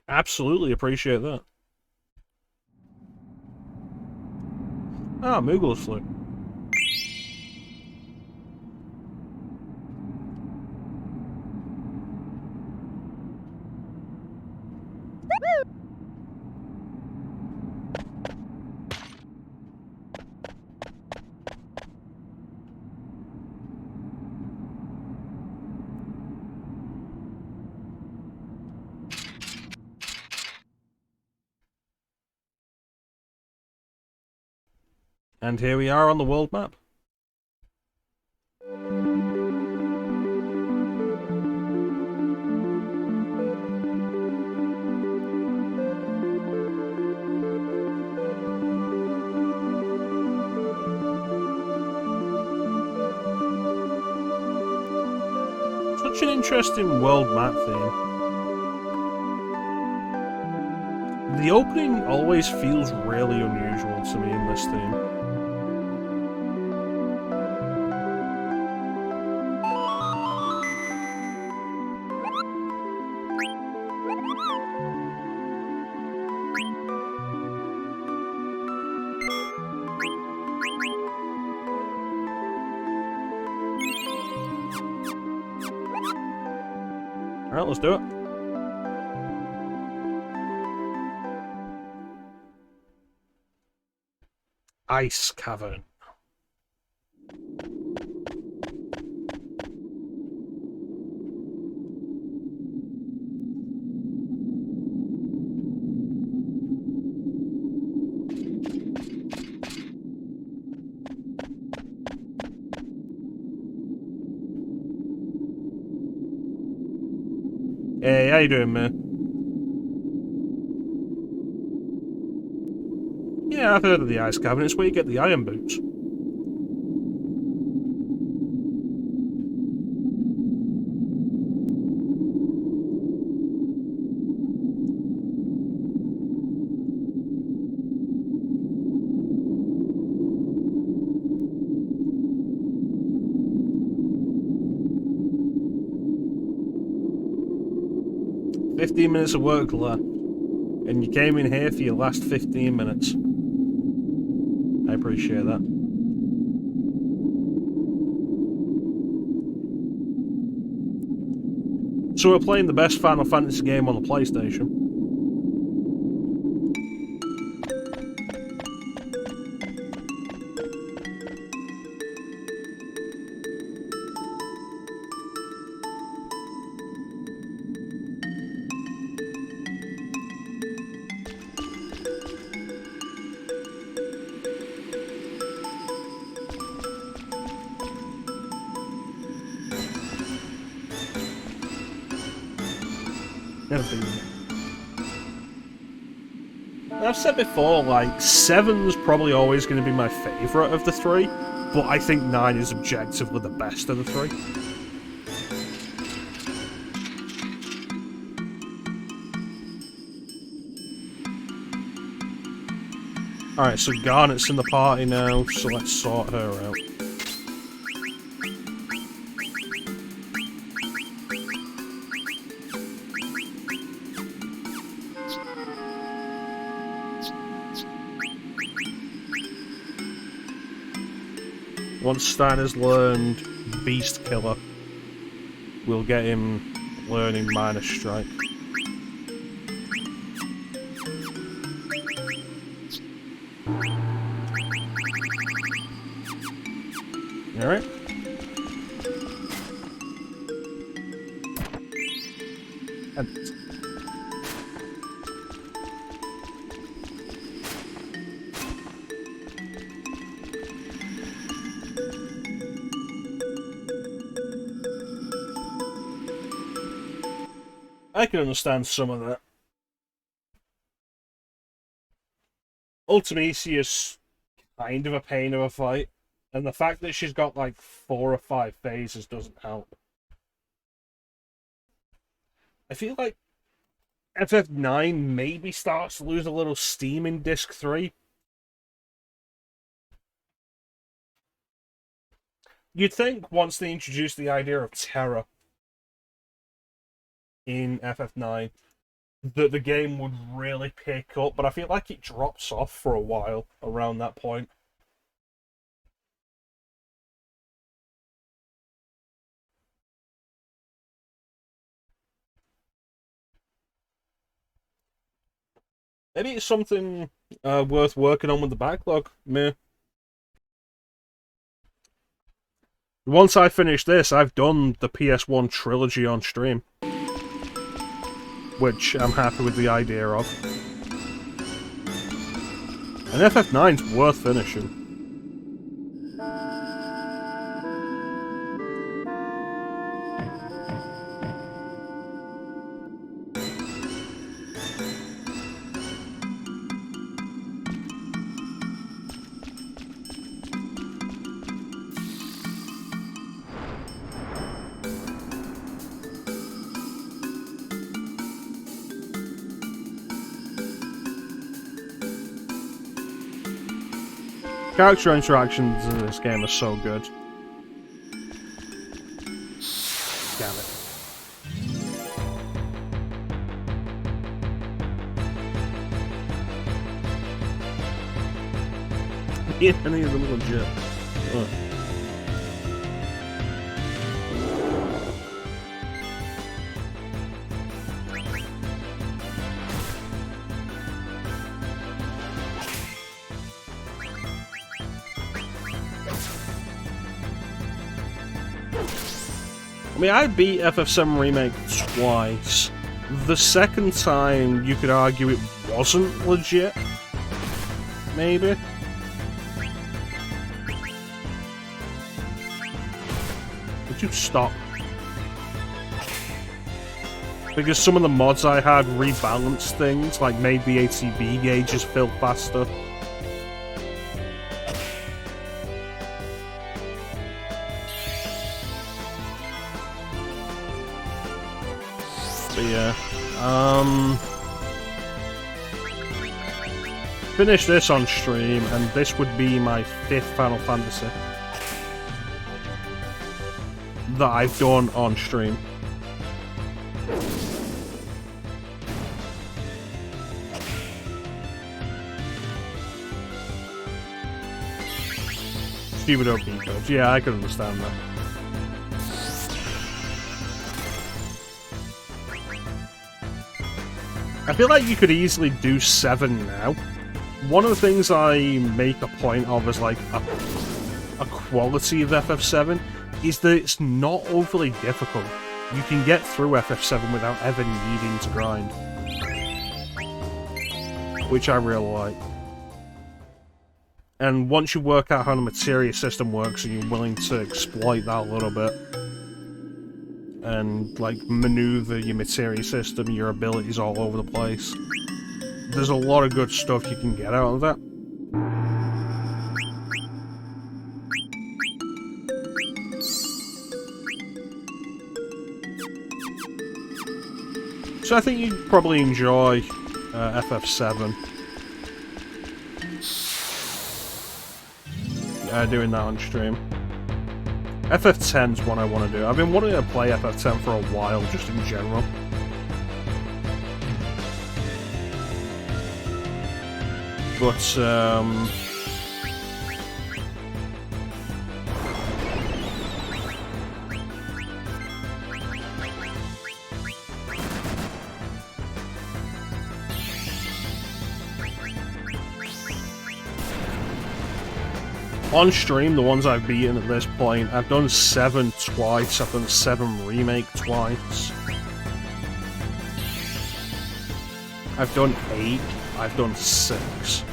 A: absolutely appreciate that. Ah, Moogle's flute. And here we are on the world map. such an interesting world map theme. The opening always feels really unusual to me in this theme. Alright, let's do it. Ice Cavern. Hey, how you doing, man? Yeah, I've heard of the Ice Cavern. It's where you get the iron boots. "15 minutes of work left, and you came in here for your last 15 minutes. I appreciate that. So we're playing the best Final Fantasy game on the PlayStation. Never beaten it. I've said before, like, 7's probably always going to be my favourite of the three, but I think 9 is objectively the best of the three. Alright, so Garnet's in the party now, so let's sort her out. Once Steiner's learned Beast Killer, we'll get him learning Minor Strike. Alright. I can understand some of that. Ultimisia is kind of a pain of a fight, and the fact that she's got like 4 or 5 phases doesn't help. I feel like FF9 maybe starts to lose a little steam in Disc 3. You'd think once they introduce the idea of terror in FF9 that the game would really pick up, but I feel like it drops off for a while around that point. Maybe it's something worth working on with the backlog. Meh. Once I finish this, I've done the PS1 trilogy on stream, which I'm happy with the idea of. And FF9's worth finishing. Character interactions in this game are so good. Damn it. Yeah, any of them legit. Ugh. I mean, I beat FF7 Remake twice. The second time, you could argue it wasn't legit. Maybe. Would you stop? Because some of the mods I had rebalanced things, like made the ATB gauges fill faster. But yeah, finish this on stream, and this would be my 5th Final Fantasy that I've done on stream. Stupid OP codes. Yeah, I can understand that. I feel like you could easily do 7 now. One of the things I make a point of as like a quality of FF7 is that it's not overly difficult. You can get through FF7 without ever needing to grind. Which I really like. And once you work out how the materia system works and you're willing to exploit that a little bit, and like maneuver your materia system, your abilities all over the place, there's a lot of good stuff you can get out of that. So I think you'd probably enjoy FF7. Doing that on stream. FF10's what I want to do. I've been wanting to play FF10 for a while, just in general. But, on stream, the ones I've beaten at this point, I've done 7 twice, I've done 7 Remake twice. I've done 8, I've done 6.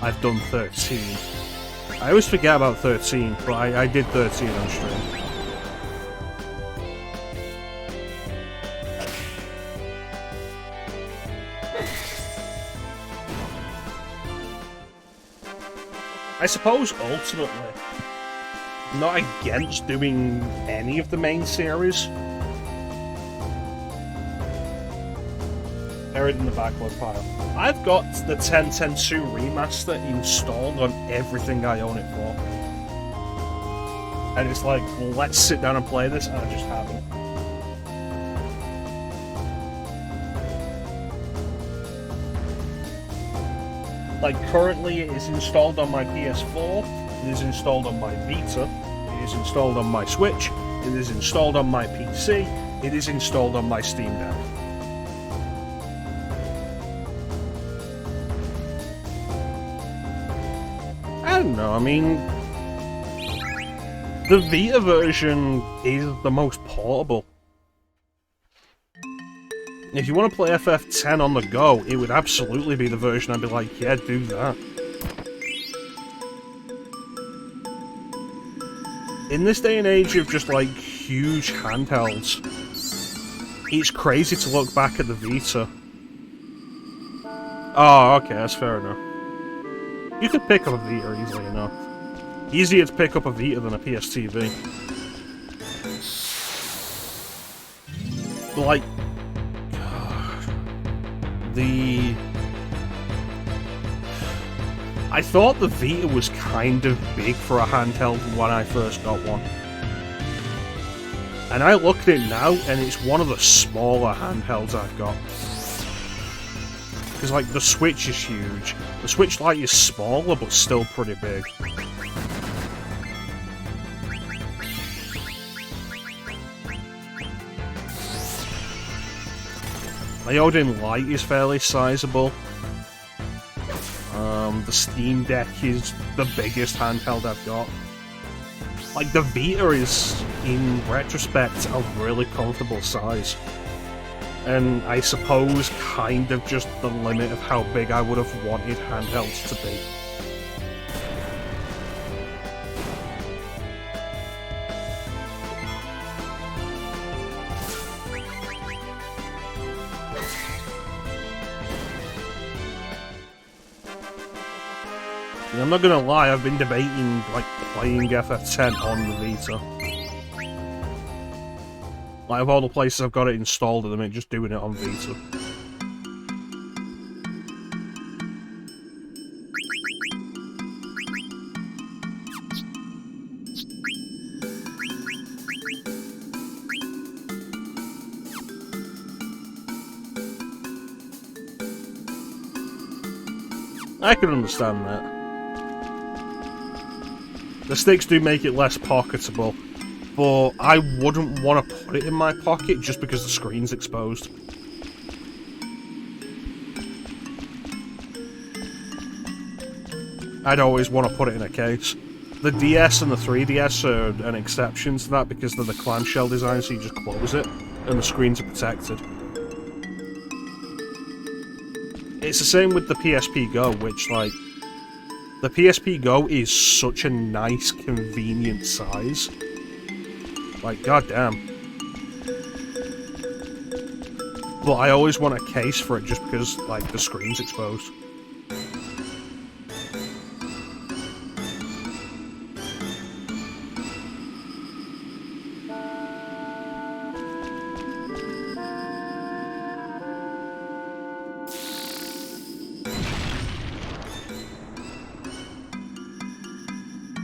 A: I've done 13. I always forget about 13, but I did 13 on stream. I suppose, ultimately, I'm not against doing any of the main series. Buried in the backlog pile. I've got the 10.10.2 remaster installed on everything I own it for. And it's like, well, let's sit down and play this, and I just haven't. Like, currently it is installed on my PS4, it is installed on my Vita, it is installed on my Switch, it is installed on my PC, it is installed on my Steam Deck. I don't know, I mean, the Vita version is the most portable. If you want to play FF10 on the go, it would absolutely be the version I'd be like, yeah, do that. In this day and age of just, like, huge handhelds, it's crazy to look back at the Vita. Oh, okay, that's fair enough. You could pick up a Vita easily enough. Easier to pick up a Vita than a PSTV. But, like, I thought the Vita was kind of big for a handheld when I first got one. And I look at it now, and it's one of the smaller handhelds I've got. Because, like, the Switch is huge. The Switch Lite is smaller, but still pretty big. My Odin Lite is fairly sizable. The Steam Deck is the biggest handheld I've got. Like, the Vita is, in retrospect, a really comfortable size. And I suppose kind of just the limit of how big I would have wanted handhelds to be. I'm not gonna lie, I've been debating, like, playing FF10 on the Vita. Like, of all the places I've got it installed at the minute, just doing it on Vita. I can understand that. The sticks do make it less pocketable, but I wouldn't want to put it in my pocket just because the screen's exposed. I'd always want to put it in a case. The DS and the 3DS are an exception to that because they're the clamshell design, so you just close it, and the screens are protected. It's the same with the PSP Go, which, like, the PSP Go is such a nice, convenient size. Like, goddamn. But I always want a case for it just because, like, the screen's exposed.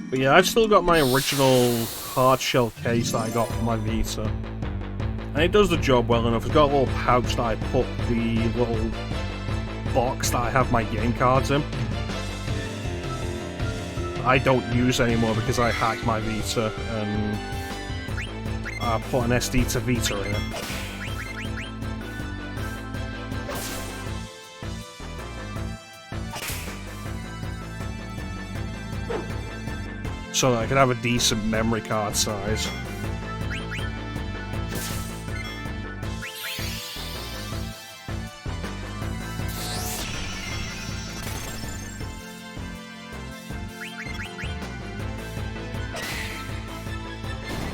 A: But yeah, I've still got my original hard shell case that I got for my Vita. And it does the job well enough. It's got a little pouch that I put the little box that I have my game cards in. I don't use anymore because I hacked my Vita and I put an SD to Vita in it. So that I could have a decent memory card size.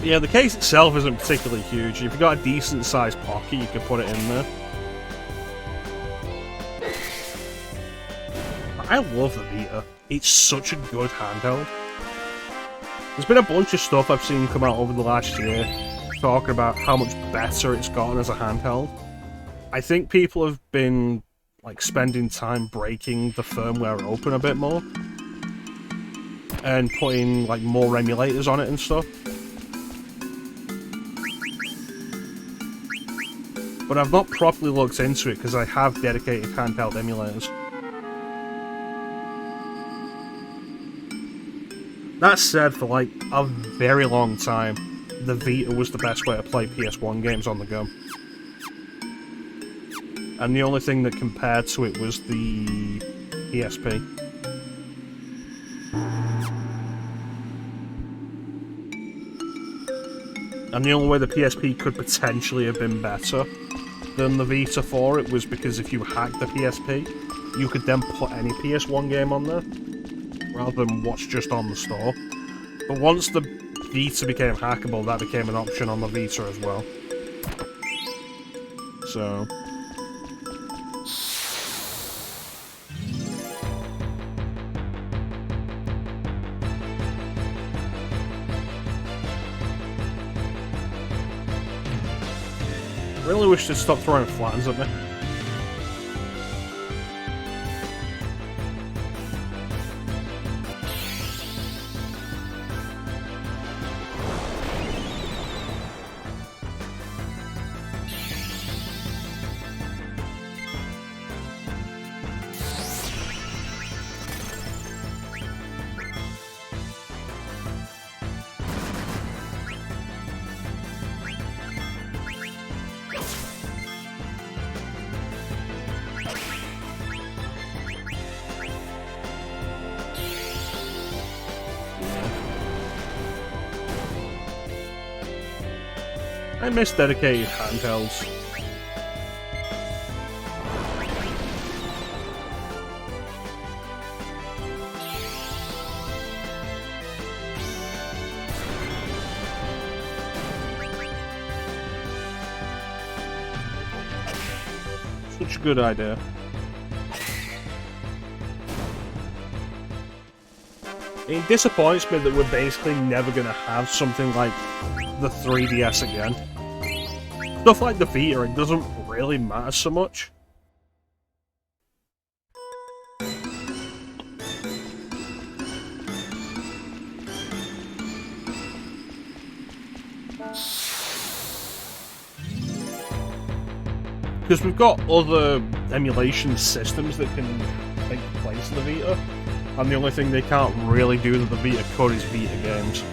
A: Yeah, the case itself isn't particularly huge. If you've got a decent sized pocket, you can put it in there. I love the Vita. It's such a good handheld. There's been a bunch of stuff I've seen come out over the last year talking about how much better it's gotten as a handheld. I think people have been, like, spending time breaking the firmware open a bit more and putting, like, more emulators on it and stuff. But I've not properly looked into it because I have dedicated handheld emulators. That said, for like a very long time, the Vita was the best way to play PS1 games on the go. And the only thing that compared to it was the PSP. And the only way the PSP could potentially have been better than the Vita for it was because if you hacked the PSP, you could then put any PS1 game on there, rather than what's just on the store. But once the Vita became hackable, that became an option on the Vita as well. So... really wish they'd stop throwing flattens at me. I miss dedicated handhelds. Such a good idea. It disappoints me that we're basically never going to have something like the 3DS again. Stuff like the Vita, it doesn't really matter so much. Because we've got other emulation systems that can take the place of the Vita, and the only thing they can't really do that the Vita could is Vita games.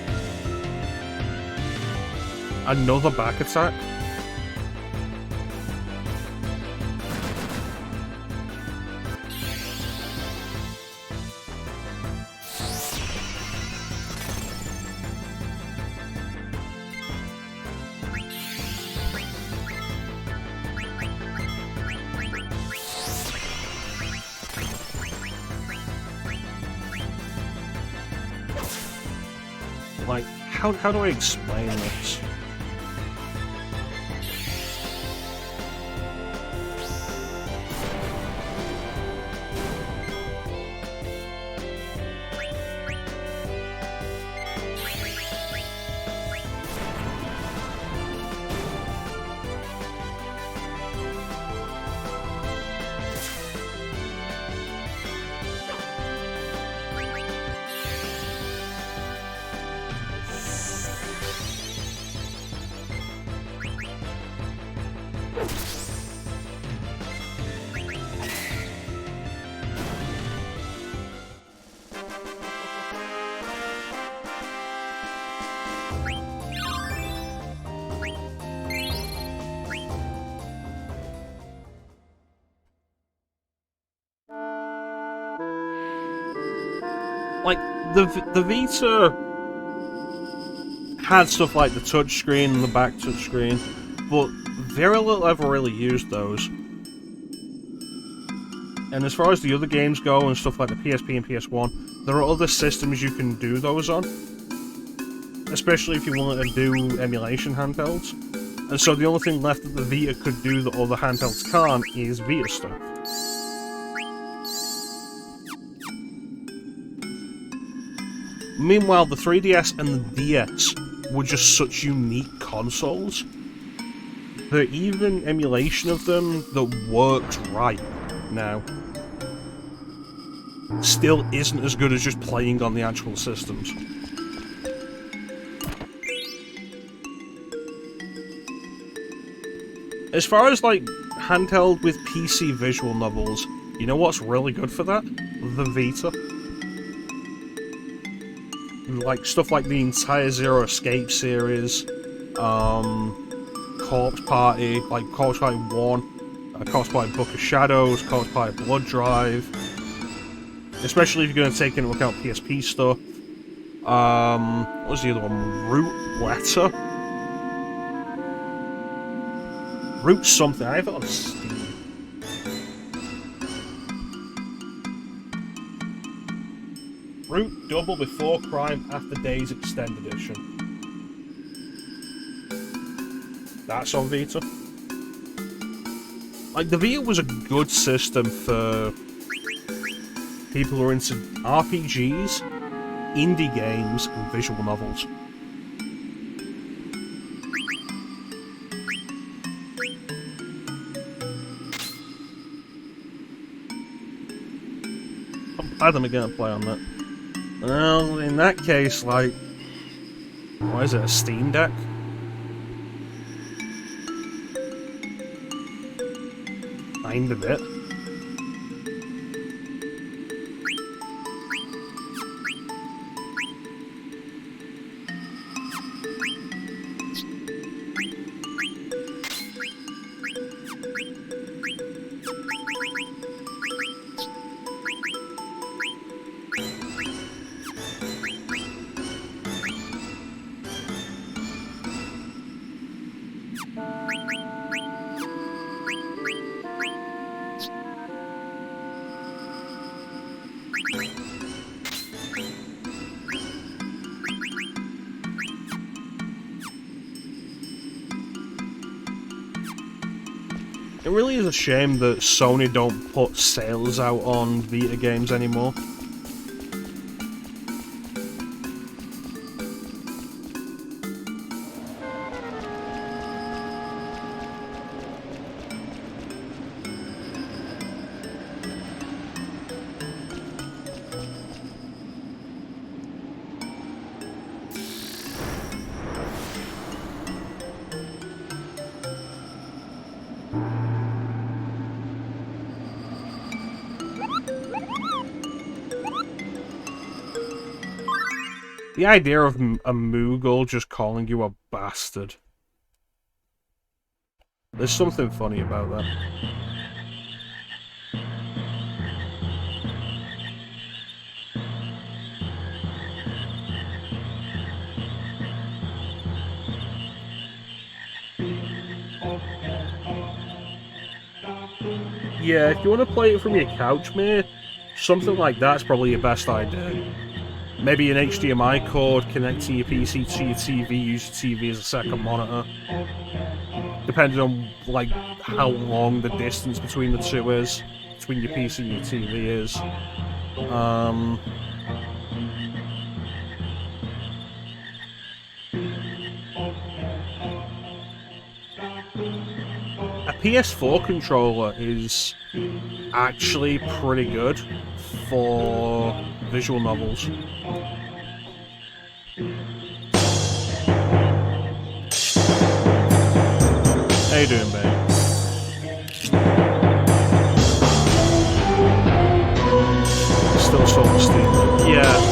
A: Another back attack? Like, how do I explain this? Like, the Vita had stuff like the touchscreen and the back touchscreen, but very little ever really used those. And as far as the other games go and stuff like the PSP and PS1, there are other systems you can do those on. Especially if you want to do emulation handhelds. And so the only thing left that the Vita could do that other handhelds can't is Vita stuff. Meanwhile, the 3DS and the DS were just such unique consoles that even emulation of them that works right now still isn't as good as just playing on the actual systems. As far as, like, handheld with PC visual novels, you know what's really good for that? The Vita. Like, stuff like the entire Zero Escape series, Corpse Party, like Corpse Party 1, Corpse Party Book of Shadows, Corpse Party Blood Drive, especially if you're going to take into account PSP stuff. What was the other one? Root Letter? Root something, I have it on Steam. Root Double Before Crime After Days Extended Edition. That's on Vita. Like, the Vita was a good system for people who are into RPGs, indie games, and visual novels. I'm glad I'm gonna play on that. Well, in that case, like, what is it, a Steam Deck? Kind of it. It really is a shame that Sony don't put sales out on Vita games anymore. The idea of a Moogle just calling you a bastard. There's something funny about that. Yeah, if you want to play it from your couch, mate, something like that's probably your best idea. Maybe an HDMI cord connecting your PC to your TV, use your TV as a second monitor. Depending on, like, how long the distance between the two is, between your PC and your TV is. A PS4 controller is actually pretty good for visual novels. How you doing, babe? Still sold on Steam. Yeah.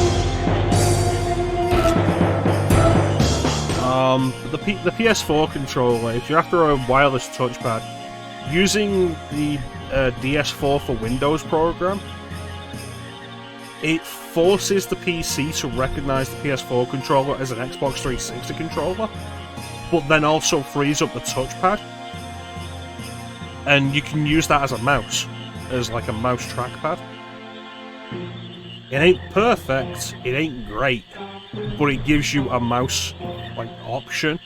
A: The PS4 controller, if you're after a wireless touchpad, using the DS4 for Windows program, it forces the PC to recognize the PS4 controller as an Xbox 360 controller, but then also frees up the touchpad, and you can use that as a mouse, as like a mouse trackpad. It ain't perfect, it ain't great, but it gives you a mouse like option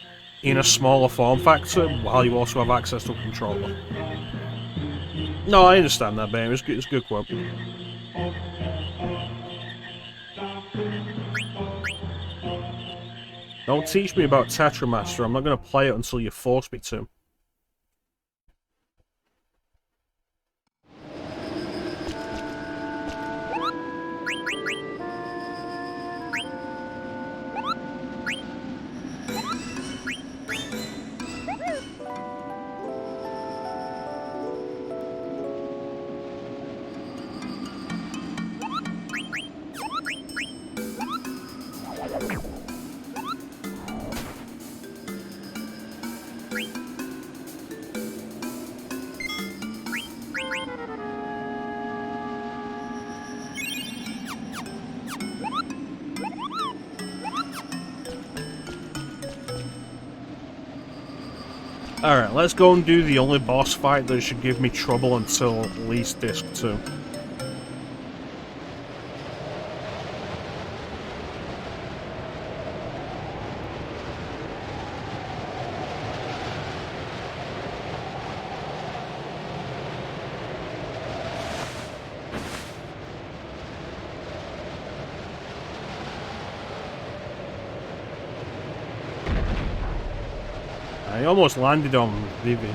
A: in a smaller form factor while you also have access to a controller. No, I understand that, babe. It's a good quote. Don't teach me about Tetramaster. I'm not going to play it until you force me to. Alright, let's go and do the only boss fight that should give me trouble until at least Disc 2. I almost landed on Vivi.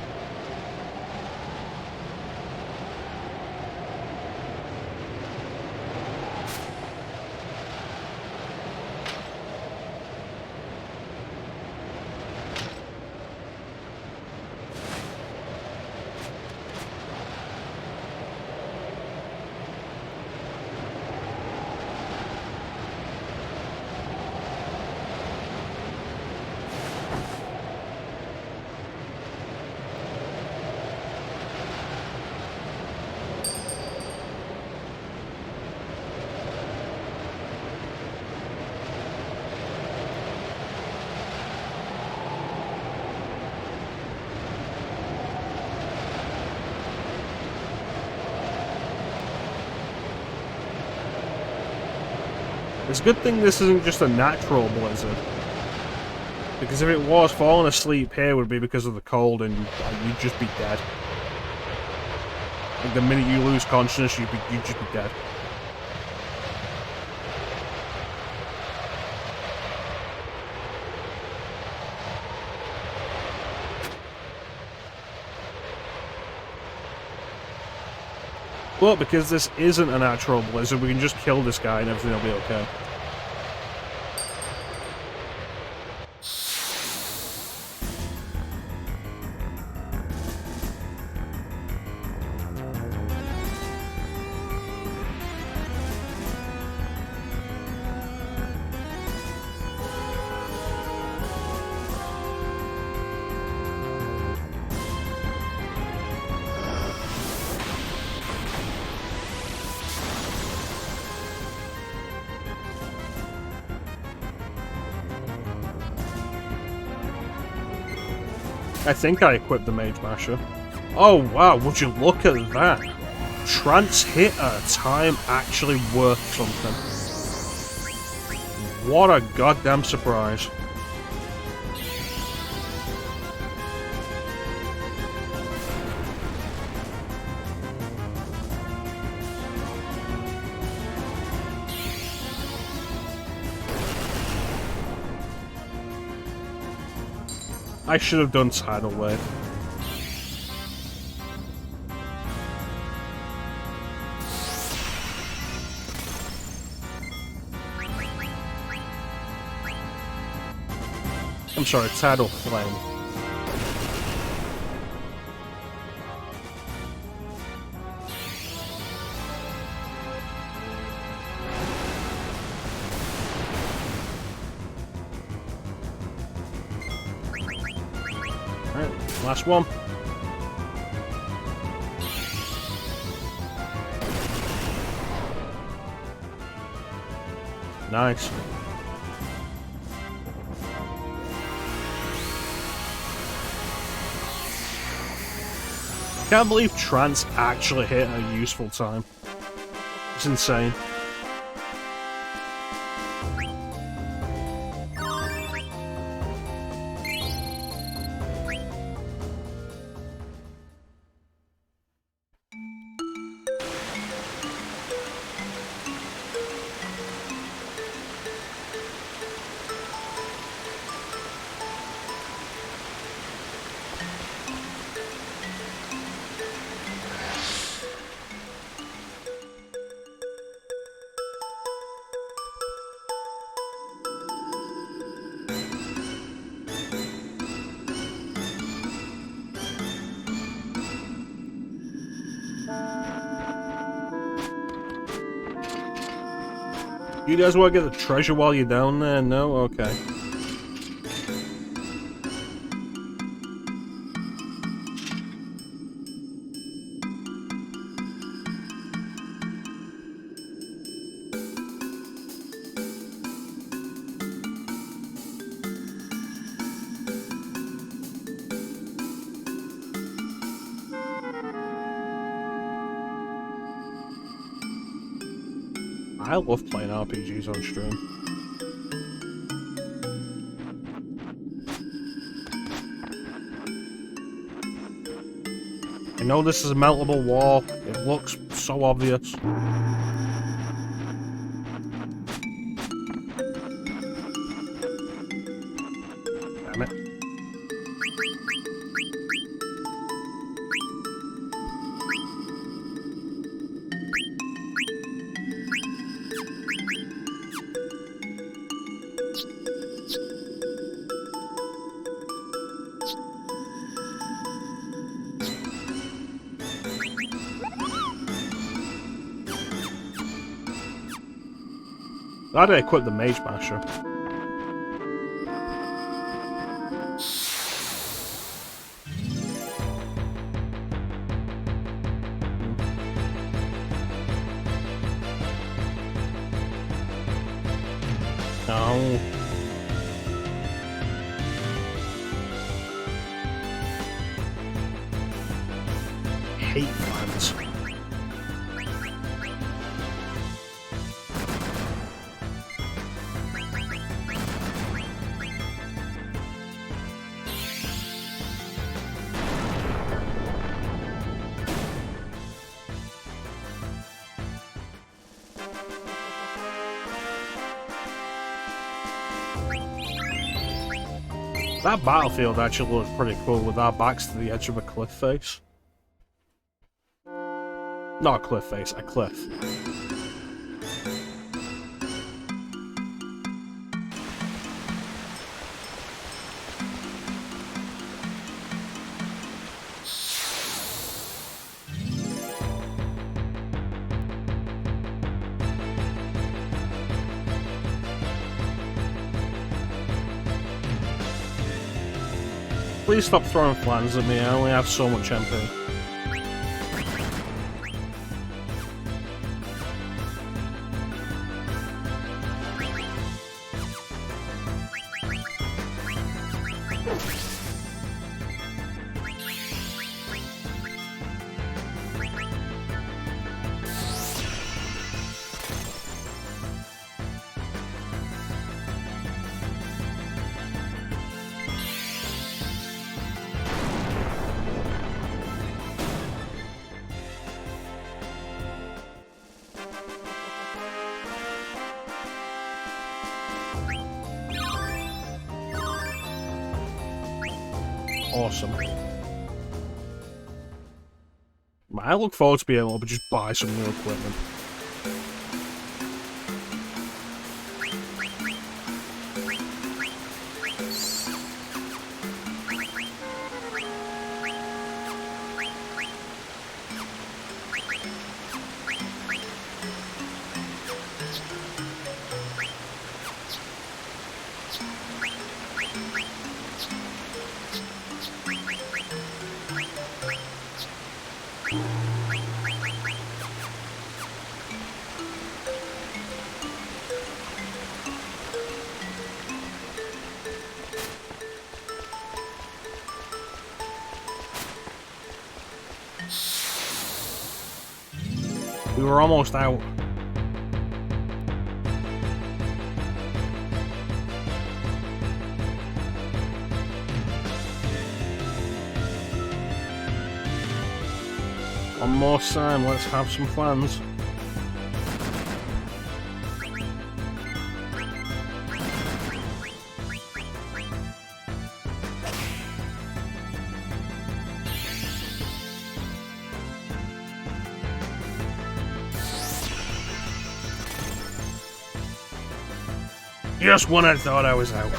A: It's a good thing this isn't just a natural blizzard. Because if it was, falling asleep here would be because of the cold and you'd just be dead. Like the minute you lose consciousness, you'd just be dead. But because this isn't a natural blizzard, we can just kill this guy and everything will be okay. I think I equipped the Mage Masher. Oh wow, would you look at that? Trance hit at a time actually worth something. What a goddamn surprise. I should have done Tidal Wave. I'm sorry, Tidal Flame. Alright, last one. Nice. Can't believe Trance actually hit a useful time. It's insane. You guys want to get the treasure while you're down there? No? Okay. I love playing RPGs on stream. I know this is a meltable wall. It looks so obvious. Damn it. Glad I equipped the Mage Masher. No. Hate lands. That battlefield actually looks pretty cool with our backs to the edge of a cliff face. Not a cliff face, a cliff. Please stop throwing flans at me, I only have so much MP. Awesome. I look forward to being able to just buy some new equipment. We were almost out. One more time, let's have some plans. Just when I thought I was out.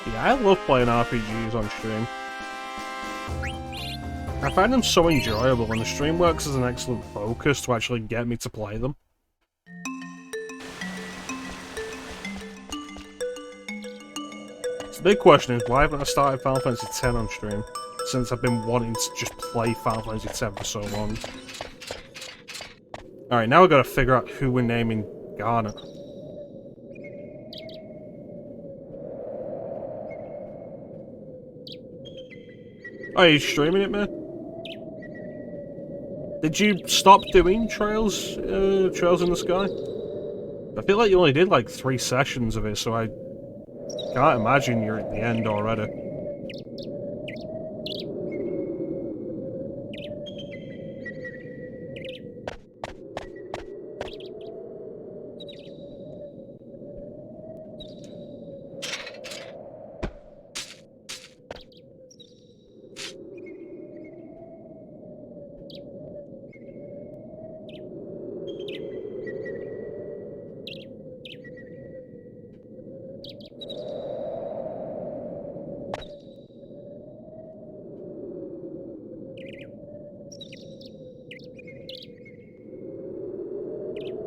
A: Yeah, I love playing RPGs on stream. I find them so enjoyable, and the stream works as an excellent focus to actually get me to play them. So the big question is, why haven't I started Final Fantasy X on stream? Since I've been wanting to just play Final Fantasy X for so long. Alright, now we've got to figure out who we're naming Garnet. Oh, are you streaming it, man? Did you stop doing Trails in the Sky? I feel like you only did like 3 sessions of it, so I can't imagine you're at the end already.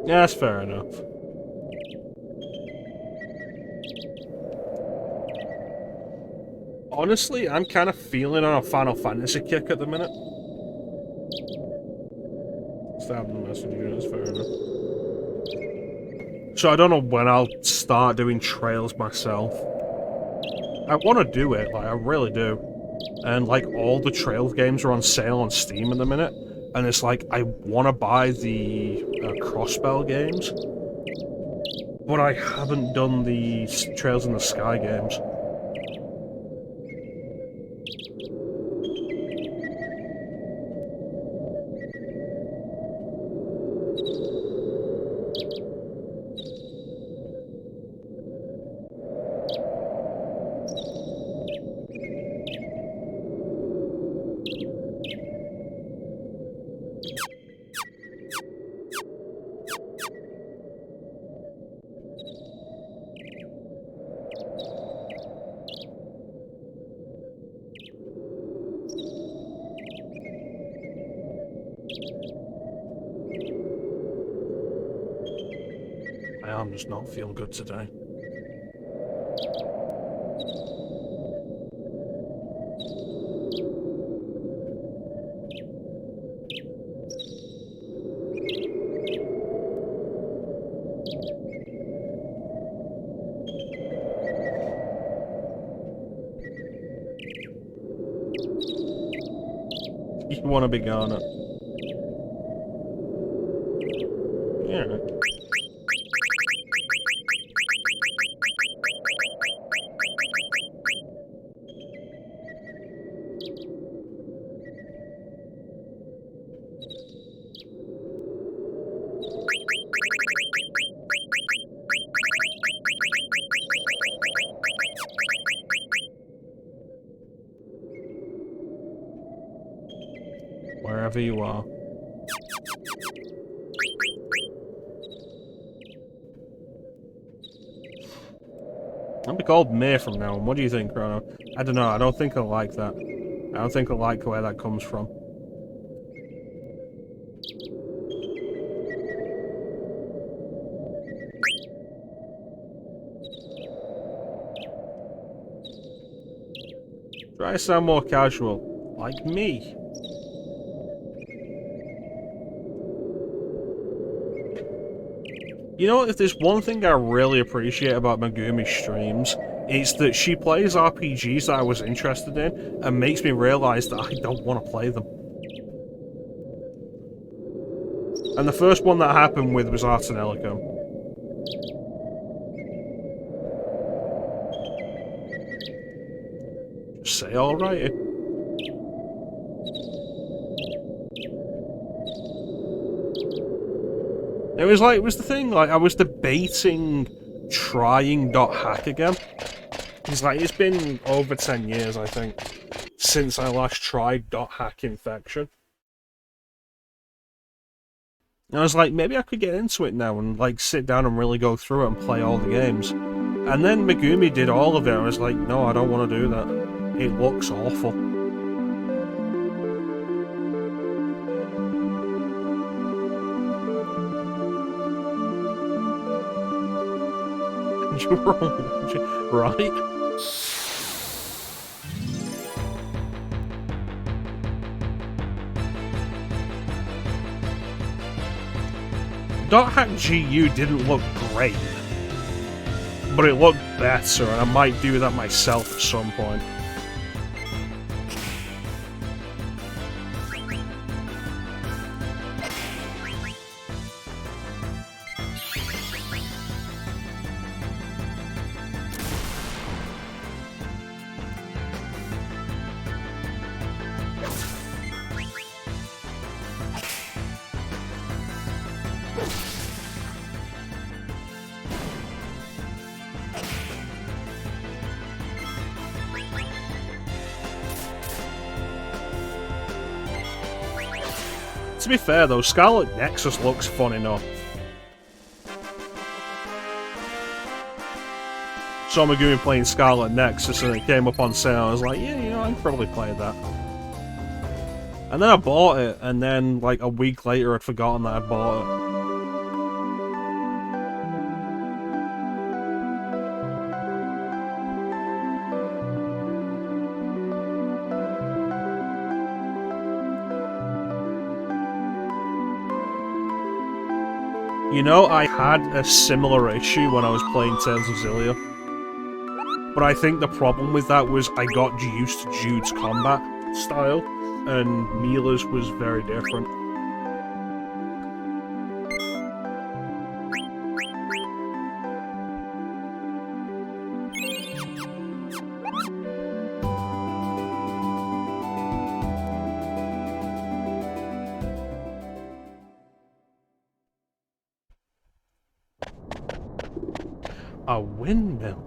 A: Yeah, that's fair enough. Honestly, I'm kind of feeling on a Final Fantasy kick at the minute. Stab the messenger, that's fair enough. So I don't know when I'll start doing Trails myself. I want to do it, like, I really do. And, like, all the Trails games are on sale on Steam at the minute. And it's like, I want to buy the Crossbell games, but I haven't done the Trails in the Sky games. I'm just not feeling good today. You want to be Garnet? Yeah. Wherever you are. I'll be called May from now on. What do you think, Chrono? I don't know. I don't think I like that. I don't think I like where that comes from. Try to sound more casual. Like me. You know, if there's one thing I really appreciate about Megumi's streams, it's that she plays RPGs that I was interested in and makes me realise that I don't want to play them. And the first one that happened with was Art and Elicum. Just say alright. It was the thing, like, I was debating trying .hack again. It's been over 10 years, I think, since I last tried .hack Infection. And I was like, maybe I could get into it now and, like, sit down and really go through it and play all the games. And then Megumi did all of it, and I was like, no, I don't want to do that. It looks awful. You're wrong, right? .hack GU didn't look great, but it looked better, and I might do that myself at some point. To be fair though, Scarlet Nexus looks fun enough. Saw Megumi playing Scarlet Nexus and it came up on sale. I was like, yeah, you know, I can probably play that. And then I bought it, and then like a week later I'd forgotten that I'd bought it. You know, I had a similar issue when I was playing Tales of Xillia. But I think the problem with that was I got used to Jude's combat style, and Mila's was very different. A windmill.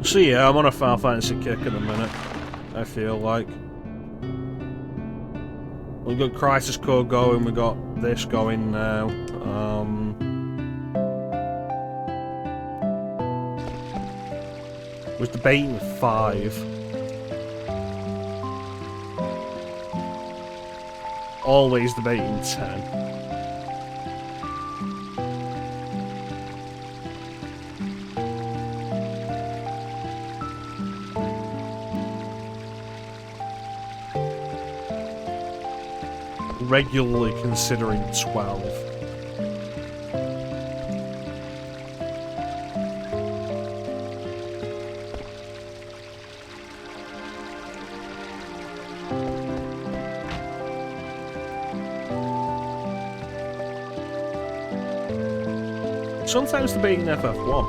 A: So yeah, I'm on a Final Fantasy kick at the minute, I feel like. We've got Crisis Core going, we got this going now. Was debating 5. Always debating 10. Regularly considering 12. Sometimes debating FF1.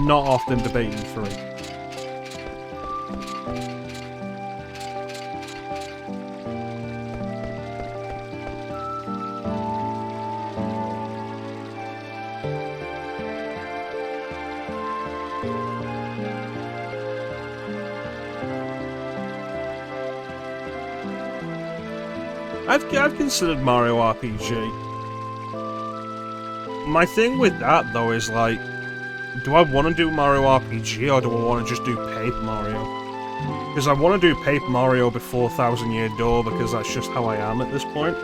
A: Not often debating 3. I've considered Mario RPG. My thing with that, though, is like, do I want to do Mario RPG or do I want to just do Paper Mario? Because I want to do Paper Mario before Thousand Year Door because that's just how I am at this point.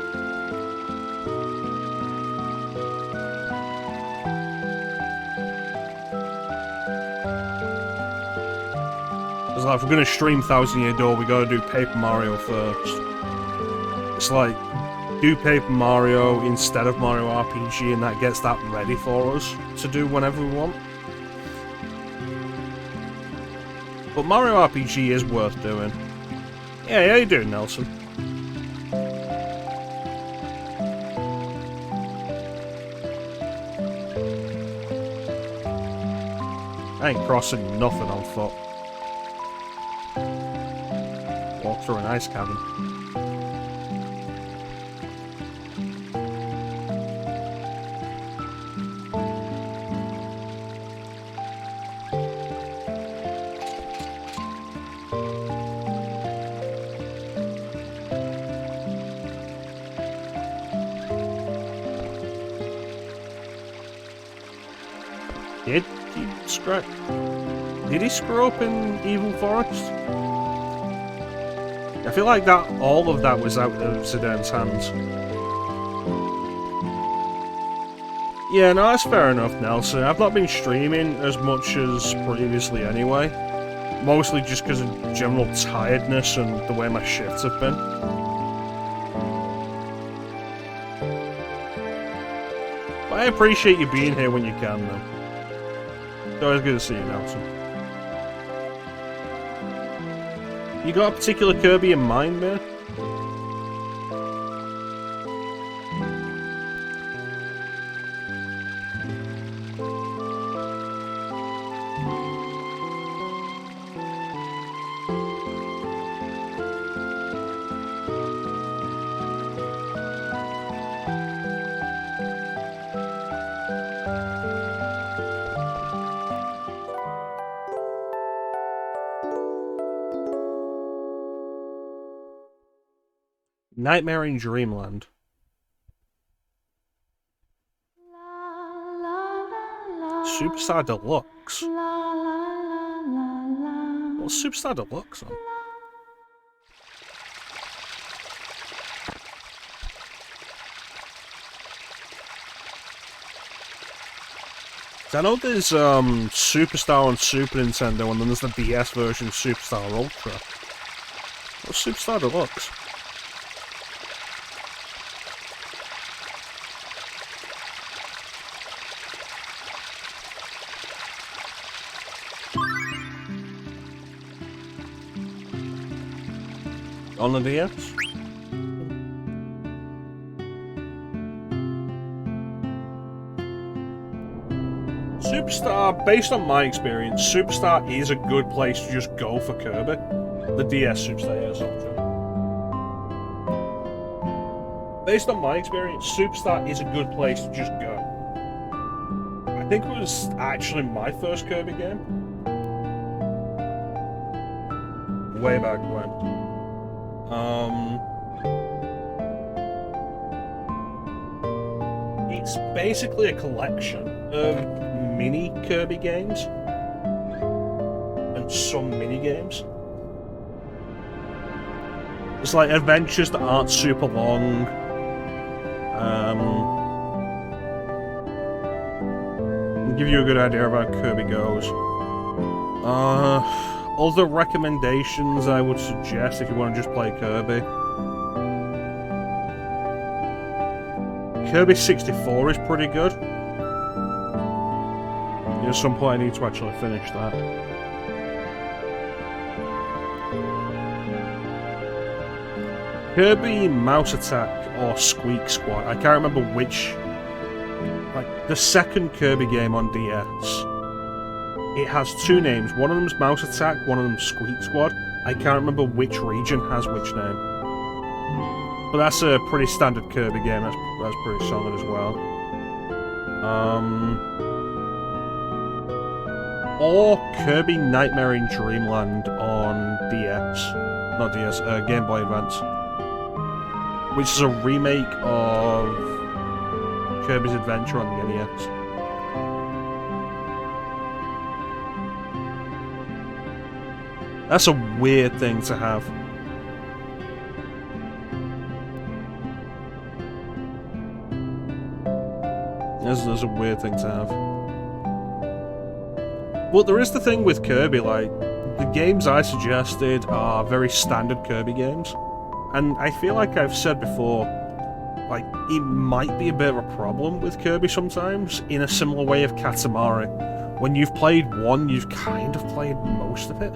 A: Because like, if we're going to stream Thousand Year Door, we got to do Paper Mario first. It's like, do Paper Mario instead of Mario RPG, and that gets that ready for us to do whenever we want. But Mario RPG is worth doing. Yeah, how you doing, Nelson? I ain't crossing nothing on foot. Walk through an ice cavern. Did he screw up in Evil Forest? I feel like that all of that was out of Zidane's hands. Yeah, no, that's fair enough, Nelson. I've not been streaming as much as previously anyway. Mostly just because of general tiredness and the way my shifts have been. But I appreciate you being here when you can, though. It's always good to see you, Nelson. You got a particular Kirby in mind, man? Nightmare in Dreamland. Superstar Deluxe. What's Superstar Deluxe on? I know there's Superstar on Super Nintendo, and then there's the DS version Superstar Ultra. What's Superstar Deluxe? On the DS? Superstar, based on my experience, Superstar is a good place to just go for Kirby. The DS Superstar is Ultra. Based on my experience, Superstar is a good place to just go. I think it was actually my first Kirby game. Way back when. It's basically a collection of mini Kirby games and some mini games. It's like adventures that aren't super long. I'll give you a good idea of how Kirby goes. Other recommendations I would suggest if you want to just play Kirby. Kirby 64 is pretty good. At some point I need to actually finish that. Kirby Mouse Attack or Squeak Squad. I can't remember which. Like, the second Kirby game on DS. It has two names. One of them's Mouse Attack, one of them's Squeak Squad. I can't remember which region has which name. But that's a pretty standard Kirby game. That's pretty solid as well. Or Kirby Nightmare in Dreamland on DS. Not DS, Game Boy Advance. Which is a remake of Kirby's Adventure on the NES. That's a weird thing to have. That's a weird thing to have. But there is the thing with Kirby, like, the games I suggested are very standard Kirby games. And I feel like I've said before, like, it might be a bit of a problem with Kirby sometimes, in a similar way of Katamari. When you've played one, you've kind of played most of it.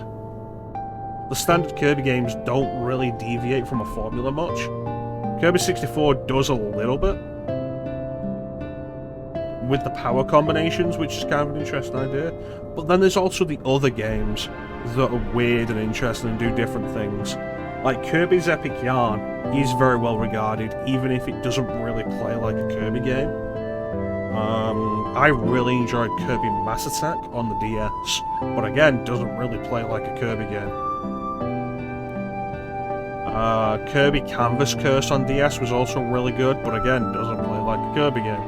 A: The standard Kirby games don't really deviate from a formula much. Kirby 64 does a little bit. With the power combinations, which is kind of an interesting idea. But then there's also the other games that are weird and interesting and do different things. Like Kirby's Epic Yarn is very well regarded, even if it doesn't really play like a Kirby game. I really enjoyed Kirby Mass Attack on the DS, but again, doesn't really play like a Kirby game. Kirby Canvas Curse on DS was also really good, but again, doesn't play like a Kirby game.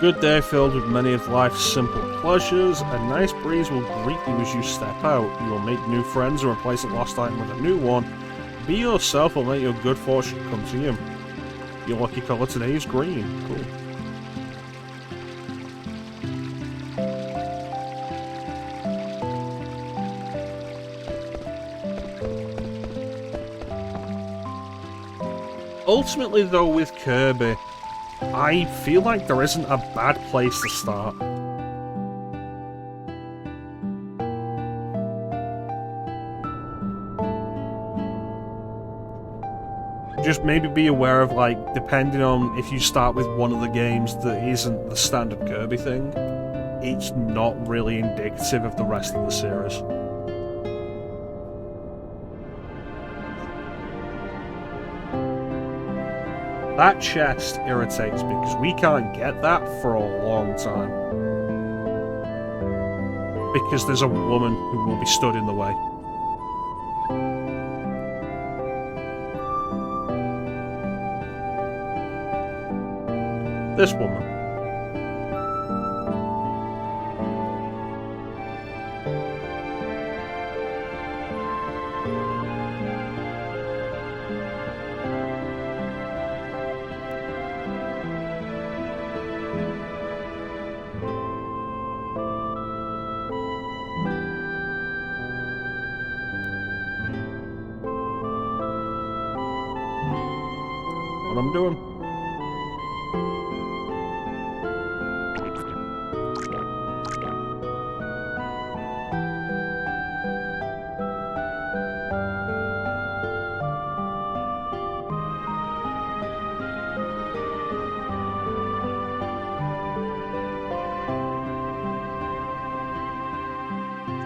A: Good day filled with many of life's simple pleasures. A nice breeze will greet you as you step out. You will make new friends and replace a lost item with a new one. Be yourself and let your good fortune come to you. Your lucky color today is green. Cool. Ultimately, though, with Kirby, I feel like there isn't a bad place to start. Just maybe be aware of, like, depending on if you start with one of the games that isn't the standard Kirby thing, it's not really indicative of the rest of the series. That chest irritates me because we can't get that for a long time. Because there's a woman who will be stood in the way. This woman. What I'm doing.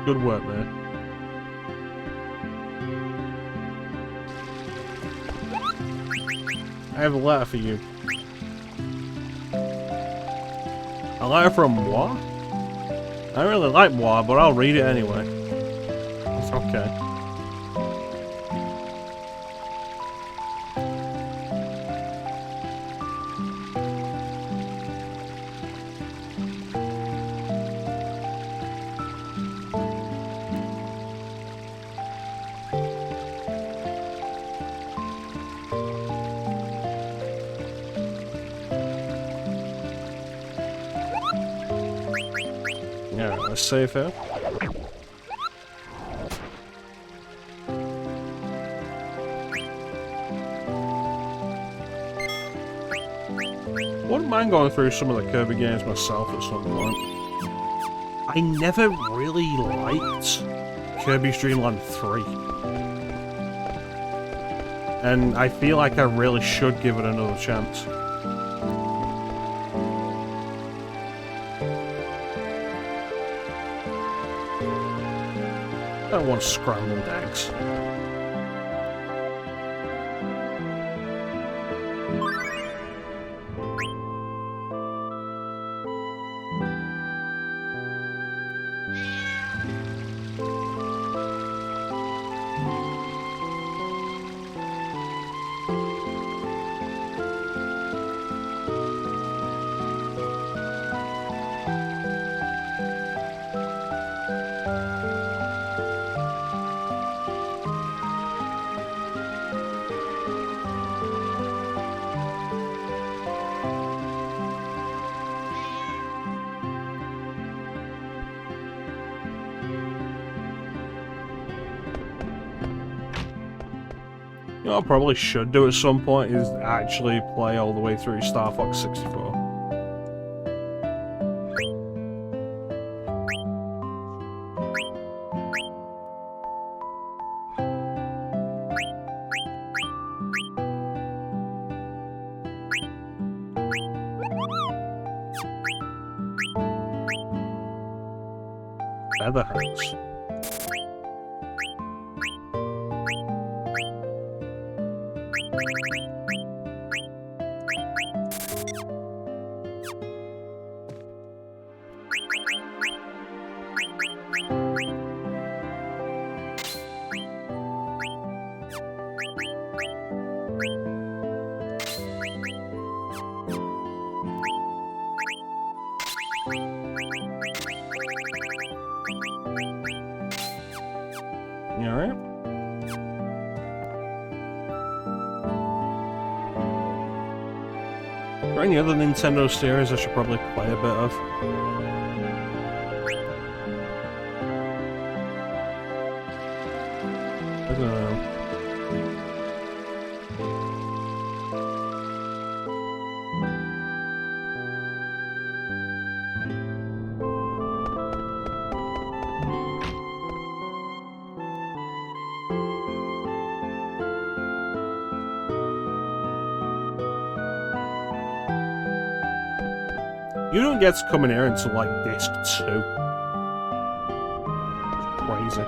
A: Good work, man. I have a letter for you. A letter from moi? I don't really like moi, but I'll read it anyway. It's okay. Yeah, let's save here. Wouldn't mind going through some of the Kirby games myself at some point. I never really liked Kirby's Dream Land 3. And I feel like I really should give it another chance. I don't want scrambled eggs. You know what I probably should do at some point is actually play all the way through Star Fox 64. Featherheads. You alright? Are there any other Nintendo series I should probably play a bit of? I don't know. You don't get to come in here until like disc 2. Crazy.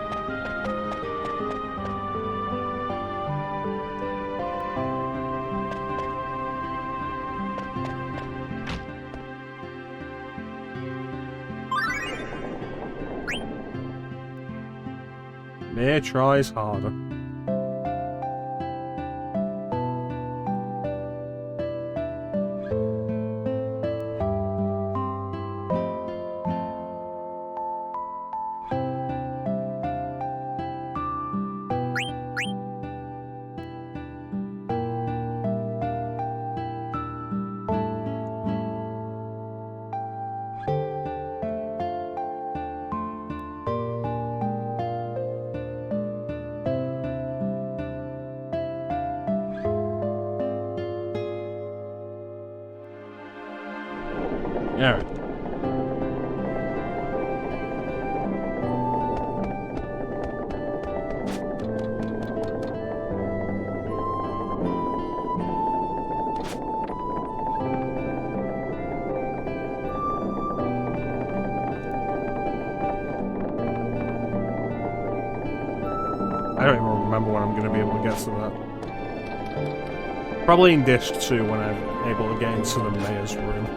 A: Mir tries harder. Alright. I don't even remember when I'm going to be able to get to that. Probably in Disc 2 when I'm able to get into the mayor's room.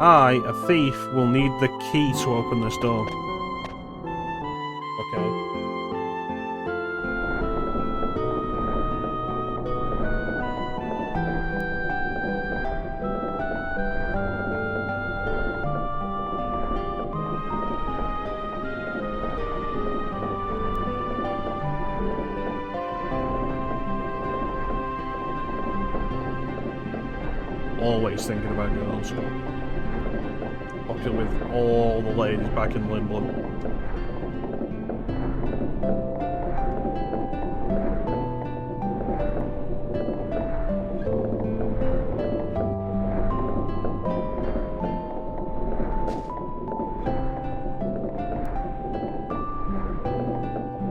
A: I, a thief, will need the key to open this door. Okay. Always thinking about girls. Popular with all the ladies back in Limbo.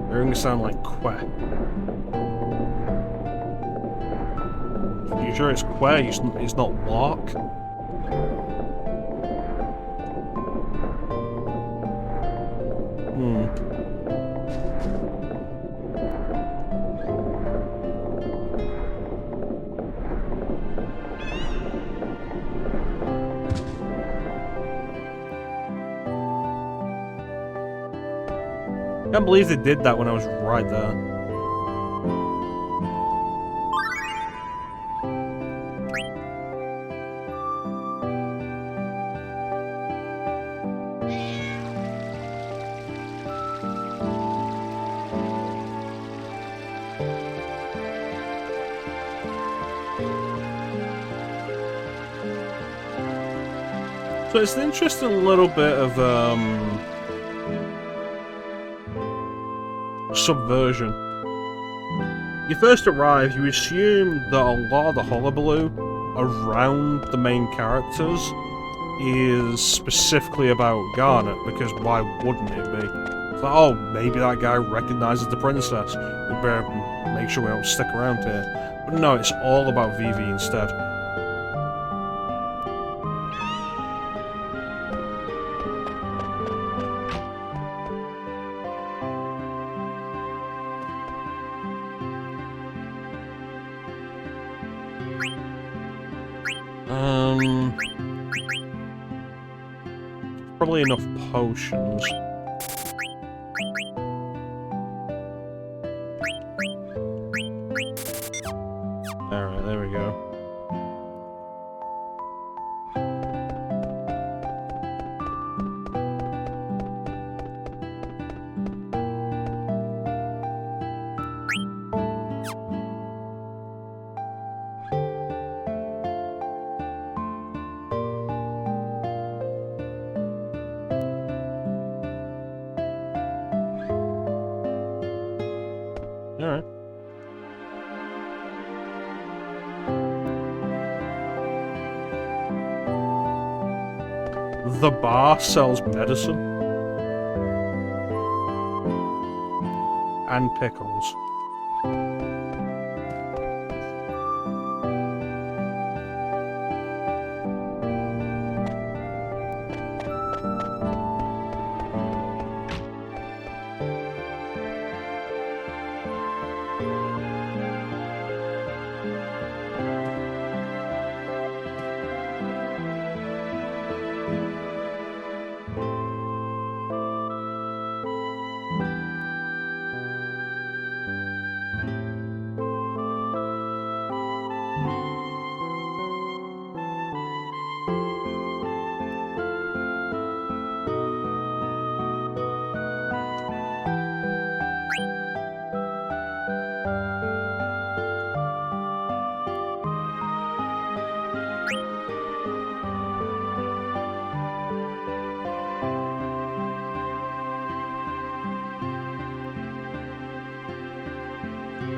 A: They're going to sound like quack. You sure it's quack? It's not walk? I can't believe they did that when I was right there. So it's an interesting little bit of subversion. You first arrive, you assume that a lot of the hullabaloo around the main characters is specifically about Garnet, because why wouldn't it be? It's like, oh, maybe that guy recognizes the princess. We better make sure we don't stick around here. But no, it's all about Vivi instead. Probably enough potions. Alright, there we go. Alright. The bar sells medicine. And pickles.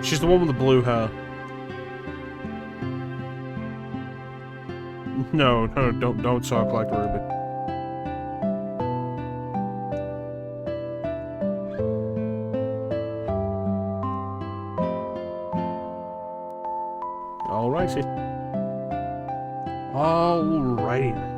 A: She's the one with the blue hair. No, don't talk like Ruby. Alrighty. Alrighty.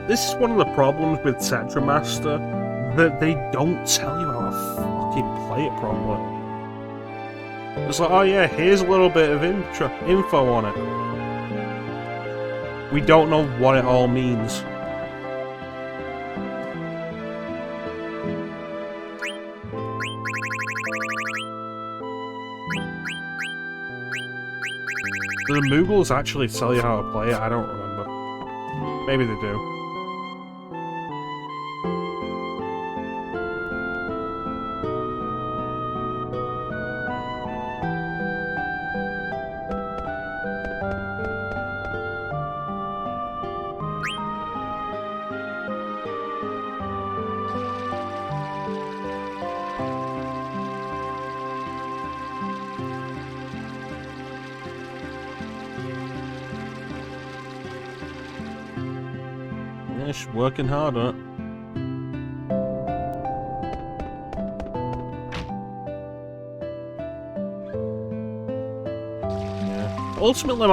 A: This is one of the problems with Tetramaster, that they don't tell you how to fucking play it properly. It's like, oh yeah, here's a little bit of info on it. We don't know what it all means. Do the Moogles actually tell you how to play it? I don't remember. Maybe they do. Yeah, she's working hard on it. Ultimately,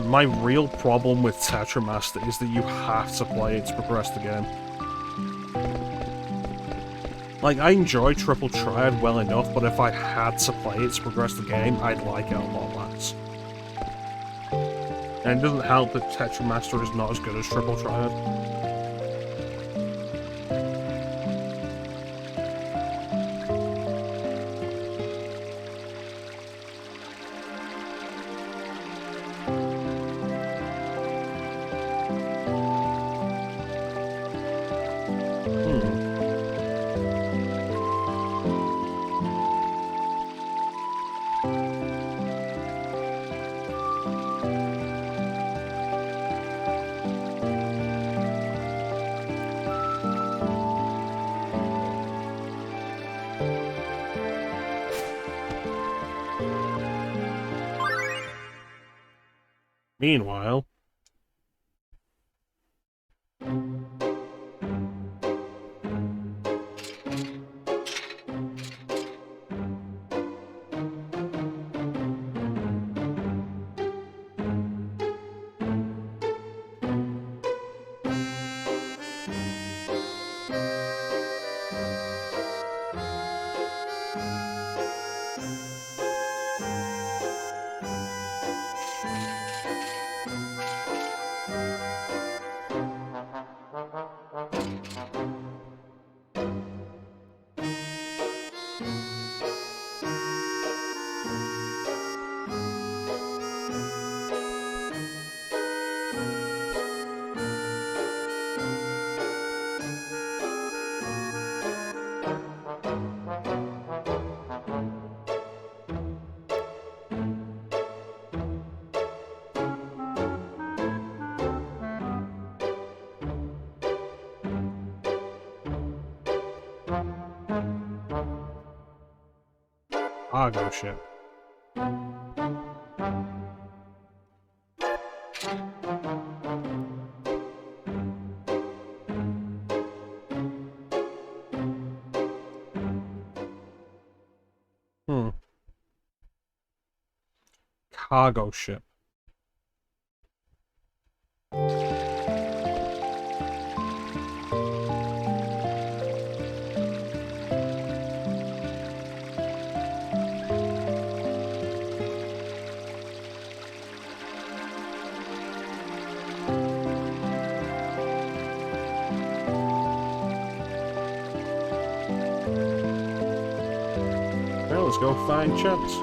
A: my real problem with Tetramaster is that you have to play it to progress the game. Like, I enjoy Triple Triad well enough, but if I had to play it to progress the game, I'd like it a lot less. And it doesn't help that Tetramaster is not as good as Triple Triad. Meanwhile... cargo ship. Cargo ship. let's go find Chance.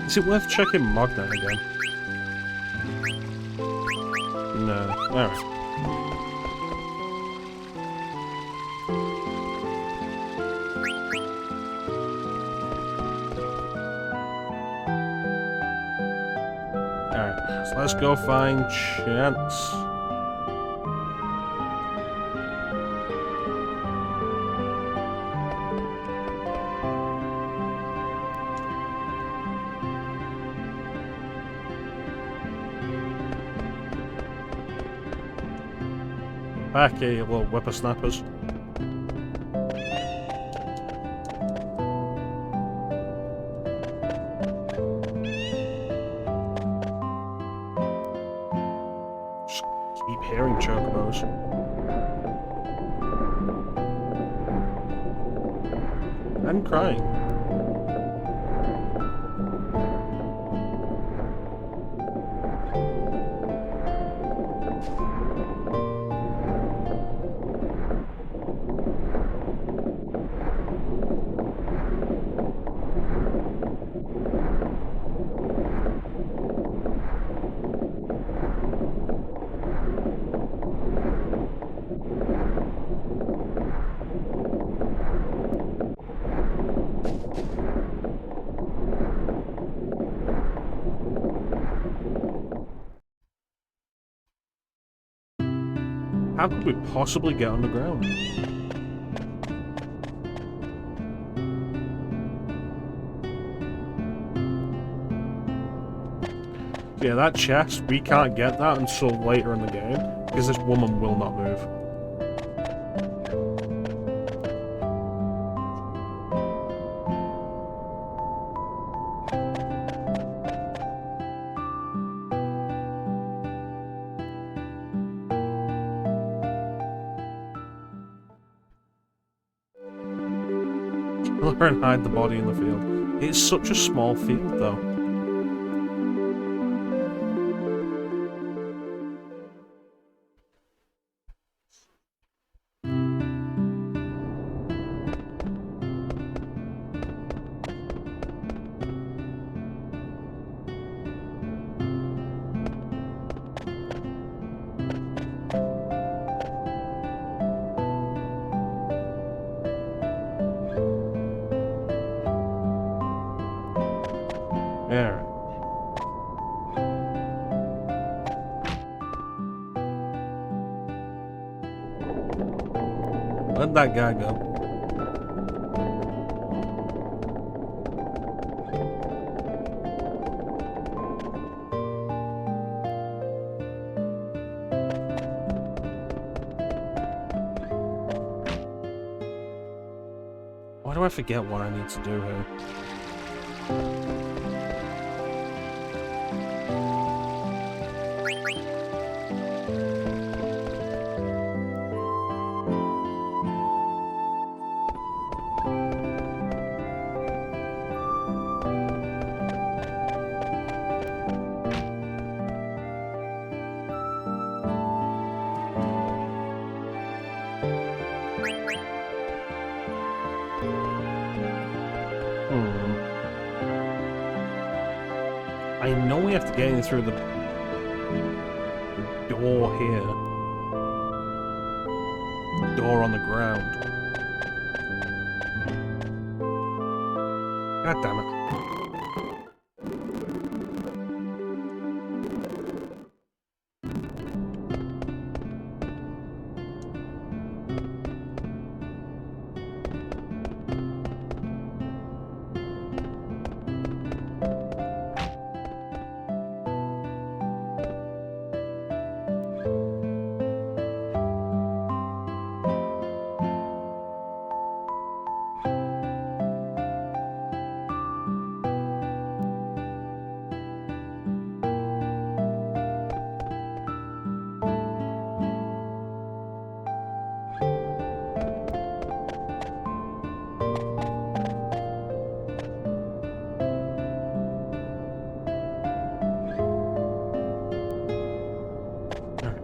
A: Is it worth checking Magna again? No. Alright. Alright, so let's go find Chance. Back here, you little whippersnappers. Just keep hearing chocobos. I'm crying. How could we possibly get underground? Yeah, that chest, we can't get that until later in the game, because this woman will not move. Kill her and hide the body in the field. It's such a small field, though. Alright. Let that guy go. Why do I forget what I need to do here? I know we have to get in through the door here. The door on the ground. God damn it.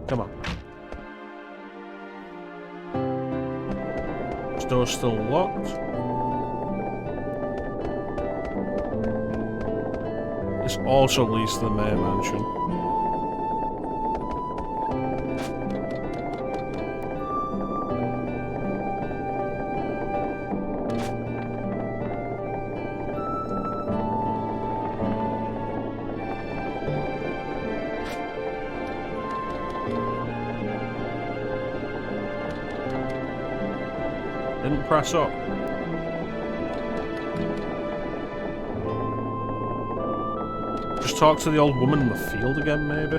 A: Come on. This door's still locked. This also leads to the main mansion. Didn't press up. Just talk to the old woman in the field again, maybe?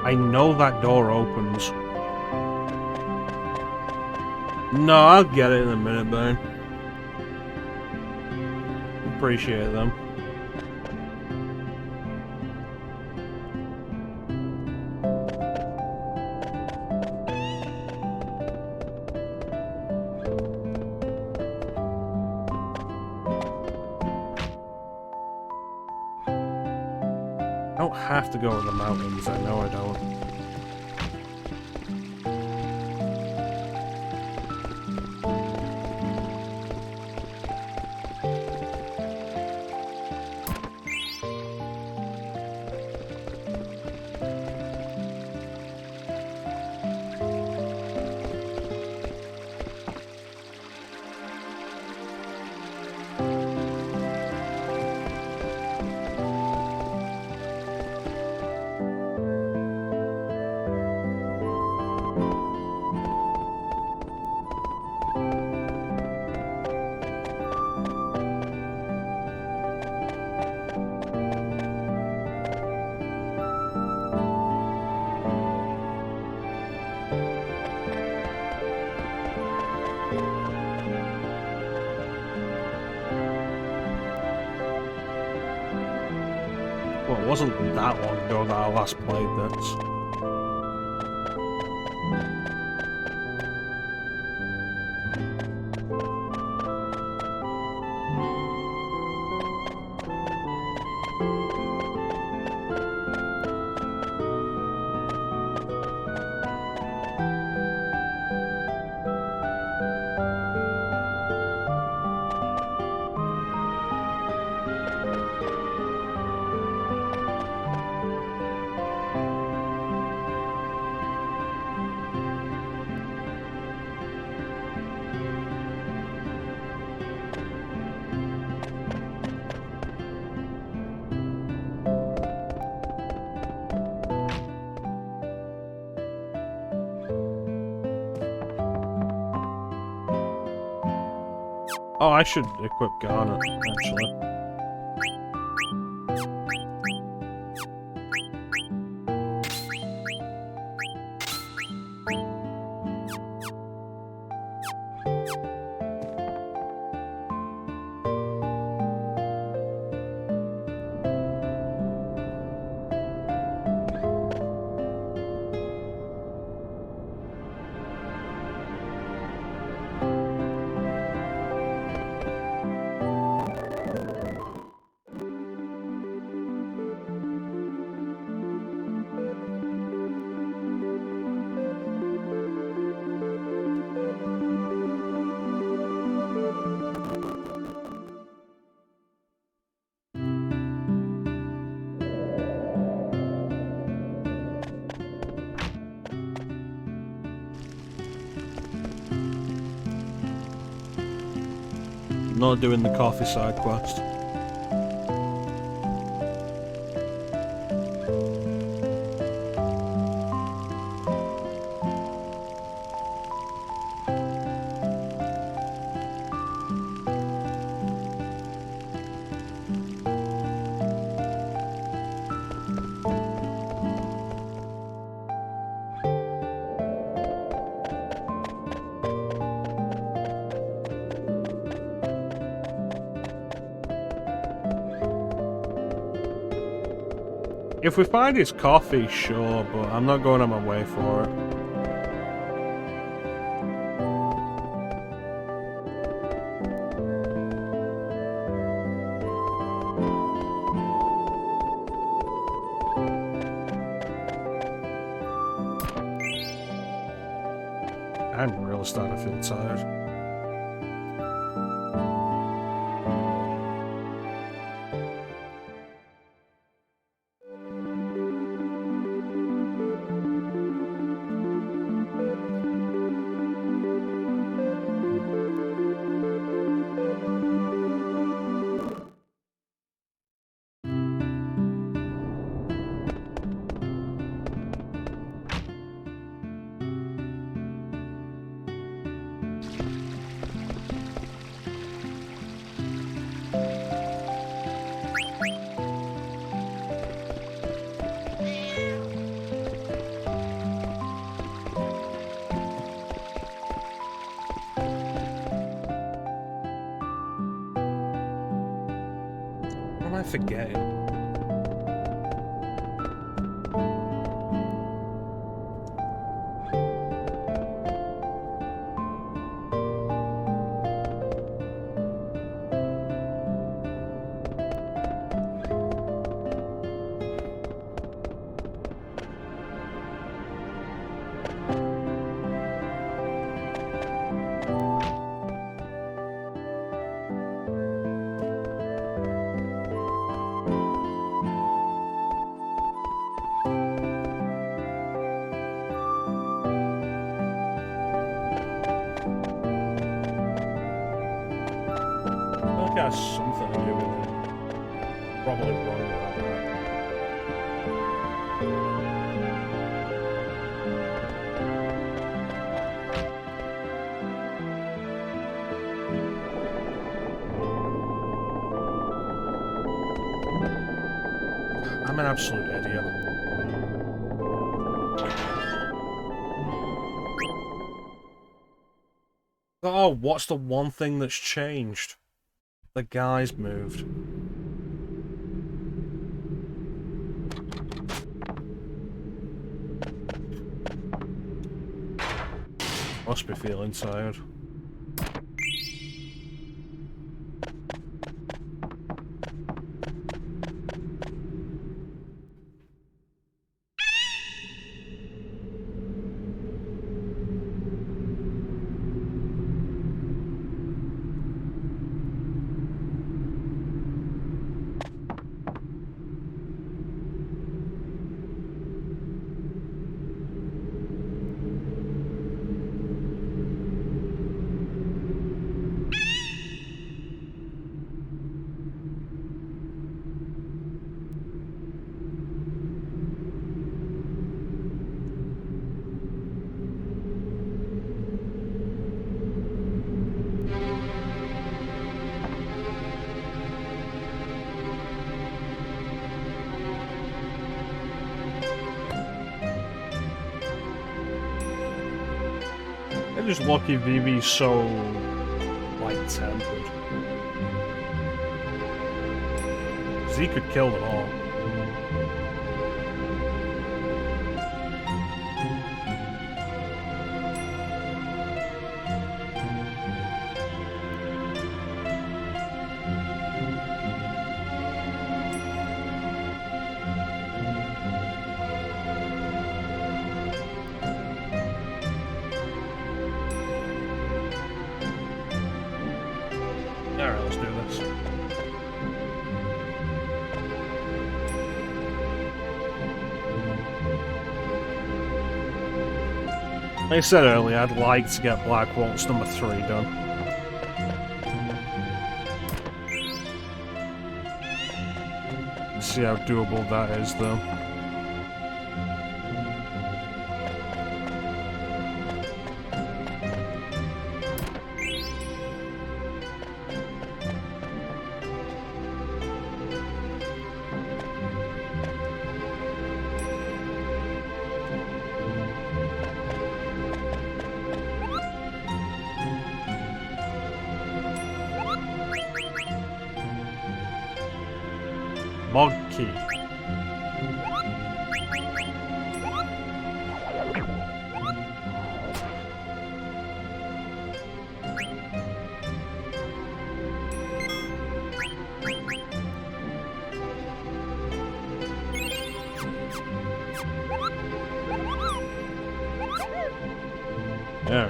A: I know that door opens. No, I'll get it in a minute, man. Appreciate them. I don't have to go in the mountains, I know I don't. Well, it wasn't that long ago that I last played this. Oh, I should equip Garnet, actually. Not doing the coffee side quest. If we find his coffee, sure, but I'm not going on my way for it. I'm really starting to feel tired. What am I forgetting? I think it has something to do with it. Probably wrong about that. I'm an absolute idiot. Oh, what's the one thing that's changed? The guy's moved. Must be feeling tired. I'm just lucky Vivi's so, like, tempered. Because he could kill them all. Alright, let's do this. Like I said earlier, I'd like to get Black Waltz number 3 done. Let's see how doable that is, though. Mod key. Yeah.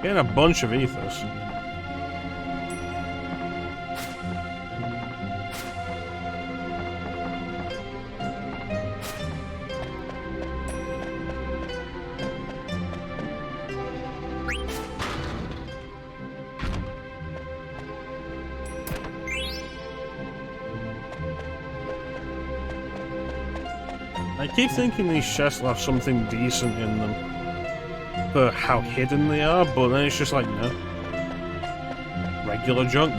A: Getting a bunch of ethos. I keep thinking these chests will have something decent in them for how hidden they are, but then it's just like, no. Regular junk.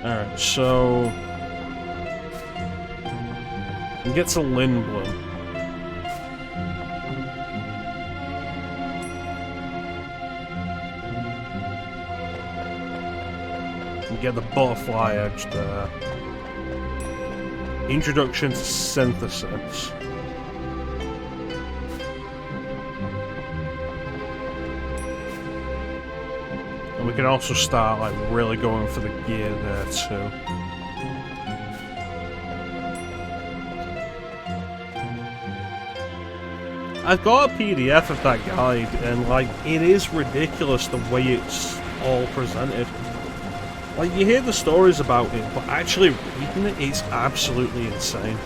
A: Alright, so... It gets a Lin Bloom. You get the Butterfly Edge there. Introduction to Synthesis. And we can also start, like, really going for the gear there, too. I've got a PDF of that guide, and, like, it is ridiculous the way it's all presented. Like, you hear the stories about it, but actually reading it is absolutely insane.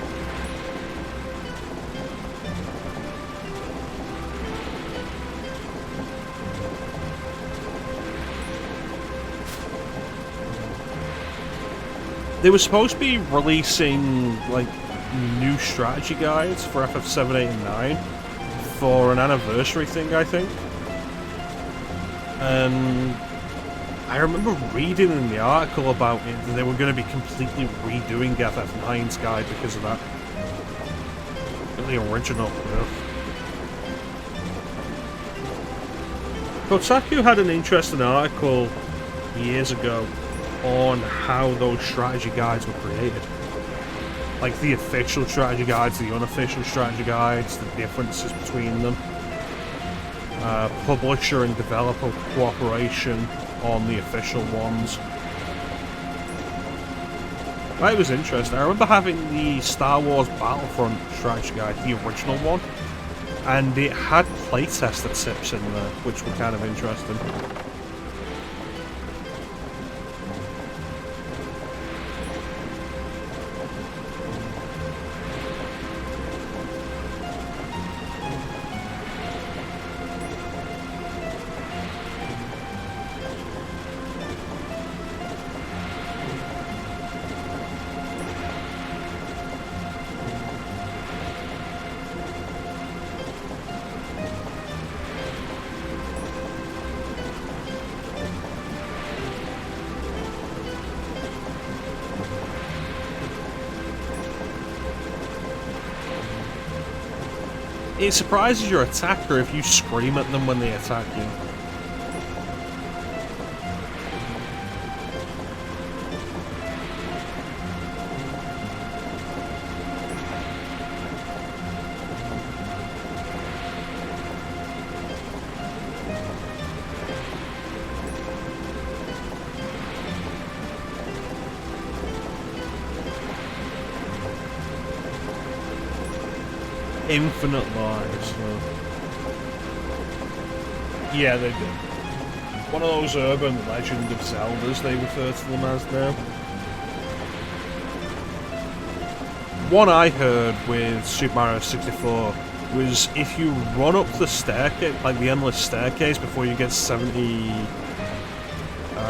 A: They were supposed to be releasing, like, new strategy guides for FF7, 8, and 9 for an anniversary thing, I think. And I remember reading in the article about it that they were going to be completely redoing FF9's guide because of that. The original, yeah. Kotaku had an interesting article years ago on how those strategy guides were created. Like the official strategy guides, the unofficial strategy guides, the differences between them. Publisher and developer cooperation on the official ones. That was interesting. I remember having the Star Wars Battlefront strategy guide, the original one, and it had playtester tips in there, which were kind of interesting. It surprises your attacker if you scream at them when they attack you. Infinite lives. So. Yeah, they do. One of those urban Legend of Zeldas, they refer to them as now. One I heard with Super Mario 64 was if you run up the staircase, like the endless staircase, before you get 70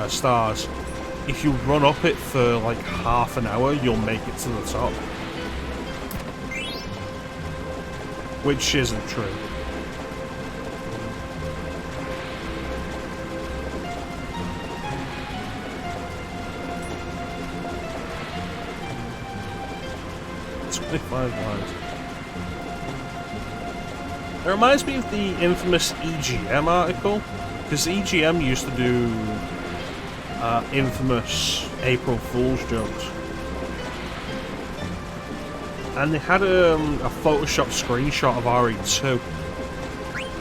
A: stars, if you run up it for like half an hour, you'll make it to the top. Which isn't true. It's 25 lines. It reminds me of the infamous EGM article, because EGM used to do infamous April Fool's jokes. And they had a Photoshop screenshot of RE2,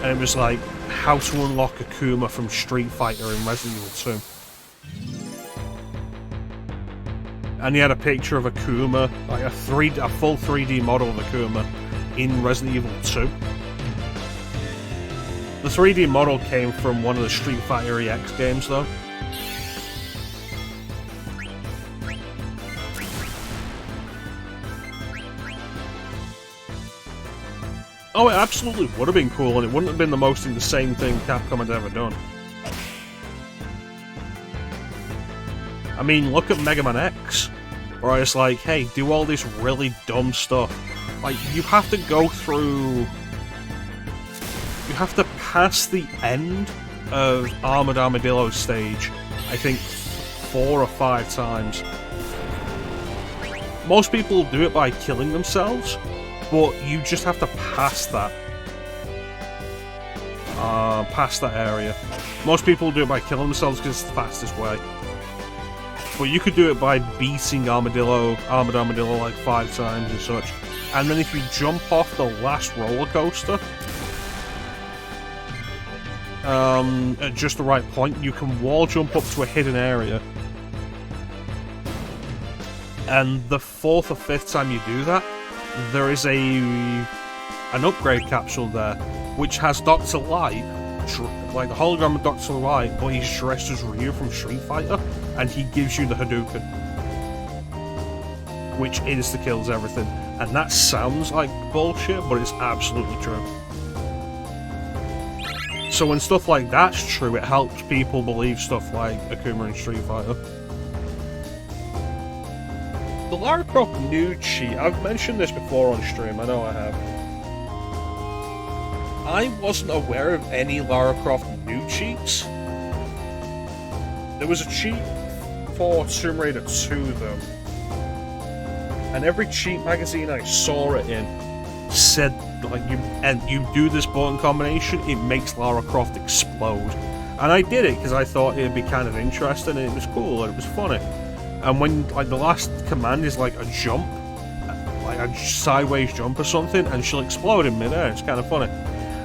A: and it was like, how to unlock Akuma from Street Fighter in Resident Evil 2. And he had a picture of Akuma, like a full 3D model of Akuma in Resident Evil 2. The 3D model came from one of the Street Fighter EX games, though. Oh, it absolutely would have been cool, and it wouldn't have been the most insane thing Capcom had ever done. I mean, look at Mega Man X, where it's like, hey, do all this really dumb stuff. Like, you have to go through... You have to pass the end of Armored Armadillo's stage, I think, 4 or 5 times. Most people do it by killing themselves, but you just have to pass that. Past that area. Most people do it by killing themselves because it's the fastest way. But you could do it by beating Armored Armadillo like 5 times and such. And then if you jump off the last roller coaster at just the right point, you can wall jump up to a hidden area. And the 4th or 5th time you do that, there is an upgrade capsule there, which has Dr. Light, like the hologram of Dr. Light, but he's dressed as Ryu from Street Fighter, and he gives you the Hadouken, which insta-kills everything. And that sounds like bullshit, but it's absolutely true. So when stuff like that's true, it helps people believe stuff like Akuma and Street Fighter. The Lara Croft nude cheat, I've mentioned this before on stream, I know I have. I wasn't aware of any Lara Croft nude cheats. There was a cheat for Tomb Raider 2 though. And every cheat magazine I saw it in said, like, you do this button combination, it makes Lara Croft explode. And I did it because I thought it'd be kind of interesting and it was cool and it was funny. And when, like, the last command is like a jump, like a sideways jump or something, and she'll explode in midair, it's kind of funny.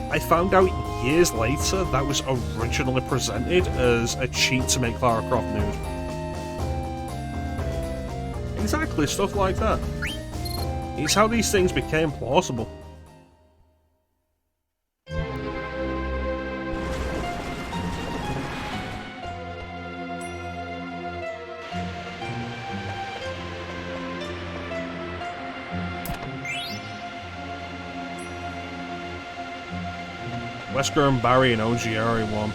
A: I found out years later that was originally presented as a cheat to make Lara Croft nude. Exactly, stuff like that. It's how these things became plausible. Wesker and Barry and Ogieri one.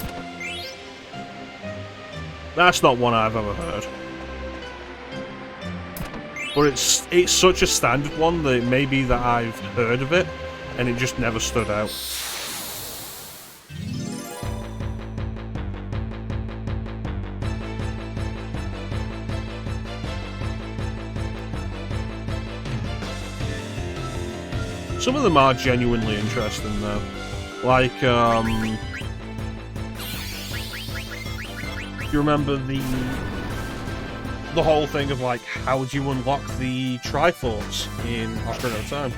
A: That's not one I've ever heard. But it's such a standard one that it may be that I've heard of it, and it just never stood out. Some of them are genuinely interesting though. Like, you remember the whole thing of, like, how do you unlock the Triforce in Ocarina of Time?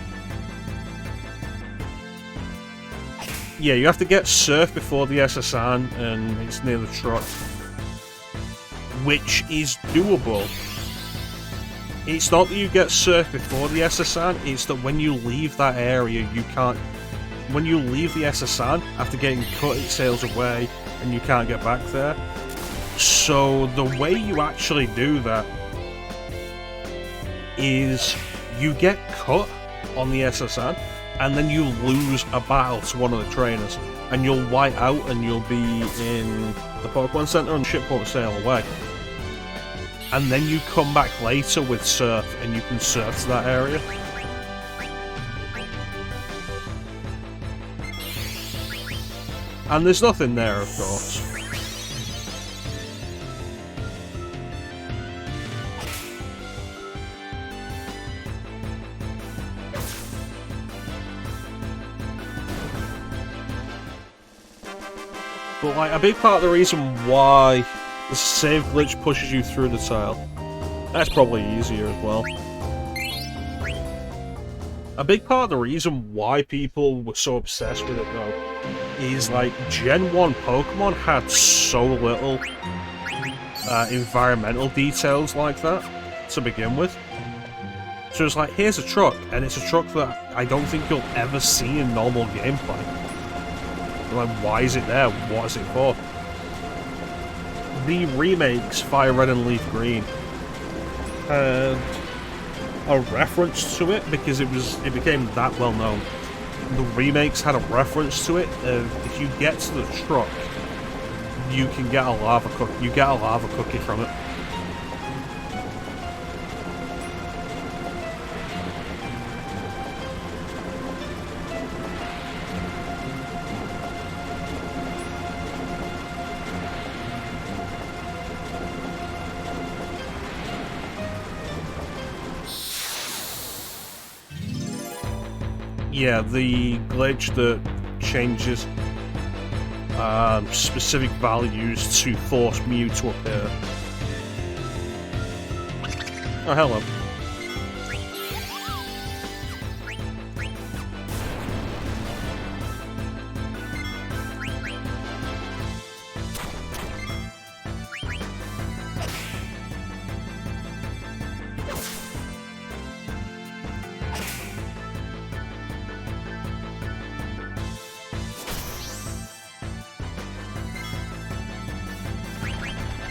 A: Yeah, you have to get Surf before the SSN, and it's near the truck. Which is doable. It's not that you get Surf before the SSN, it's that when you leave that area, you can't... When you leave the SSN, after getting cut, it sails away, and you can't get back there. So the way you actually do that is you get cut on the SSN, and then you lose a battle to one of the trainers, and you'll white out and you'll be in the Pokemon Center and the ship won't sail away. And then you come back later with Surf, and you can surf to that area. And there's nothing there, of course. But like a big part of the reason why the save glitch pushes you through the tile, that's probably easier as well. A big part of the reason why people were so obsessed with it though is like Gen 1 Pokemon had so little environmental details like that to begin with. So it's like, here's a truck, and it's a truck that I don't think you'll ever see in normal gameplay. Like, why is it there? What is it for? The remakes, Fire Red and Leaf Green, had a reference to it because it became that well known. The remakes had a reference to it of if you get to the truck, you can get a lava cookie. You get a lava cookie from it. Yeah, the glitch that changes specific values to force Mew to appear. Oh, hello.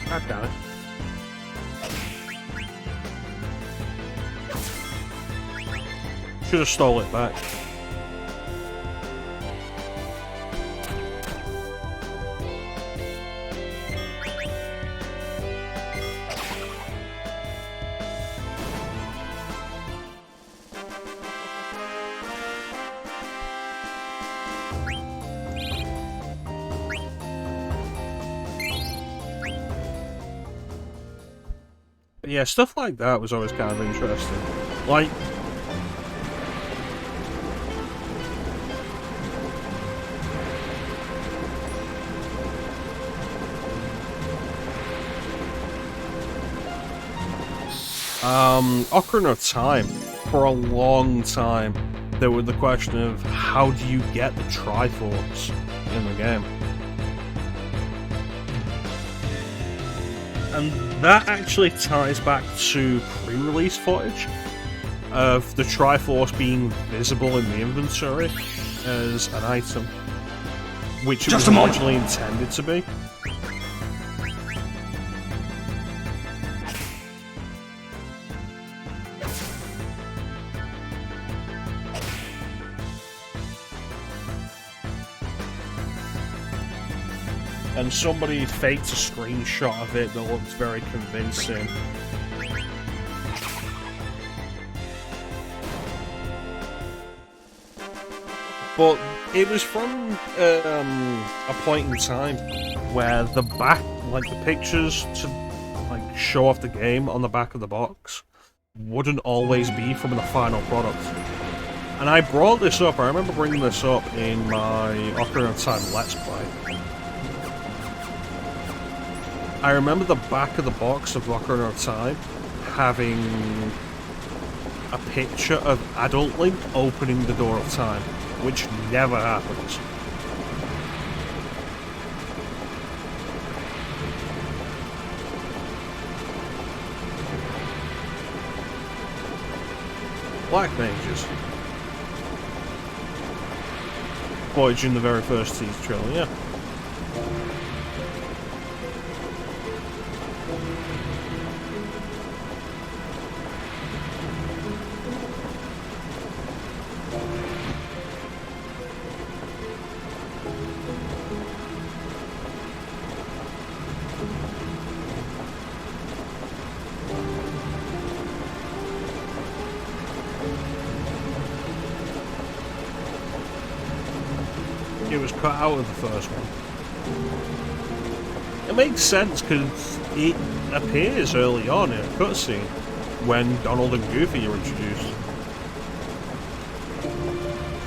A: God damn it. Should have stole it back. Yeah, stuff like that was always kind of interesting. Like, Ocarina of Time, for a long time, there was the question of how do you get the Triforce in the game? And that actually ties back to pre-release footage of the Triforce being visible in the inventory as an item, which it was originally intended to be. And somebody faked a screenshot of it that looked very convincing. But it was from a point in time where the back, like the pictures to like show off the game on the back of the box, wouldn't always be from the final product. And I brought this up, I remember bringing this up in my Ocarina of Time Let's Play. I remember the back of the box of Ocarina of Time having a picture of Adult Link opening the door of time, which never happens. Black Mages. Voyage in the very first teaser trailer, yeah. It was cut out of the first one. It makes sense because it appears early on in a cutscene when Donald and Goofy are introduced.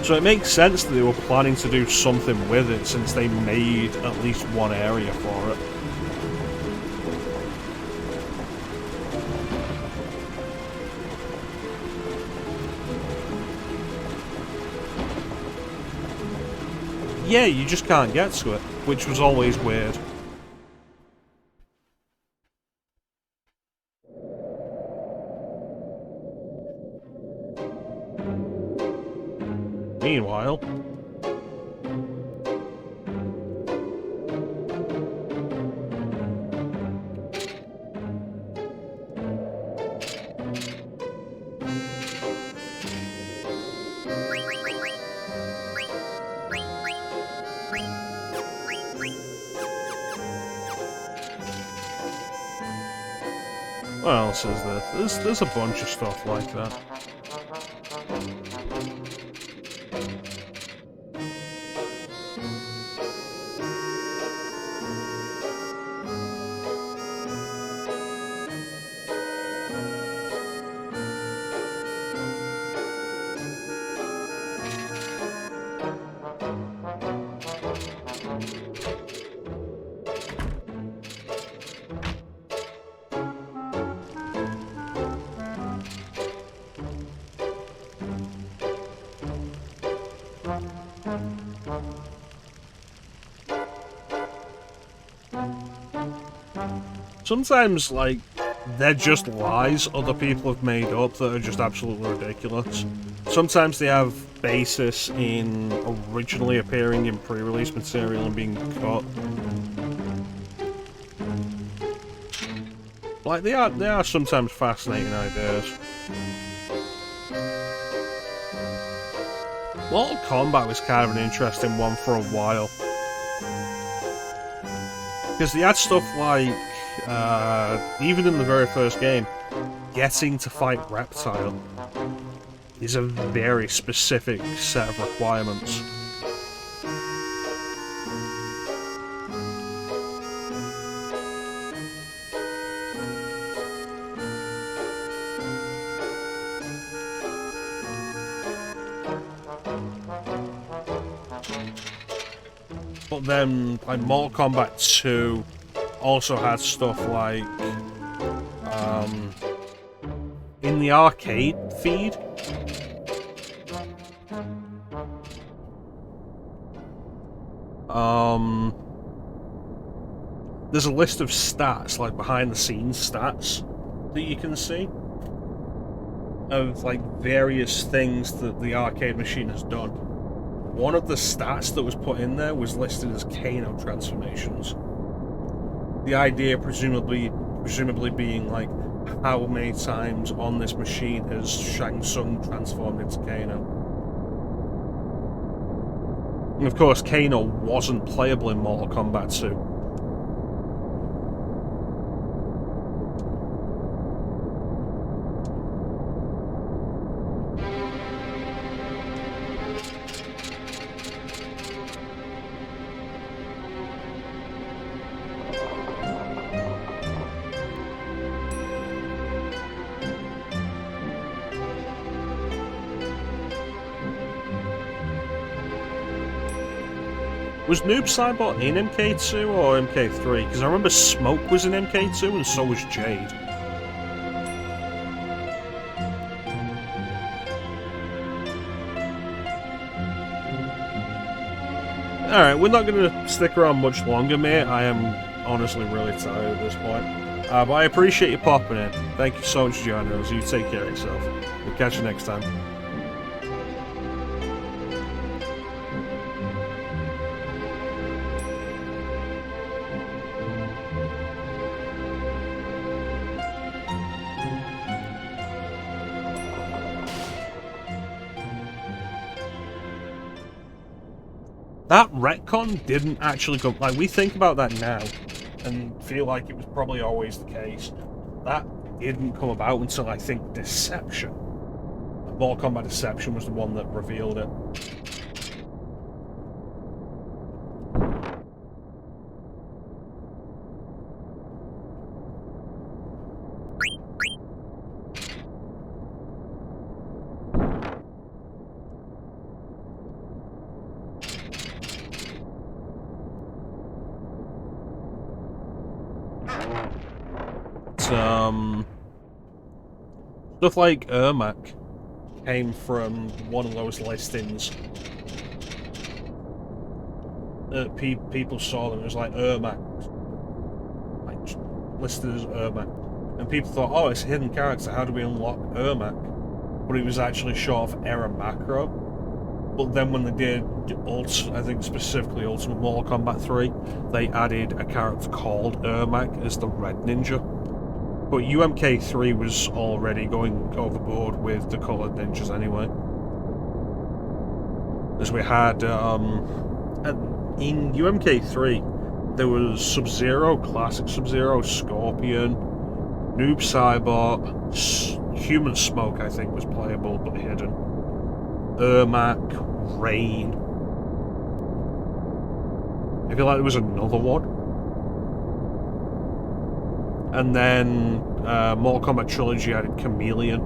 A: So it makes sense that they were planning to do something with it since they made at least one area for it. Yeah, you just can't get to it, which was always weird. Meanwhile... what else is there? There's a bunch of stuff like that. Sometimes, like, they're just lies other people have made up that are just absolutely ridiculous. Sometimes they have basis in originally appearing in pre-release material and being cut. Like, they are sometimes fascinating ideas. Mortal Kombat was kind of an interesting one for a while. Because they had stuff like, even in the very first game, getting to fight Reptile is a very specific set of requirements. But then, like, Mortal Kombat 2 also had stuff like, in the arcade feed, there's a list of stats, like behind-the-scenes stats, that you can see of, like, various things that the arcade machine has done. One of the stats that was put in there was listed as Kano transformations. The idea presumably being, like, how many times on this machine has Shang Tsung transformed into Kano. And of course, Kano wasn't playable in Mortal Kombat 2. Was Noob Saibot in MK2 or MK3? Because I remember Smoke was in MK2 and so was Jade. Alright, we're not going to stick around much longer, mate. I am honestly really tired at this point. But I appreciate you popping in. Thank you so much for joining us. You take care of yourself. We'll catch you next time. That retcon didn't actually come... Like, we think about that now and feel like it was probably always the case. That didn't come about until, I think, Deception. Mortal Kombat Deception was the one that revealed it. stuff like Ermac came from one of those listings. People saw them, it was like Ermac, like listed as Ermac, and people thought, oh, it's a hidden character, how do we unlock Ermac? But it was actually short of Error Macro. But then when they did I think specifically Ultimate Mortal Kombat 3, they added a character called Ermac as the Red Ninja. But UMK3 was already going overboard with the coloured ninjas anyway. As we had, in UMK3, there was Sub-Zero, Classic Sub-Zero, Scorpion, Noob Saibot, Human Smoke I think was playable but hidden, Ermac, Rain. I feel like there was another one. And then Mortal Kombat Trilogy added Chameleon.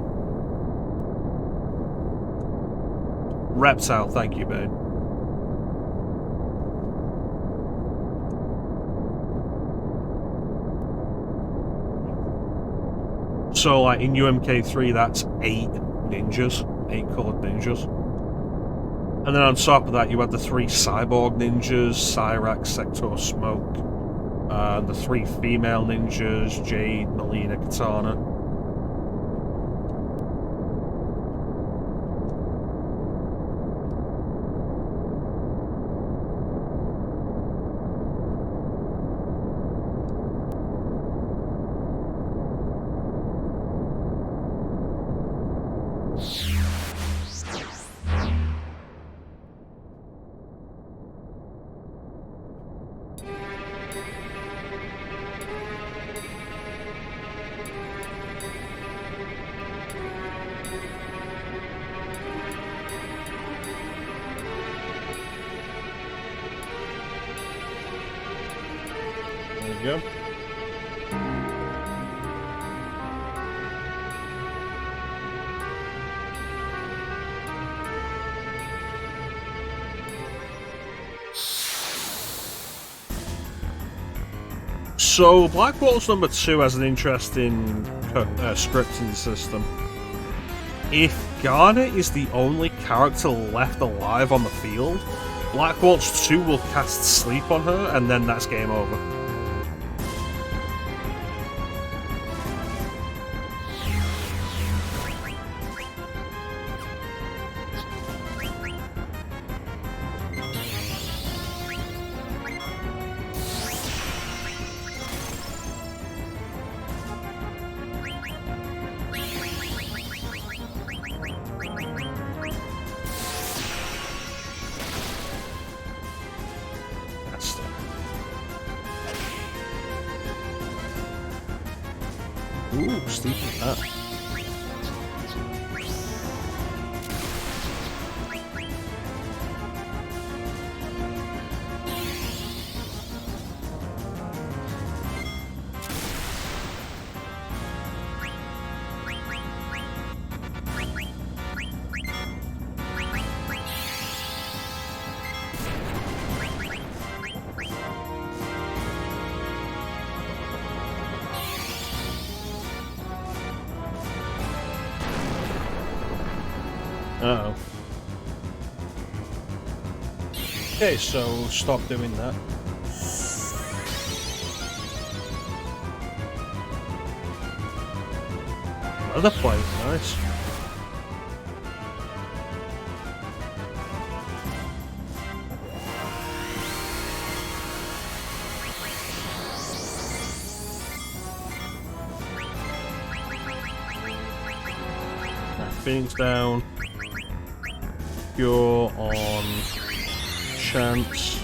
A: Reptile, thank you, Bane. So, like, in UMK3, that's 8 ninjas. 8 coloured ninjas. And then on top of that, you had the 3 cyborg ninjas, Cyrax, Sector Smoke. The 3 female ninjas, Jade, Melina, Katana. There you go. So, Black Waltz number 2 has an interesting scripting system. If Garnet is the only character left alive on the field, Black Waltz 2 will cast Sleep on her, and then that's game over. Ooh, sleep with that. Uh-oh. Okay, so stop doing that. Leather plate, nice. Phoenix down. You're on Chance.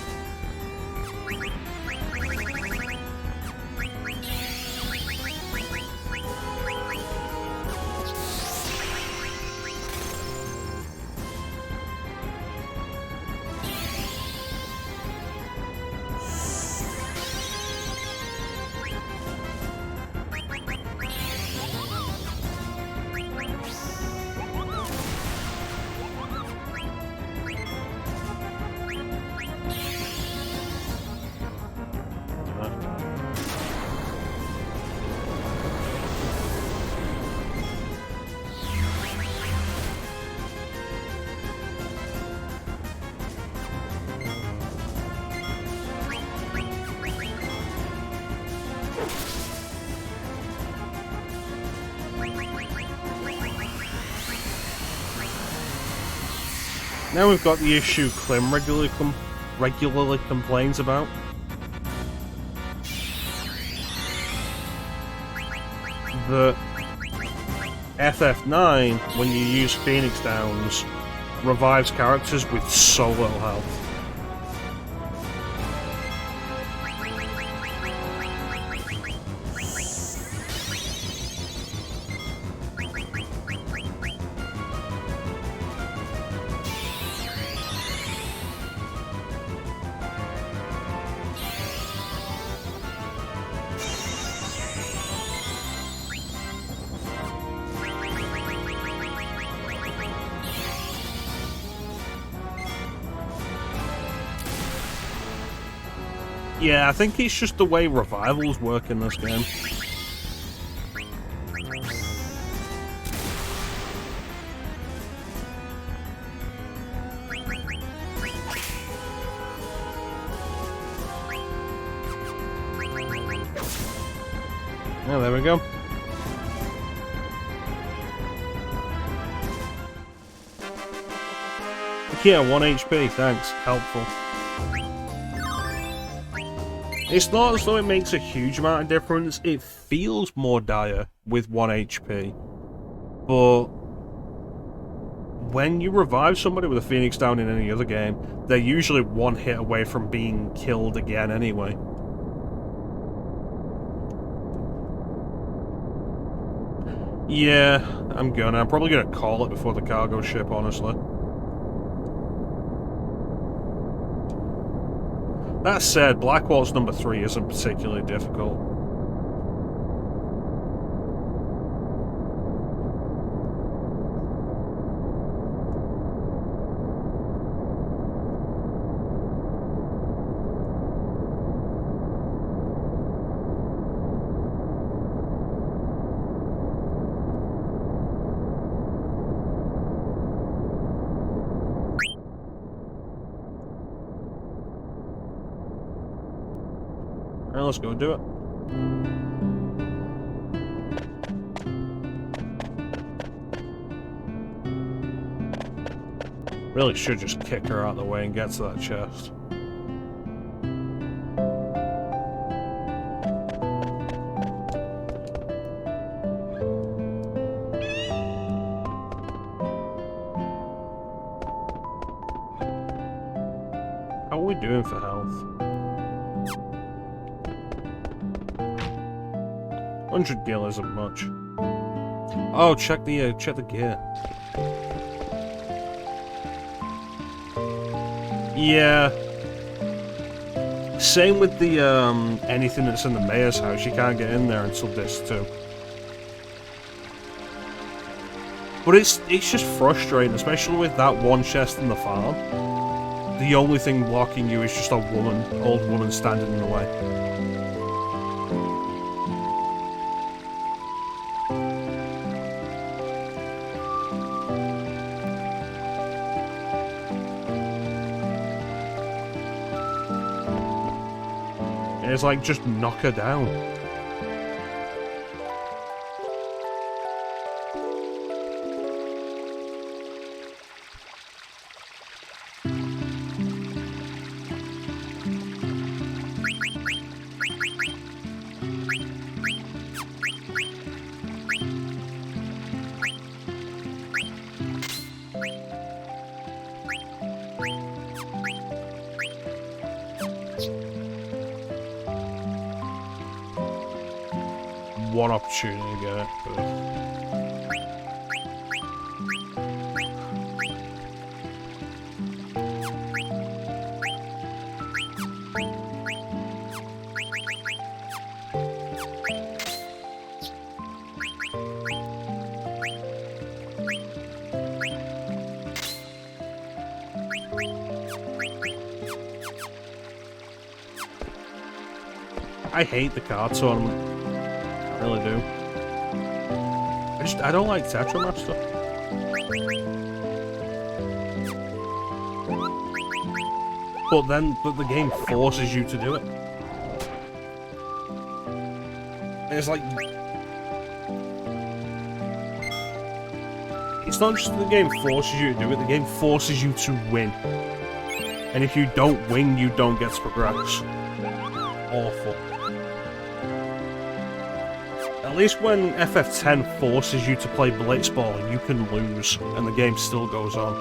A: Now we've got the issue Klim regularly complains about. That FF9, when you use Phoenix Downs, revives characters with so little health. Yeah, I think it's just the way revivals work in this game. Oh, there we go. Yeah, 1 HP, thanks. Helpful. It's not as though it makes a huge amount of difference. It feels more dire with 1 HP. But when you revive somebody with a Phoenix Down in any other game, they're usually one hit away from being killed again anyway. Yeah, I'm probably gonna call it before the cargo ship, honestly. That said, Black Waltz number 3 isn't particularly difficult. Alright, let's go do it. Really should just kick her out of the way and get to that chest. How are we doing for health? 100 gil isn't much. Oh, check the gear. Yeah. Same with the anything that's in the mayor's house. You can't get in there until this too. But it's just frustrating, especially with that one chest in the farm. The only thing blocking you is just a old woman standing in the way. It's like, just knock her down. One opportunity to get it, but... I hate the card tournament. I really do. I don't like Tetramaster. But the game forces you to do it. And it's like... It's not just that the game forces you to do it, the game forces you to win. And if you don't win, you don't get to progress. Awful. At least when FF10 forces you to play Blitzball, you can lose, and the game still goes on.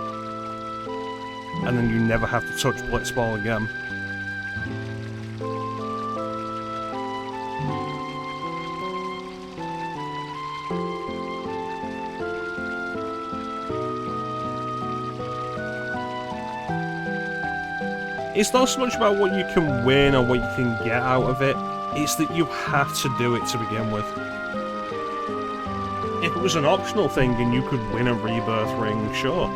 A: And then you never have to touch Blitzball again. It's not so much about what you can win or what you can get out of it, it's that you have to do it to begin with. If it was an optional thing and you could win a rebirth ring, sure.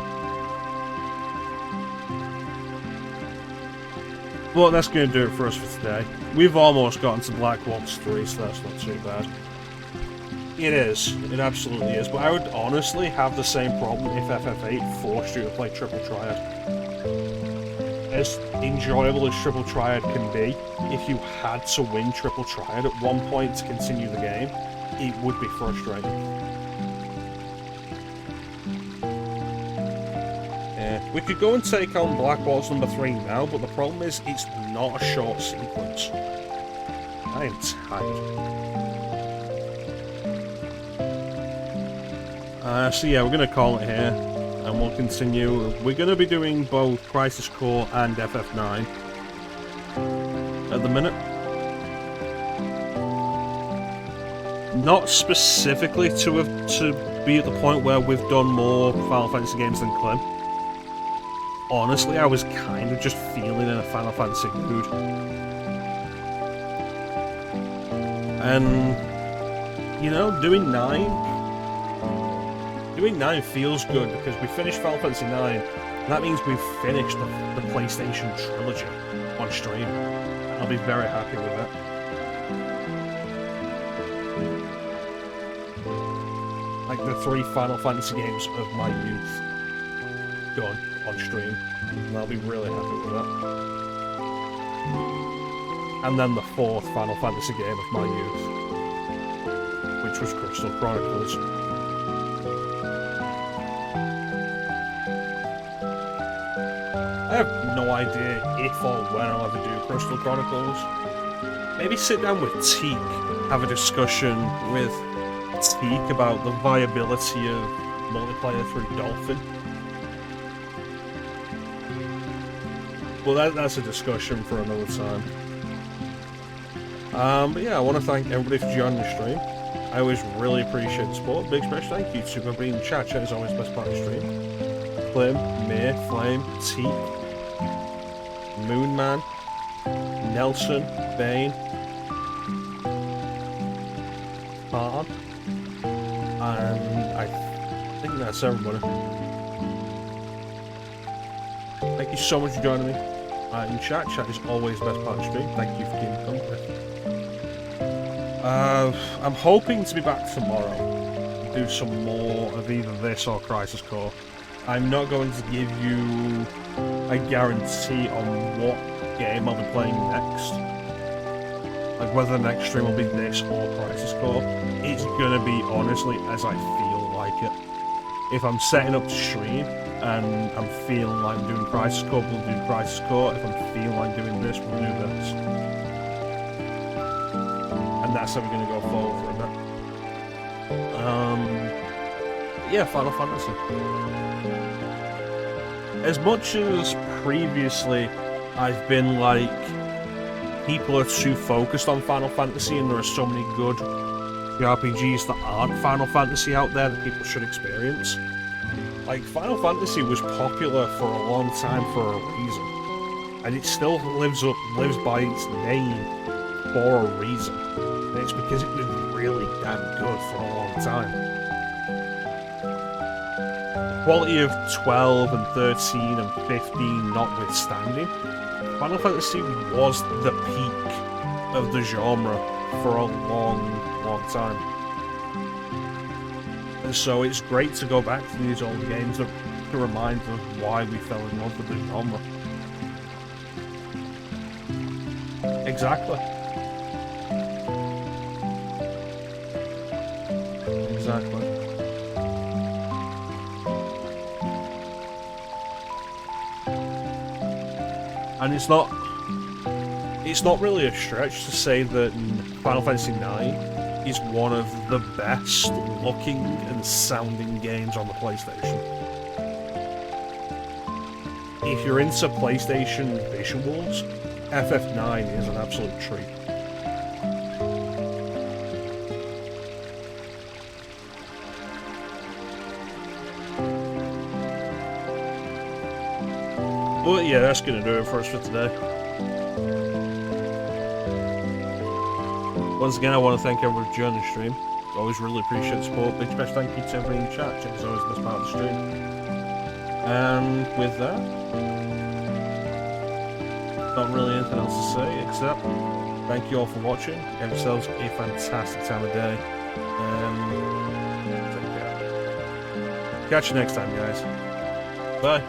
A: But that's going to do it for us for today. We've almost gotten to Black Ops 3, so that's not too bad. It is. It absolutely is. But I would honestly have the same problem if FF8 forced you to play Triple Triad. As enjoyable as Triple Triad can be, if you had to win Triple Triad at one point to continue the game, it would be frustrating. Yeah, we could go and take on Black Ops number 3 now, but the problem is it's not a short sequence. I am tired. So yeah, we're going to call it here. And we'll continue. We're going to be doing both Crisis Core and FF9 at the minute. Not specifically to be at the point where we've done more Final Fantasy games than Clem. Honestly, I was kind of just feeling in a Final Fantasy mood. And, you know, doing 9 feels good because we finished Final Fantasy 9, and that means we've finished the PlayStation trilogy on stream. I'll be very happy with that. Like the 3 Final Fantasy games of my youth done on stream, and I'll be really happy with that. And then the 4th Final Fantasy game of my youth, which was Crystal Chronicles. I have no idea if or when I'll ever do Crystal Chronicles. Maybe sit down with Teak, have a discussion with Teak about the viability of multiplayer through Dolphin. Well, that's a discussion for another time. But yeah, I want to thank everybody for joining the stream. I always really appreciate the support. Big special thank you to everybody in the chat. Chat is always the best part of the stream. Clem, Mir, Flame, Teak, Moonman, Nelson, Bane, Hard, and I think that's everybody. Thank you so much for joining me in chat. Chat is always the best part of the stream. Thank you for keeping company. I'm hoping to be back tomorrow and do some more of either this or Crisis Core. I'm not going to give you a guarantee on what game I'll be playing next. Like whether the next stream will be this or Crisis Core. It's gonna be honestly as I feel like it. If I'm setting up to stream and I'm feeling like doing Crisis Core, we'll do Crisis Core. If I'm feeling like doing this, we'll do this. And that's how we're gonna go forward for a bit. Yeah, Final Fantasy. As much as previously I've been like, people are too focused on Final Fantasy and there are so many good RPGs that aren't Final Fantasy out there that people should experience. Like, Final Fantasy was popular for a long time for a reason. And it still lives by its name for a reason. And it's because it was really damn good for a long time. Quality of 12 and 13 and 15 notwithstanding, Final Fantasy was the peak of the genre for a long time. And so it's great to go back to these old games to remind us why we fell in love with the genre. Exactly. And it's not really a stretch to say that Final Fantasy IX is one of the best looking and sounding games on the PlayStation. If you're into PlayStation visuals, FF9 is an absolute treat. But yeah, that's going to do it for us for today. Once again, I want to thank everyone for joining the stream. Always really appreciate the support. Big special thank you to everybody in the chat. Chat is always the best part of the stream. And with that, not really anything else to say except thank you all for watching. Have yourselves a fantastic time of day. And take care. Catch you next time, guys. Bye.